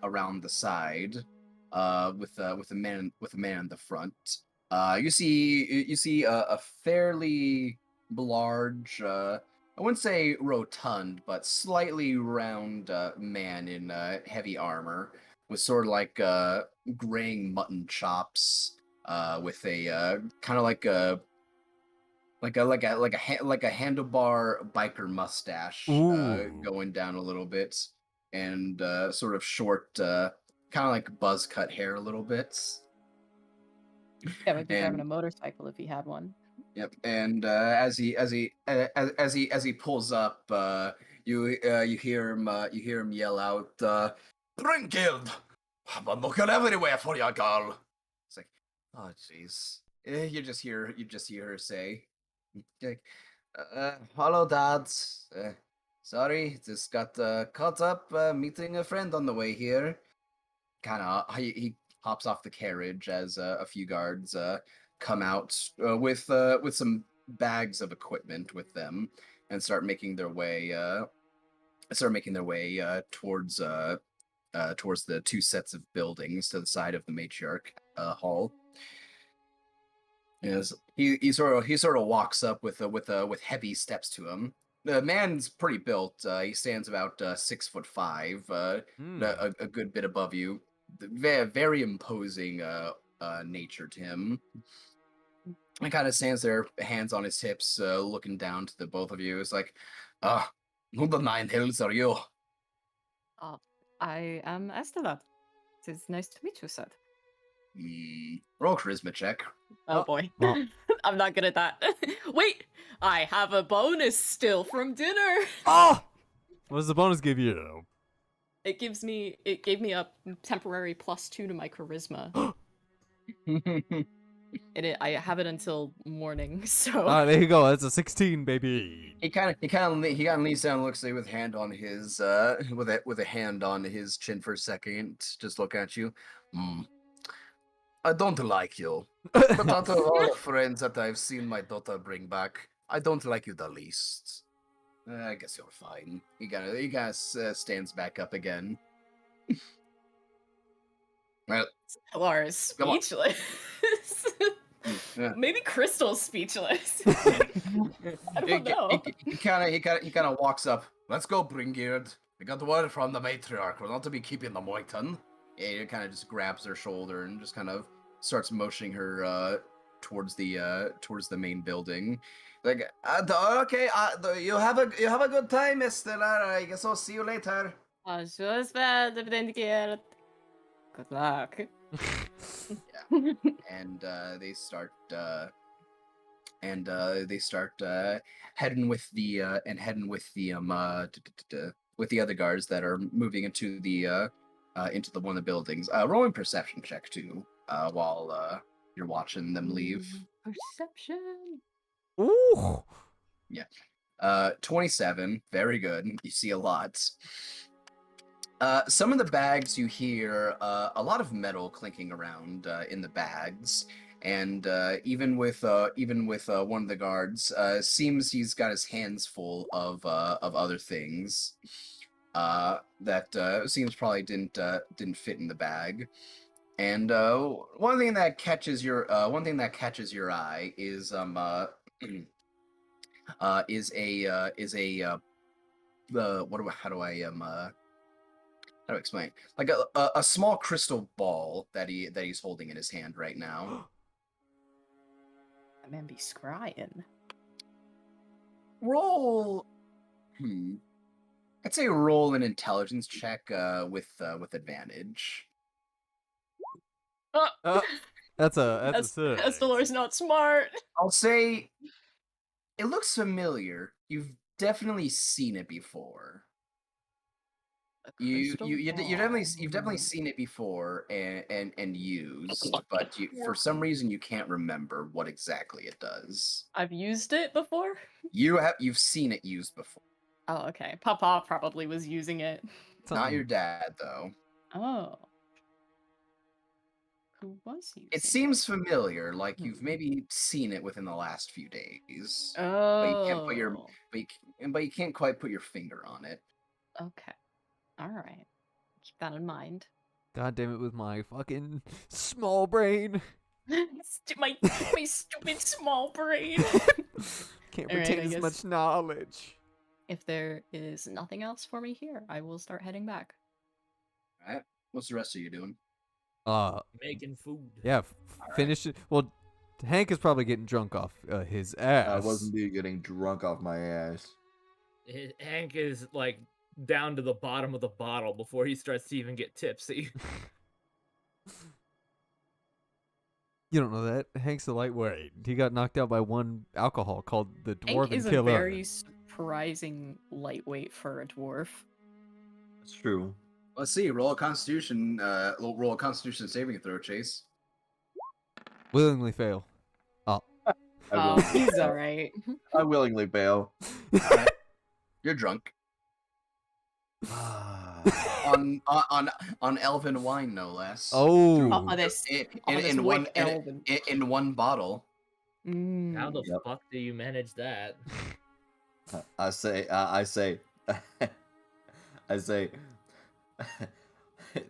around the side, with a man in the front. You see a fairly large, I wouldn't say rotund, but slightly round man in heavy armor, with sort of like graying mutton chops, with a kind of like a handlebar biker mustache Ooh. going down a little bit, and sort of short, kind of like buzz cut hair a little bit. Yeah, would be driving a And motorcycle if he had one. yep, and as he pulls up, you hear him yell out, "Brinkild! I've been looking everywhere for you, girl." It's like, oh jeez. You just hear her say, like, "Hello, Dad. Sorry, just got caught up meeting a friend on the way here." Kind of, he hops off the carriage as a few guards come out with some bags of equipment with them, and start making their way towards the two sets of buildings to the side of the matriarch hall. Yes, he sort of walks up with heavy steps to him. The man's pretty built. He stands about 6'5", a good bit above you. Very, very imposing nature to him. He kind of stands there, hands on his hips, looking down to the both of you. It's like, who the nine hills are you? I am Estella. It is nice to meet you, sir. Roll charisma check. Oh boy. well. I'm not good at that. Wait, I have a bonus still from dinner. Oh! What does the bonus give you? It gave me a temporary +2 to my charisma. And I have it until morning, so. There you go. That's a 16, baby. He kind of leans down and looks at you with hand on his with a hand on his chin for a second, just looking at you. I don't like you, but out of all the friends that I've seen my daughter bring back, I don't like you the least. I guess you're fine. He kind of stands back up again. Well, Pilar is Come on. speechless. yeah. Maybe Crystal's speechless. I he don't know. kind of walks up. Let's go, Bringbeard. We got word from the matriarch. We're not to be keeping the Moiton. Yeah, he kind of just grabs her shoulder and just kind of starts motioning her towards the main building. Like, okay, you have a good time, Mister. I guess I'll see you later. Good luck. And they start heading with the other guards that are moving into the one of the buildings. Rolling perception check too, while you're watching them leave. Perception. Ooh. 27, very good. You see a lot. Some of the bags you hear a lot of metal clinking around in the bags, and even with one of the guards, seems he's got his hands full of other things that seems probably didn't fit in the bag. And one thing that catches your eye is how to explain? Like a small crystal ball that he's holding in his hand right now. That man be scrying. Roll. I'd say roll an intelligence check with advantage. That's a six. Estelor's not smart. I'll say it looks familiar. You've definitely seen it before. You've definitely seen it before and used, but for some reason you can't remember what exactly it does. I've used it before. You've seen it used before. Oh, okay. Papa probably was using it. Not your dad though. Oh. Who was using It seems familiar, like you've maybe seen it within the last few days. Oh. But you can't quite put your finger on it. Okay. All right. Keep that in mind. God damn it, with my fucking small brain. my stupid small brain. Can't All right, retain I as guess- much knowledge. If there is nothing else for me here, I will start heading back. All right. What's the rest of you doing? Making food. Yeah, finish it. Well, Hank is probably getting drunk off his ass. I wasn't getting drunk off my ass. Hank is like down to the bottom of the bottle before he starts to even get tipsy. You don't know that. Hank's a lightweight. He got knocked out by one alcohol called the Hank Dwarven is Killer. a very surprising lightweight for a dwarf. It's true. Let's see. Roll a Constitution saving throw, Chase. Willingly fail. I Oh, willingly he's fail. alright. I willingly fail. You're drunk on elven wine, no less. Oh. Oh, this in one bottle. How the Yep. fuck do you manage that? I say,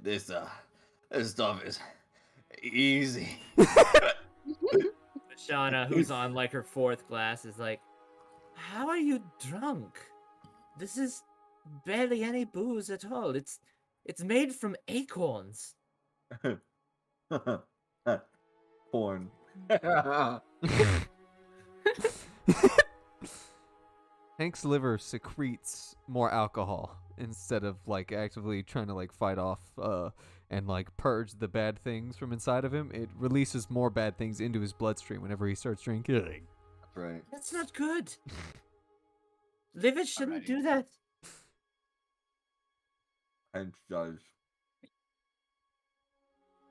this stuff is easy. Shauna, who's on like her fourth glass, is like, "How are you drunk? This is barely any booze at all. It's made from acorns." Porn. Hank's liver secretes more alcohol instead of like actively trying to like fight off and like purge the bad things from inside of him. It releases more bad things into his bloodstream whenever he starts drinking. That's right. That's not good. Liver shouldn't do that. Hence does.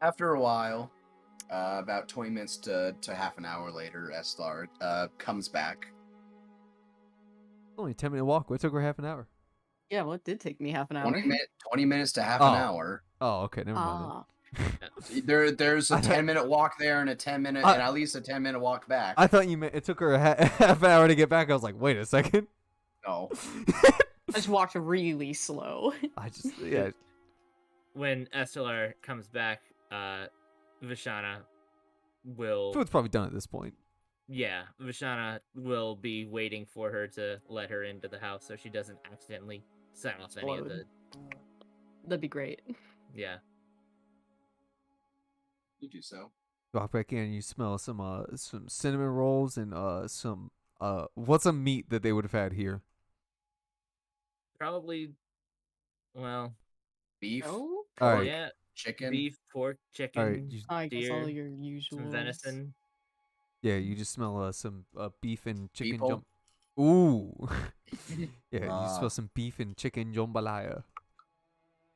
After a while, about 20 minutes to half an hour later, Eslar comes back. Only a 10-minute walk. What took her half an hour? Yeah, well, it did take me half an hour. 20 minutes to half an hour. Oh, okay. Never mind. Ah, There's a I thought- 10-minute walk there and a 10-minute and at least a 10-minute walk back. I thought you meant it took her a half an hour to get back. I was like, wait a second. No. I just walked really slow. I just yeah. When Estelar comes back, Vishana will Food's probably done at this point. Vishana will be waiting for her to let her into the house so she doesn't accidentally set off any of the Explode. That'd be great. yeah. You do so. Walk back in and you smell some cinnamon rolls and some what's a meat that they would have had here? Probably well, Beef, Oh, All right. yeah, chicken. beef, pork, chicken, All right, I guess all deer, your usual some venison. yeah, you just smell some beef and chicken Beeple. jump. Ooh. Yeah, you Ah. smell some beef and chicken jambalaya.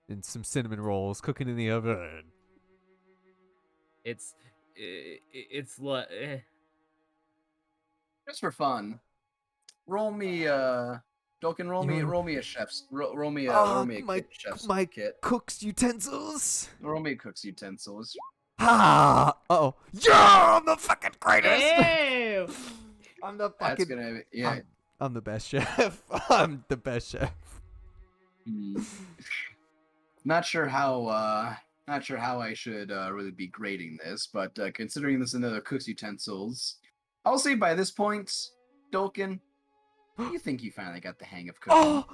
And some cinnamon rolls cooking in the oven. It's what Just for fun. Roll me Dolkin, roll me a chef's roll me a my chef's my kit. cook's utensils. Roll me a cook's utensils. Ha! Uh-oh. Yeah, I'm the fucking greatest. Ew! I'm the That's fucking gonna yeah. I'm the best chef. I'm the best chef. Hmm. Not sure how I should really be grading this, but considering this is another cook's utensils, I'll say by this point, Dolkin, you think you finally got the hang of cooking.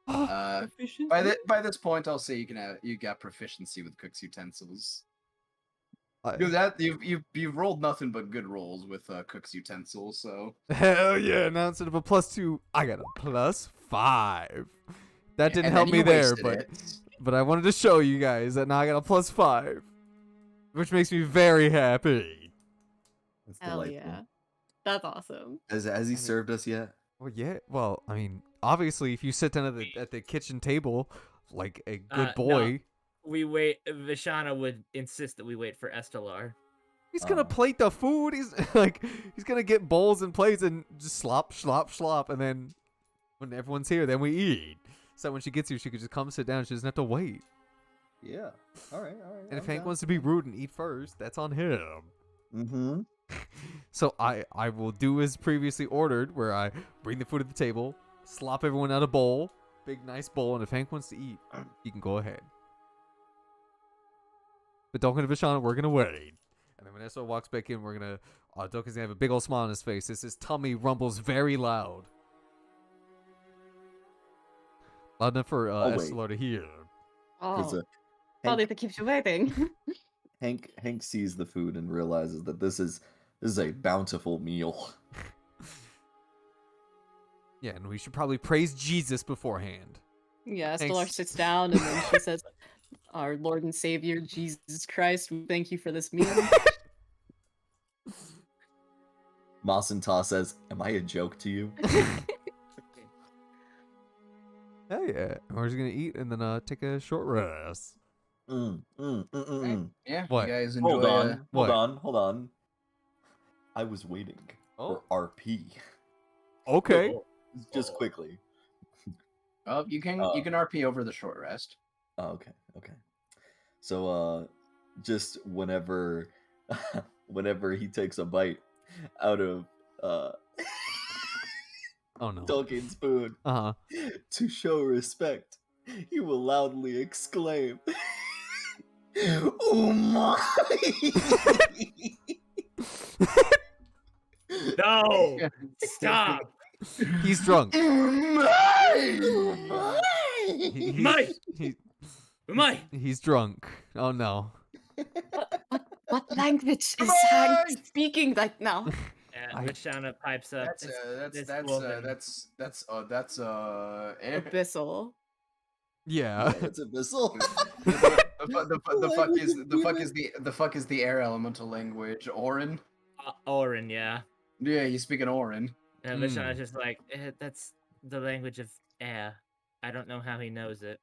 Oh. By this point, I'll say you got proficiency with cook's utensils. I- Because that you've rolled nothing but good rolls with cook's utensils, so Hell yeah! Now instead of a +2, I got a +5. That didn't and help then me you there, wasted but it. but I wanted to show you guys that now I got a +5, which makes me very happy. That's Hell delightful. yeah. That's awesome. Has he served us yet? Well, yeah. Well, I mean, obviously, if you sit down at the kitchen table like a good no. boy, we wait. Vishana would insist that we wait for Estelar. he's gonna plate the food. He's he's gonna get bowls and plates and just slop, and then when everyone's here, then we eat. So when she gets here, she could just come sit down. She doesn't have to wait. Yeah. All right. And if Hank wants to be rude and eat first, that's on him. Mm-hmm. So I will do as previously ordered, where I bring the food at the table, slop everyone out a bowl, big nice bowl, and if Hank wants to eat, he can go ahead. But Duncan and Vishana, we're gonna wait. And then when Vanessa walks back in, we're gonna Duncan's gonna have a big old smile on his face as his tummy rumbles very loud. Loud enough for wait. Estelor to hear. Because Oh, sorry to keep you waiting. Hank sees the food and realizes that this is a bountiful meal. Yeah, and we should probably praise Jesus beforehand. Yeah, Thanks. Stellar sits down and then she says, "Our Lord and Savior Jesus Christ, we thank you for this meal." Masinta says, "Am I a joke to you?" Hell yeah. We're just gonna eat and then take a short rest. Yeah, What? you guys enjoy. Hold What? on. I was waiting for RP. Okay. Just quickly. Oh, you can RP over the short rest. Oh, okay. So, just whenever he takes a bite out of Oh no. Tolkien's food, Uh-huh. to show respect, he will loudly exclaim, "Oh my!" No! Stop! He's drunk. Mike! Mike! He's drunk. Oh no. What language is Hank speaking right now? Vishana pipes up. That's Abyssal. Yeah. It's abyssal. the fuck is the air elemental language? Orin? Orin, yeah. Yeah, he's speaking Orin. And Vishana's just like, that's the language of air. I don't know how he knows it.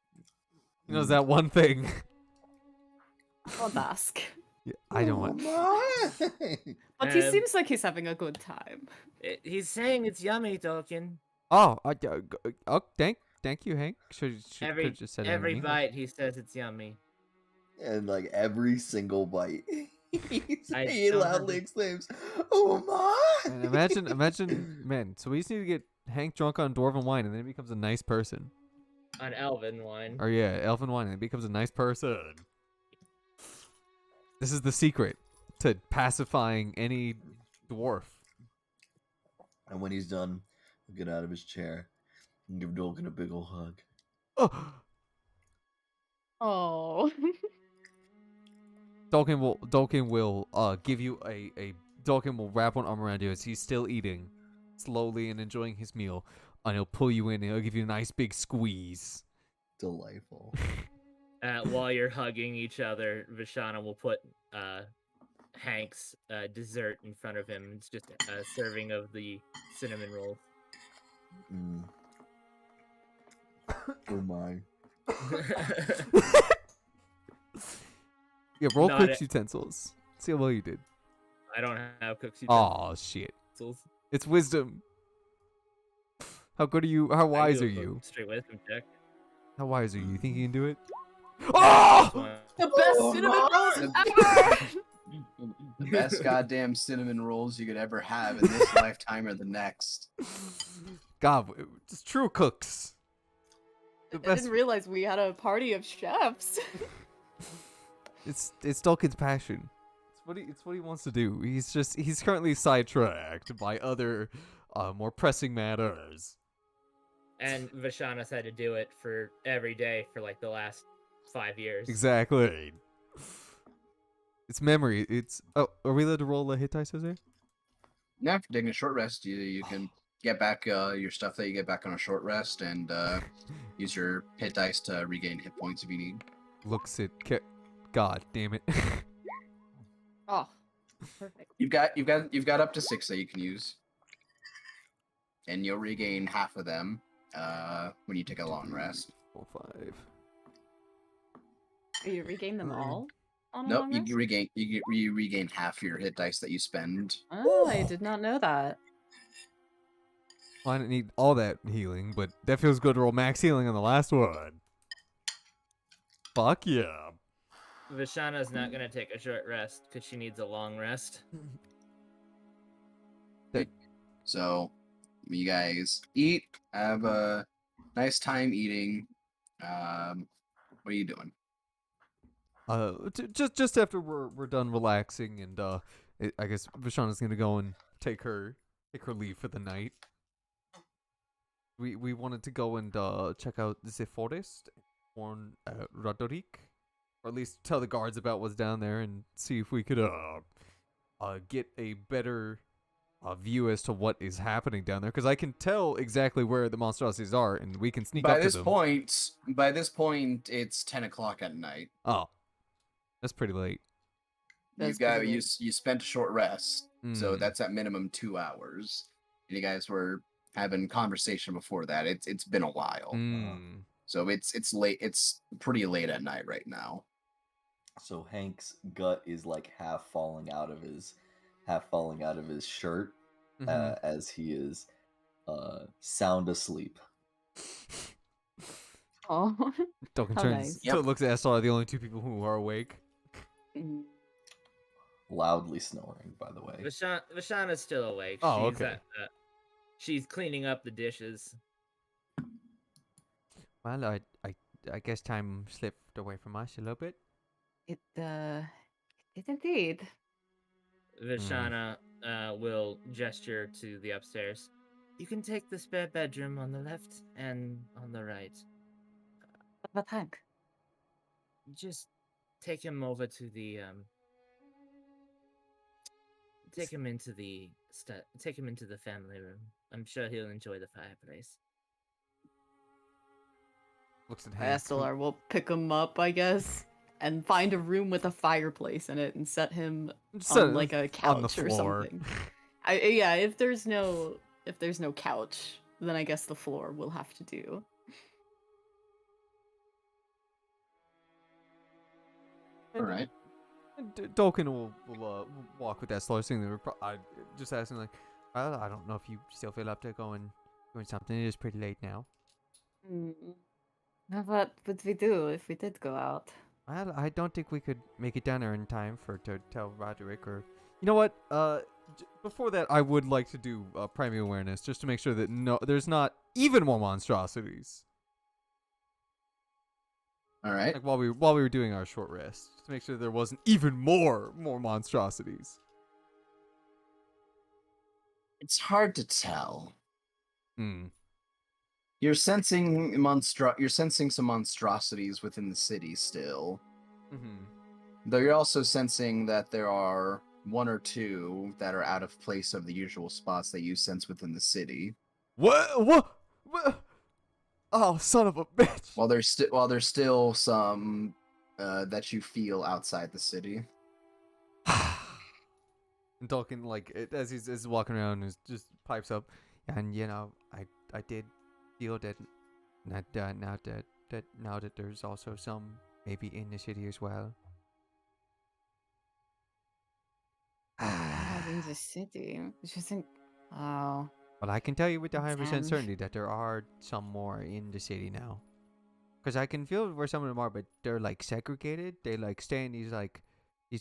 He knows that one thing. I'll ask. Yeah, I don't want. But he seems like he's having a good time. He's saying it's yummy, Tolkien. Oh, thank you, Hank. Should Every just said it in every English. bite, he says it's yummy. And like every single bite, I he don't loudly have exclaims, "Oh my!" And imagine, man. So we just need to get Hank drunk on dwarven wine and then he becomes a nice person. On Elven wine. Or yeah, elfin wine and he becomes a nice person. This is the secret to pacifying any dwarf. And when he's done, he'll get out of his chair and give Dolkin a big ol' hug. Oh, Oh. Dolkin will give you a Dolkin will wrap one arm around you as he's still eating slowly and enjoying his meal, and he'll pull you in and he'll give you a nice big squeeze. Delightful. While you're hugging each other, Vishana will put Hank's dessert in front of him. It's just a serving of the cinnamon rolls. Mm. Oh my. Yeah, roll Not cook's it. utensils. See how well you did. I don't have cooks. Oh shit! It's wisdom. How good are you? How wise are you? Straight wisdom check. How wise are you? You think you can do it? This Oh! one. The best cinnamon rolls ever! The best goddamn cinnamon rolls you could ever have in this lifetime or the next. God, it's true cooks. The I best. didn't realize we had a party of chefs. It's Dolkin's passion. It's what he wants to do. He's currently sidetracked by other, more pressing matters. And Vishana's had to do it for every day for like the last 5 years. Exactly. It's memory. It's are we allowed to roll a hit dice, Jose? Yeah, after taking a short rest, you can get back your stuff that you get back on a short rest and use your hit dice to regain hit points if you need. Looks at God damn it. Oh, perfect. You've got up to 6 that you can use, and you'll regain half of them when you take a long rest. 4, 5. You regain them all on a Nope, long you rest? regain half your hit dice that you spend. Oh, I did not know that. Well, I didn't need all that healing, but that feels good to roll max healing on the last one. Fuck yeah. Vishana's not gonna take a short rest because she needs a long rest. So, you guys eat, have a nice time eating. What are you doing? Just after we're done relaxing, and I guess Vishana's gonna go and take her leave for the night. We wanted to go and check out the forest on Radorik, or at least tell the guards about what's down there and see if we could get a better view as to what is happening down there, because I can tell exactly where the monstrosities are, and we can sneak up to them. By this point, it's 10 o'clock at night. Oh, that's pretty late. You spent a short rest, so Mm. that's at minimum 2 hours. And you guys were having conversation before that. It's been a while, Mm. so it's late. It's pretty late at night right now. So Hank's gut is like half falling out of his shirt Mhm. as he is sound asleep. Oh. Duncan How turns, nice. Yep. looks at Estar, the only two people who are awake. Mm. Loudly snoring, by the way. Vishana's still awake. Oh, she's, okay. She's cleaning up the dishes. Well, I guess time slipped away from us a little bit. It indeed. Vishana will gesture to the upstairs. You can take the spare bedroom on the left and on the right. What about Hank? Just take him over to the take him into the family room. I'm sure he'll enjoy the fireplace. Looks at Hank. Estelar will pick him up, I guess, and find a room with a fireplace in it and set him on like a couch on the or floor. something. Yeah, if there's no couch, then I guess the floor will have to do. All right. Dolkin will walk with Eslar, saying they were just asking like, I don't know if you still feel up to doing something. It is pretty late now. What would we do if we did go out? Well, I don't think we could make it down there in time for to tell Roderick or. You know what? Before that, I would like to do primary awareness just to make sure that there's not even more monstrosities. All right. Like while we were doing our short rest, to make sure there wasn't even more monstrosities. It's hard to tell. Hmm. You're sensing some monstrosities within the city still. Mm-hmm. Though you're also sensing that there are one or two that are out of place of the usual spots that you sense within the city. What? Oh, son of a bitch! While there's still some that you feel outside the city. And talking like as he's walking around, and just pipes up, and I did feel that now that there's also some maybe in the city as well. Not in the city. You think? Oh, But I can tell you with a 100% Damn. certainty that there are some more in the city now. Because I can feel where some of them are, but they're like segregated. They like stay in these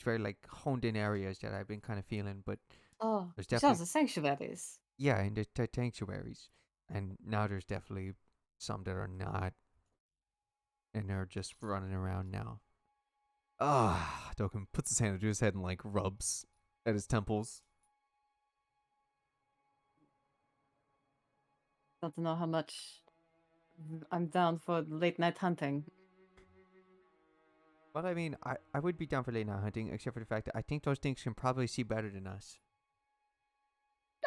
very like honed in areas that I've been kind of feeling. But oh, there's so definitely the sanctuaries. yeah, in the sanctuaries, and now there's definitely some that are not, and they're just running around now. Ah, Doken puts his hand to his head and like rubs at his temples. Don't know how much I'm down for late night hunting. But I mean, I would be down for late night hunting, except for the fact that I think those things can probably see better than us.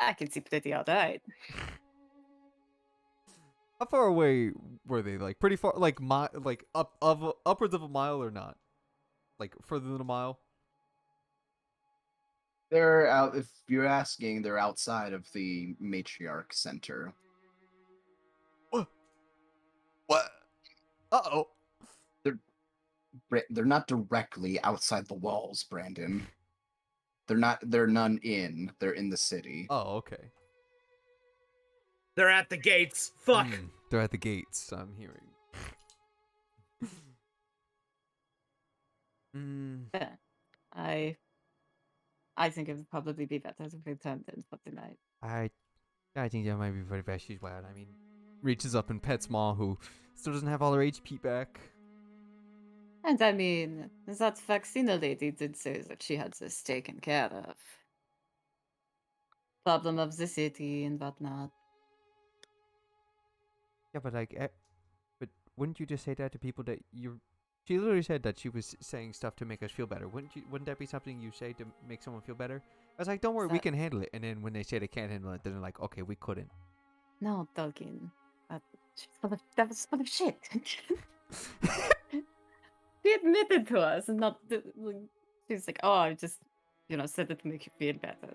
I can see pretty alright. How far away were they? Like pretty far, like upwards of a mile or not? Like further than a mile? They're out. If you're asking, they're outside of the matriarch center. What? Uh-oh. They're not directly outside the walls, Brandon. They're none in. They're in the city. Oh, okay. They're at the gates. Fuck. They're at the gates, I'm hearing. Yeah. I think it would probably be better to return than for tonight. I think that might be for the best as well. I mean, reaches up and pets Ma, who still doesn't have all her HP back. And I mean, that vaccine lady did say that she had this taken care of. Problem of the city and whatnot. Yeah, but like, but wouldn't you just say that to people that you're? She literally said that she was saying stuff to make us feel better. Wouldn't that be something you say to make someone feel better? I was like, don't worry, we can handle it. And then when they say they can't handle it, then they're like, okay, we couldn't. No, Tolkien. That was full of shit. She admitted to us, and not. She's like, oh, I just, said it to make you feel better.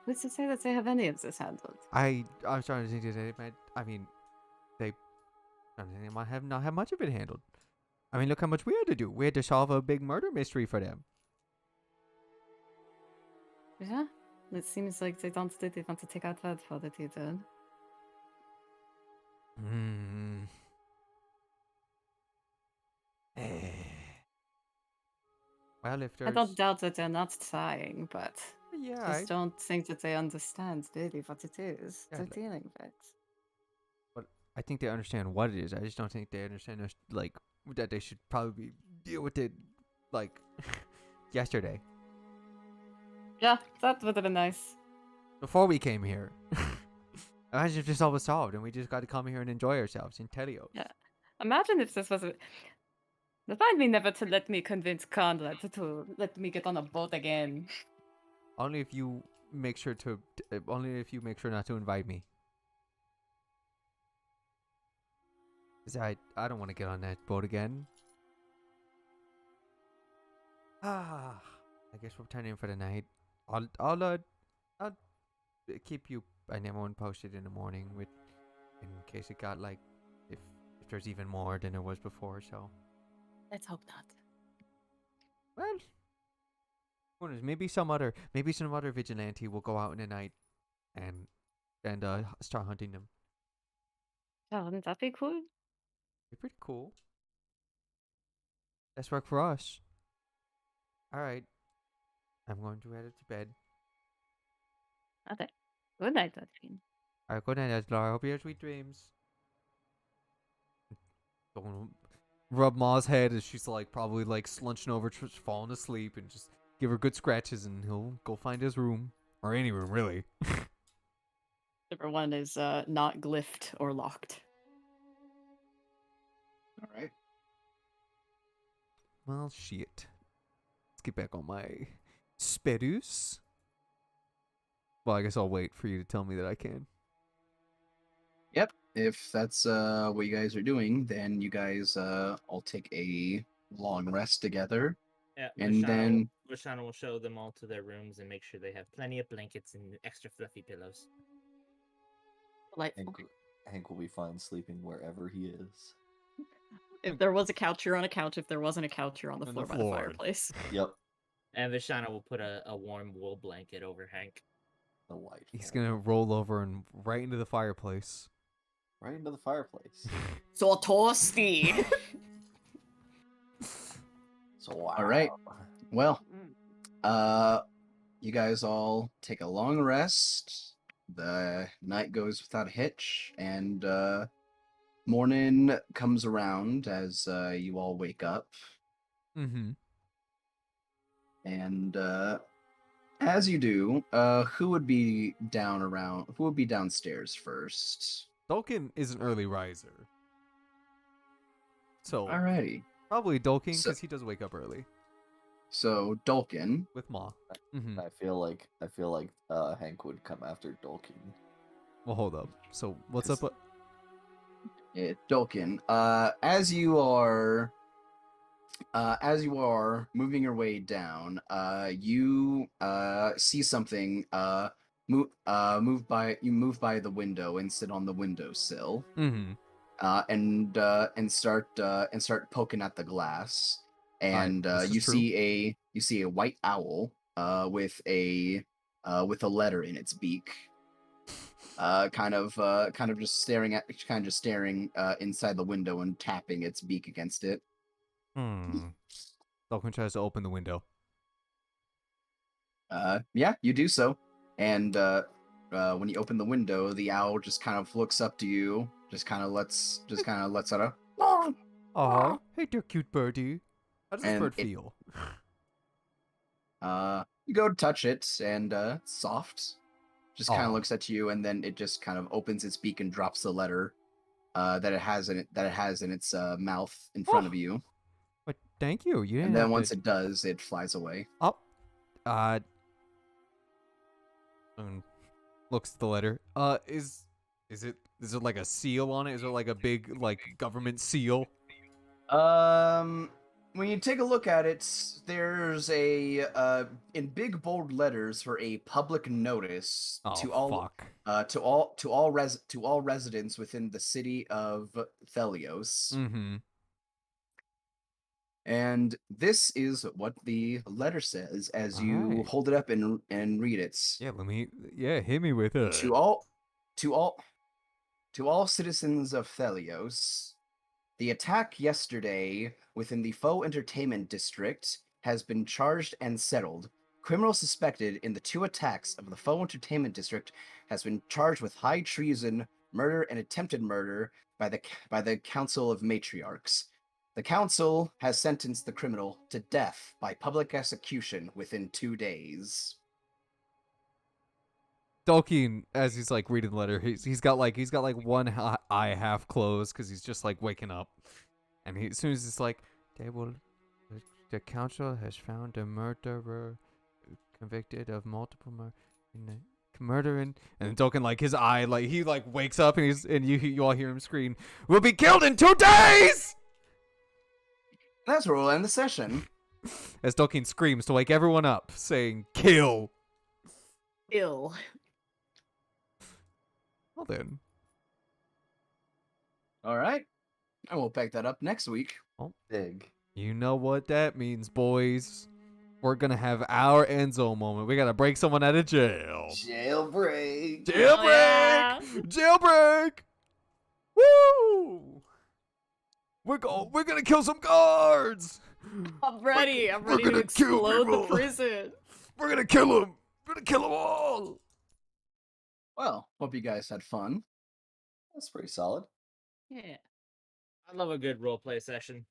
Who's to say that they have any of this handled? I'm starting to think that they might. I mean, they might have not have much of it handled. I mean, look how much we had to do. We had to solve a big murder mystery for them. Yeah, it seems like they don't really want to take our word for it either. Well, if I there's... don't doubt that they're not trying, but Yeah, I just don't think that they understand really what it is Yeah, they're like- dealing with. But I think they understand what it is. I just don't think they understand like that they should probably deal with it like yesterday Yeah, that would have been nice. before we came here. Imagine if this all was solved and we just got to come here and enjoy ourselves in Telios. Yeah. Imagine if this was remind me never to let me convince Conrad to let me get on a boat again. Only if you make sure to. Only if you make sure not to invite me. 'Cause I don't want to get on that boat again. I guess we're turning in for the night. I'll keep you and everyone posted in the morning in case it got like if there's even more than there was before. So Let's hope not. well, who knows? Maybe some other vigilante will go out in the night and start hunting them. Oh, wouldn't that be cool? Be pretty cool. That's work for us. All right. I'm going to head to bed. Okay. Good night, Adrian. All right, good night, Edlar. I hope you have sweet dreams. Don't rub Ma's head as she's like probably like slunching over, falling asleep, and just give her good scratches, and he'll go find his room or any room really. Whichever one is not glyphed or locked. All right. Well, shit. Let's get back on my spedus. Well, I guess I'll wait for you to tell me that I can. Yep. If that's what you guys are doing, then you guys all take a long rest together, Yeah, and then Vashana will show them all to their rooms and make sure they have plenty of blankets and extra fluffy pillows. Delightful. Hank will be fine sleeping wherever he is. If there was a couch, you're on a couch. If there wasn't a couch, you're on the On floor the by the floor. fireplace. Yep. And Vashana will put a warm wool blanket over Hank. Delightful. He's gonna roll over and right into the fireplace. Right into the fireplace. So toasty. So wow. All right. Well, you guys all take a long rest. The night goes without a hitch, and morning comes around as you all wake up. Mm-hmm. And as you do, who would be downstairs first? Dolkin is an early riser. So Alrighty. probably Dolkin So- because he does wake up early So Dulkin. with Ma. Mm-hmm. I feel like Hank would come after Dolkin. Well, hold up. So what's up? Dulkin. As you are moving your way down, you see something move by the window and sit on the windowsill. Mm-hmm. And start poking at the glass, and this is you true. see a white owl with a letter in its beak, kind of just staring inside the window and tapping its beak against it. Dolkin tries to open the window. Yeah, you do so, and when you open the window, the owl just kind of looks up to you, just kind of lets out a Oh, hey there, cute birdie. How does this And bird it- feel? You go to touch it, and it's soft. Just kind Aw. of looks at you, and then it just kind of opens its beak and drops the letter that it has in its mouth in front of you. But thank you. You didn't And then have once to... it does, it flies away. Oh. Looks at the letter. Is it like a seal on it? Is it like a big like government seal? When you take a look at it, there's a in big bold letters for a public notice Oh, to all fuck. to all residents within the city of Thelios. Mm-hmm. And this is what the letter says as you Alright. hold it up and read it. Yeah, hit me with it. To all citizens of Thelios, the attack yesterday within the Faux Entertainment District has been charged and settled. Criminals suspected in the 2 attacks of the Faux Entertainment District has been charged with high treason, murder, and attempted murder by the Council of Matriarchs. The council has sentenced the criminal to death by public execution within 2 days. Dolkin, as he's like reading the letter, he's got like one eye half closed because he's just like waking up, and as soon as it's like, the council has found a murderer convicted of multiple murdering, and Dolkin like his eye like he like wakes up and you all hear him scream, "We'll be killed in 2 days!" That's where we'll end the session. As Dolkin screams to wake everyone up, saying, "Kill!" Ill. Well then. All right. And we'll pick that up next week. Big. You know what that means, boys. We're gonna have our Enzo moment. We gotta break someone out of jail. Jailbreak. Jailbreak! Jailbreak! Woo! We're gonna kill some guards! I'm ready. I'm we're ready to gonna kill explode the people. prison. We're gonna kill him. We're gonna kill them all. Well, hope you guys had fun. That's pretty solid. Yeah. I love a good roleplay session.